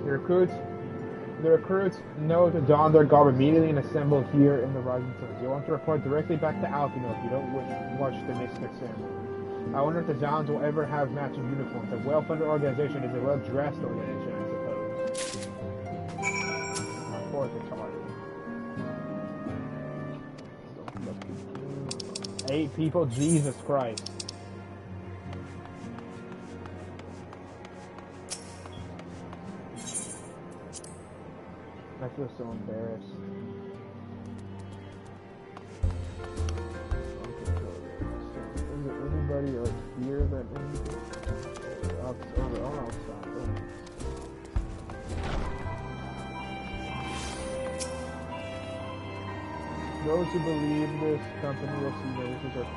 The recruits know to don their garb immediately and assemble here in the Rising Sun. You want to report directly back to Alpino if you don't watch the Mystic ceremony. I wonder if the Zons will ever have matching uniforms. A well-funded organization is a well-dressed organization, I suppose. My fourth retarded. 8 people? Jesus Christ. I feel so embarrassed. Is there anybody else here that Those who believe this company will see notices are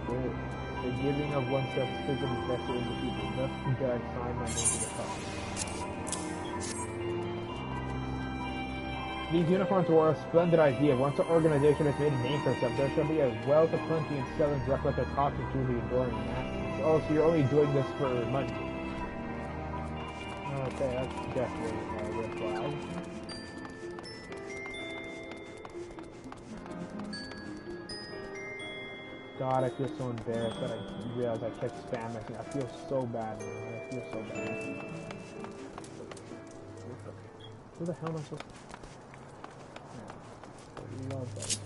firm. The giving of oneself is physically invested in the people. Thus, God signed my name to the top. These uniforms were a splendid idea. Once an organization has made a name for itself, there shall be a wealth of plenty in selling replica costumes to the enduring masses. Oh, so you're only doing this for money. Okay, that's definitely a red flag. God, I feel so embarrassed that I realized I kept spamming. I feel so bad, man. I feel so bad. Who the hell am I supposed to... Love that.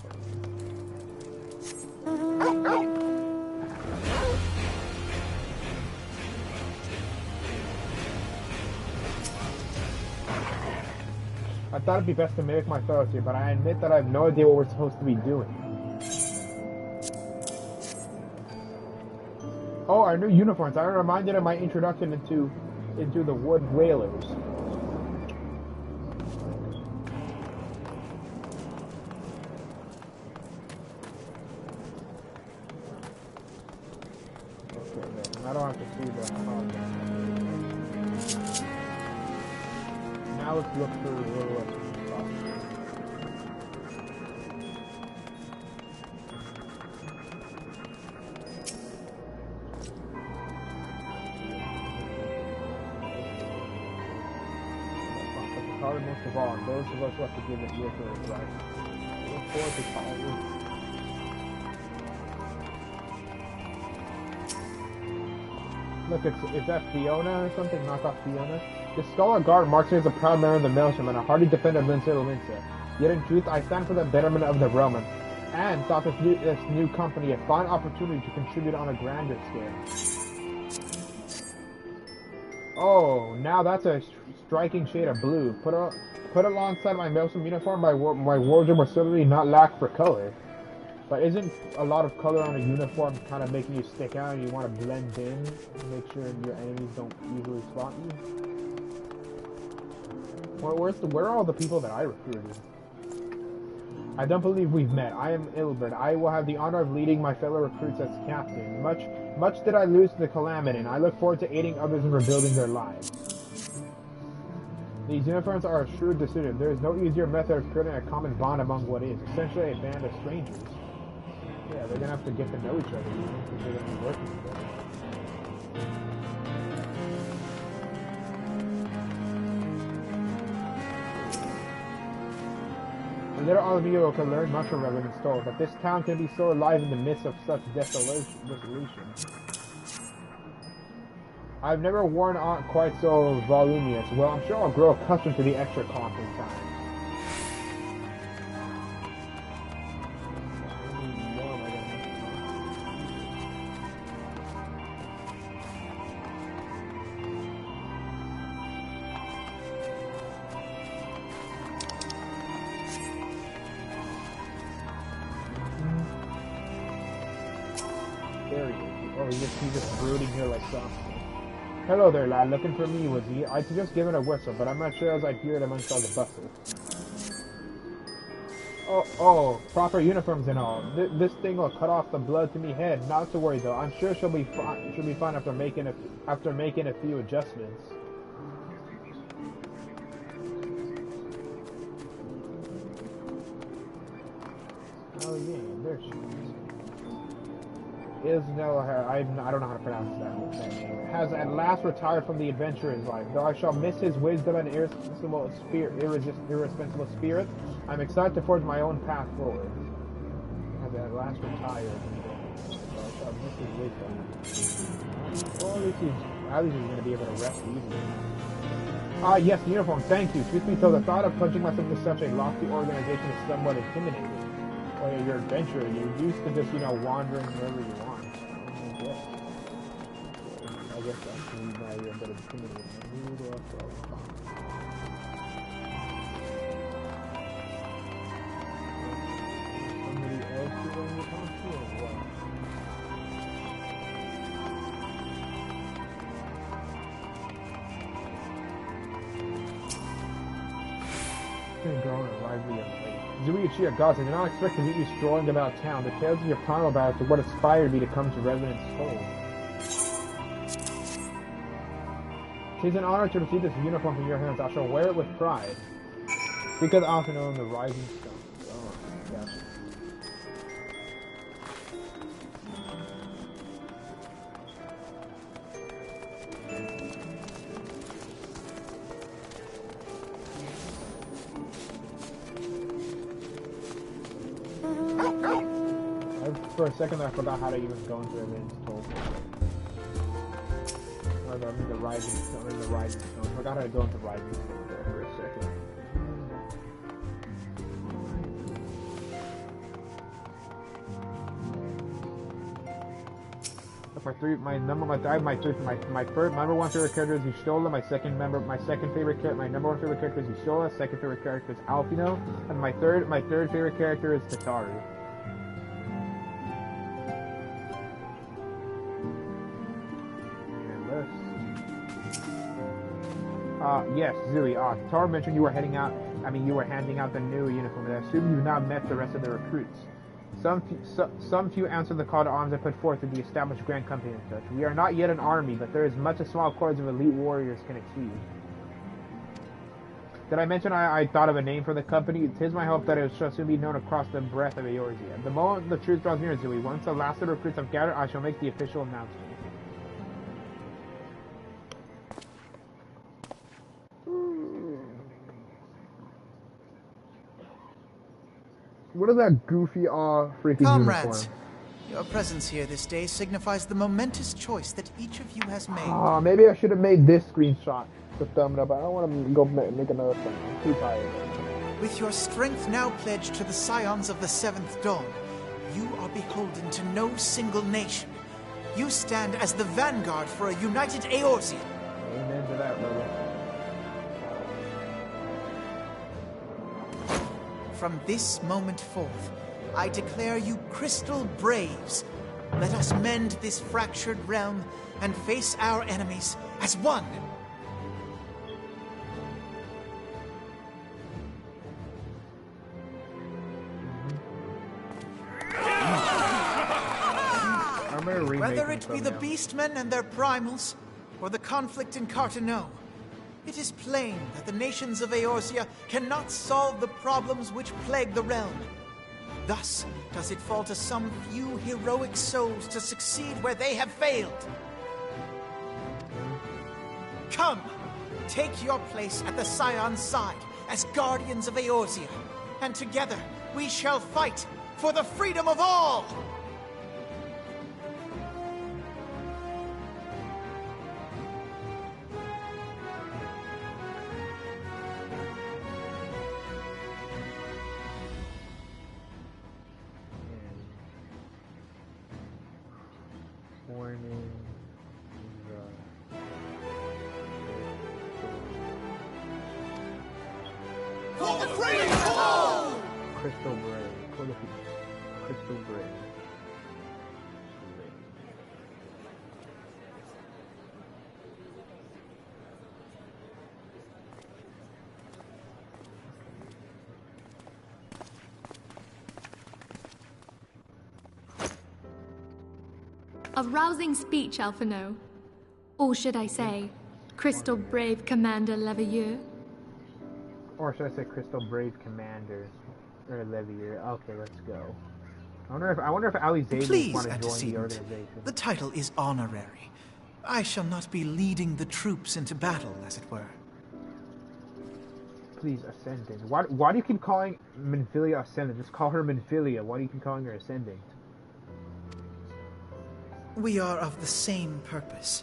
I thought it'd be best to mimic my fellows here, but I admit that I have no idea what we're supposed to be doing. Oh, our new uniforms. I'm reminded of my introduction into the Wood Whalers. I don't have to see that. Now let's look for little stuff. Probably most of all, those of us who have to give it ear for it, right? Look forward to college. Look, is that Fiona or something? Knock off Fiona? The Scholar Guard marks me as a proud member of the Maelstrom and a hardy defender of Lince. Yet in truth, I stand for the betterment of the realm, and thought this new company a fine opportunity to contribute on a grander scale. Oh, now that's a striking shade of blue. Put alongside my Maelstrom uniform, my wardrobe will certainly not lack for color. But isn't a lot of color on a uniform kind of making you stick out and you want to blend in and make sure your enemies don't easily spot you? Where are all the people that I recruited? I don't believe we've met. I am Ilbert. I will have the honor of leading my fellow recruits as captain. Much did I lose to the Calamity, and I look forward to aiding others in rebuilding their lives. These uniforms are a shrewd decision. There is no easier method of creating a common bond among what is essentially a band of strangers. Yeah, they're gonna have to get to know each other, because they're gonna be working together. A little Olivio can learn much from Revenantstone, but this town can be so alive in the midst of such dissolution. I've never worn on quite so voluminous. Well, I'm sure I'll grow accustomed to the extra cost in time. there he is. Oh, he's just brooding here like something. Hello there, lad. Looking for me, was he? I'd just given a whistle, but I'm not sure as I'd hear it amongst all the bustle. Oh, proper uniforms and all. This thing will cut off the blood to me head. Not to worry though. I'm sure she'll be fine. She'll be fine after making a few adjustments. Oh yeah, there she is. I don't know how to pronounce that name. Has at last retired from the adventurer's life. Though I shall miss his wisdom and irresponsible spirit, I'm excited to forge my own path forward. Has at last retired. Though I shall miss his wisdom. Well, at least he's going to be able to rest easily. Ah, yes, the uniform, thank you. Truth be told, the thought of plunging myself into such a lofty organization is somewhat intimidating. Oh yeah, you're an adventurer. You're used to just, wandering wherever you want. I guess that's the reason why you're a bit intimidating. Somebody else you want to talk to or what? Grown and lively and late. Zuichi gods, I did not expect to meet you strolling about town. The tales of your primal battles are what inspired me to come to Revenant's Hold. It is an honor to receive this uniform from your hands. I shall wear it with pride. Because I also know the Rising Stone. Oh, gotcha. For a second I forgot how to even go into Revenant's Hold. The Rising Stone. I forgot how to go into Rising Stone there for a second. My number one favorite character is Yustola. My number one favorite character is Yustola. Second favorite character is Alfino, and my third favorite character is Tataru. Yes, Zui. Tataru mentioned you were handing out the new uniform, and I assume you've not met the rest of the recruits. Some few answered the call to arms I put forth to the established Grand Company and such. We are not yet an army, but there is much a small corps of elite warriors can achieve. Did I mention I thought of a name for the company? It is my hope that it shall soon be known across the breadth of Eorzea. The moment the truth draws near, Zui, once the last of the recruits have gathered, I shall make the official announcement. What is that goofy, freaking Comrades, uniform? your presence here this day signifies the momentous choice that each of you has made. Maybe I should have made this screenshot to thumb it up. I don't want to go make another thing. I'm too tired. With your strength now pledged to the Scions of the Seventh Dawn, you are beholden to no single nation. You stand as the vanguard for a united Eorzea. Amen to that, brother. From this moment forth, I declare you Crystal Braves. Let us mend this fractured realm and face our enemies as one. Whether it be the Beastmen and their primals, or the conflict in Carteneau, it is plain that the nations of Eorzea cannot solve the problems which plague the realm. Thus does it fall to some few heroic souls to succeed where they have failed. Come, take your place at the Scion's side as guardians of Eorzea, and together we shall fight for the freedom of all! A rousing speech, Alphino. Or should I say, Crystal Brave Commander Leveilleur? Or should I say Crystal Brave Commander or Leveilleur? Okay, let's go. I wonder if Alizadians want to join the organization. The title is honorary. I shall not be leading the troops into battle, as it were. Please, Ascendant. Why do you keep calling Minfilia Ascendant? Just call her Minfilia. Why do you keep calling her Ascendant? We are of the same purpose.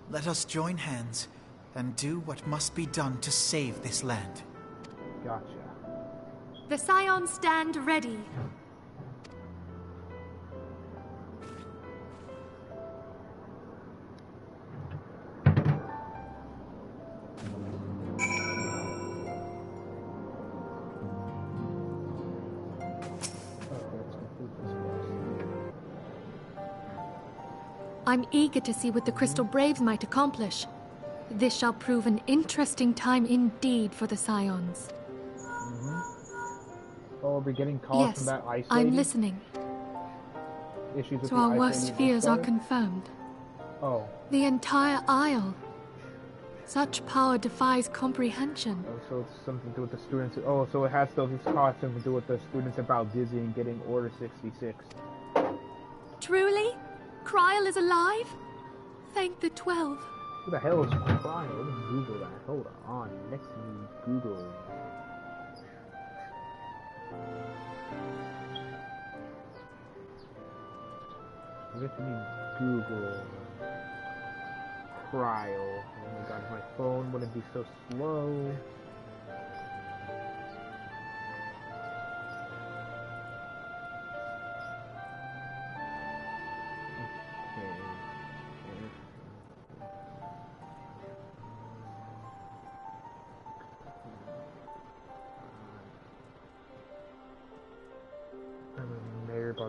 Let us join hands and do what must be done to save this land. Gotcha. The Scions stand ready. I'm eager to see what the Crystal Braves might accomplish. This shall prove an interesting time indeed for the Scions. Oh, we're getting calls from that ice lady? I'm listening. Issues with So the our ice worst lady fears are started? confirmed. Oh. The entire Isle. Such power defies comprehension. Oh, so it's something to do with the students. Oh, so it has something to do with the students about Dizzy and getting Order 66. Truly? Kryl is alive? Thank the 12. Who the hell is crying? Let me Google that. Hold on. Next to me, Google. Let me Google Kryl. Oh my god, my phone wouldn't be so slow.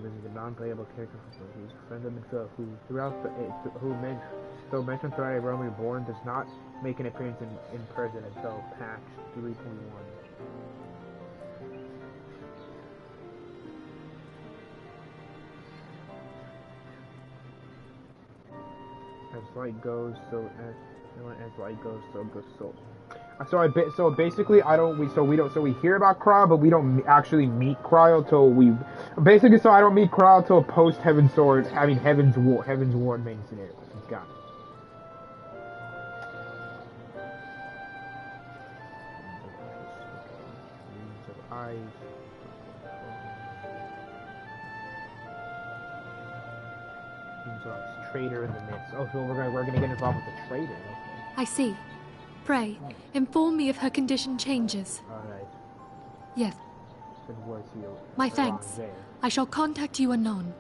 This is a non-playable character who's a friend of himself who mentioned throughout a Realm Reborn does not make an appearance in person until patch 3.1. As light goes, so goes soul. So basically we hear about Kryl, but we don't actually meet Kryl till we basically. So I don't meet Kryl till post Heaven's Ward main scenario. Got it. Trader in the mix. Oh, so we're gonna get involved with the trader. Okay. I see. Pray, inform me if her condition changes. Alright. Yes. My thanks. I shall contact you anon.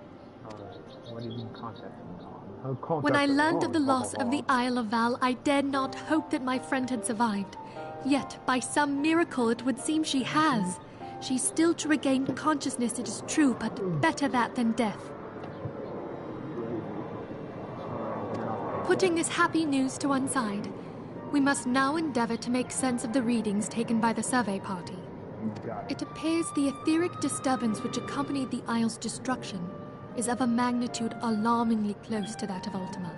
Alright. What do you mean contact me? When I learned of the loss of the Isle of Val, I dared not hope that my friend had survived. Yet, by some miracle, it would seem she has. She's still to regain consciousness, it is true, but better that than death. Putting this happy news to one side, we must now endeavor to make sense of the readings taken by the survey party. It appears the etheric disturbance which accompanied the Isle's destruction is of a magnitude alarmingly close to that of Ultima.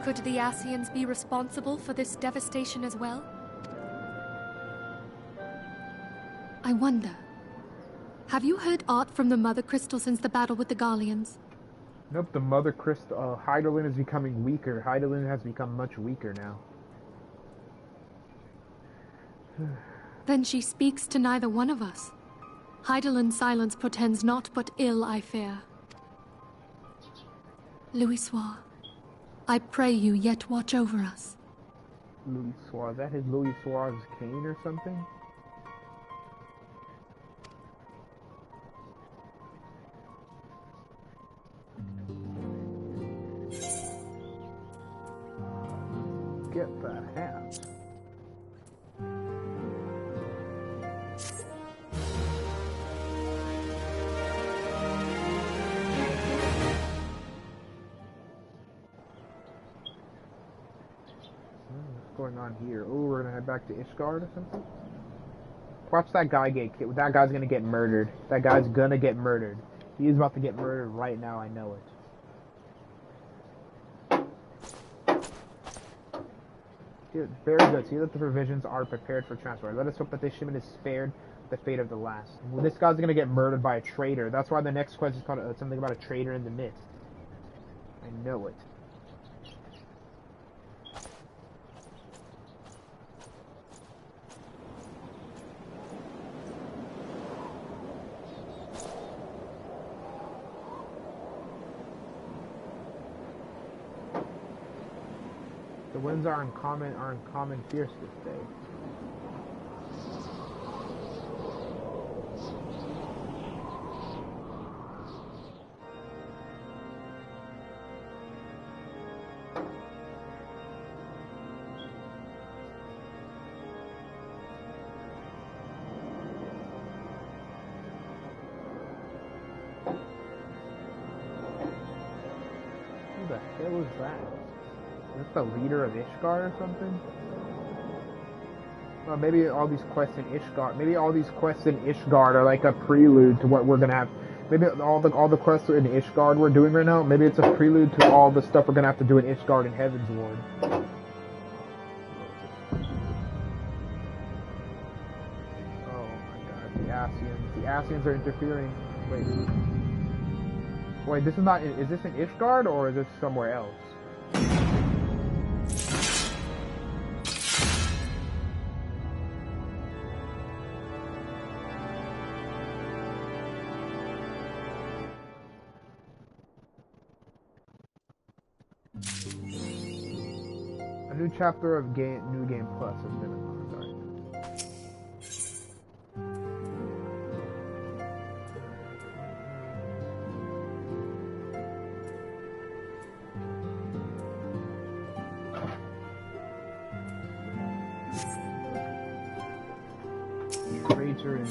Could the Acians be responsible for this devastation as well? I wonder, have you heard aught from the Mother Crystal since the battle with the Garleans? Nope, the Mother Crystal, Hydaelyn is becoming weaker. Hydaelyn has become much weaker now. Then she speaks to neither one of us. Hydaelyn's silence portends naught but ill, I fear. Louisoix, I pray you yet watch over us. Louisoix, is that his Louisoix's cane or something? Get the hat. What's going on here? Oh, we're gonna head back to Ishgard or something? Watch that guy get killed. That guy's gonna get murdered. That guy's gonna get murdered. He is about to get murdered right now, I know it. Very good. See that the provisions are prepared for transport. Let us hope that this shipment is spared the fate of the last. Well, this guy's gonna get murdered by a traitor. That's why the next quest is called something about a traitor in the mist. I know it. The winds are uncommon fierce this day. Who the hell is that? Is this the leader of Ishgard or something? Well, maybe all these quests in Ishgard. Maybe all these quests in Ishgard are like a prelude to what we're gonna have. Maybe all the quests in Ishgard we're doing right now. Maybe it's a prelude to all the stuff we're gonna have to do in Ishgard and Heaven's Ward. Oh my God, the Acians. The Acians are interfering. Wait, this is not. Is this in Ishgard or is this somewhere else? A new chapter of New Game Plus has been announced. Traitor in the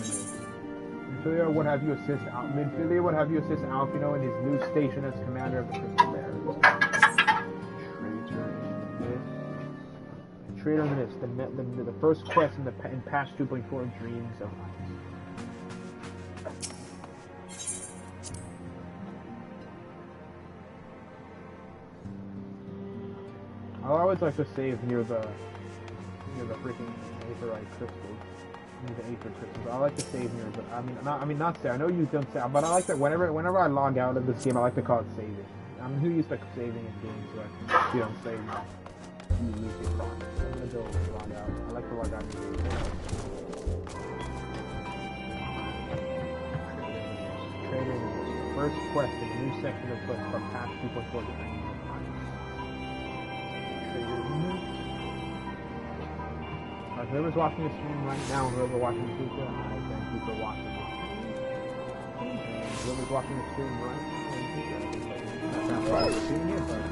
Midfielder would have you assist Alfino in his new station as commander of the Crystal Bears. Traitor in the Mist, the first quest in patch 2.4 Dreams of Ice. I always like to save near the freaking Aetherite crystals. Near the Aether crystals. I like to save near the. Not save. I know you don't save, but I like that whenever I log out of this game, I like to call it saving. I'm who used to saving in games, so you don't save. You lose your progress. I'm gonna go log out. I like to log out. Trading first quest in a new section of quest called Patch 2.4 Dreams of Ice. Whoever's watching the stream right now, and whoever's watching the future, I thank you for watching the stream. And whoever's watching the stream right now, thank you. That's not why I'm seeing it, but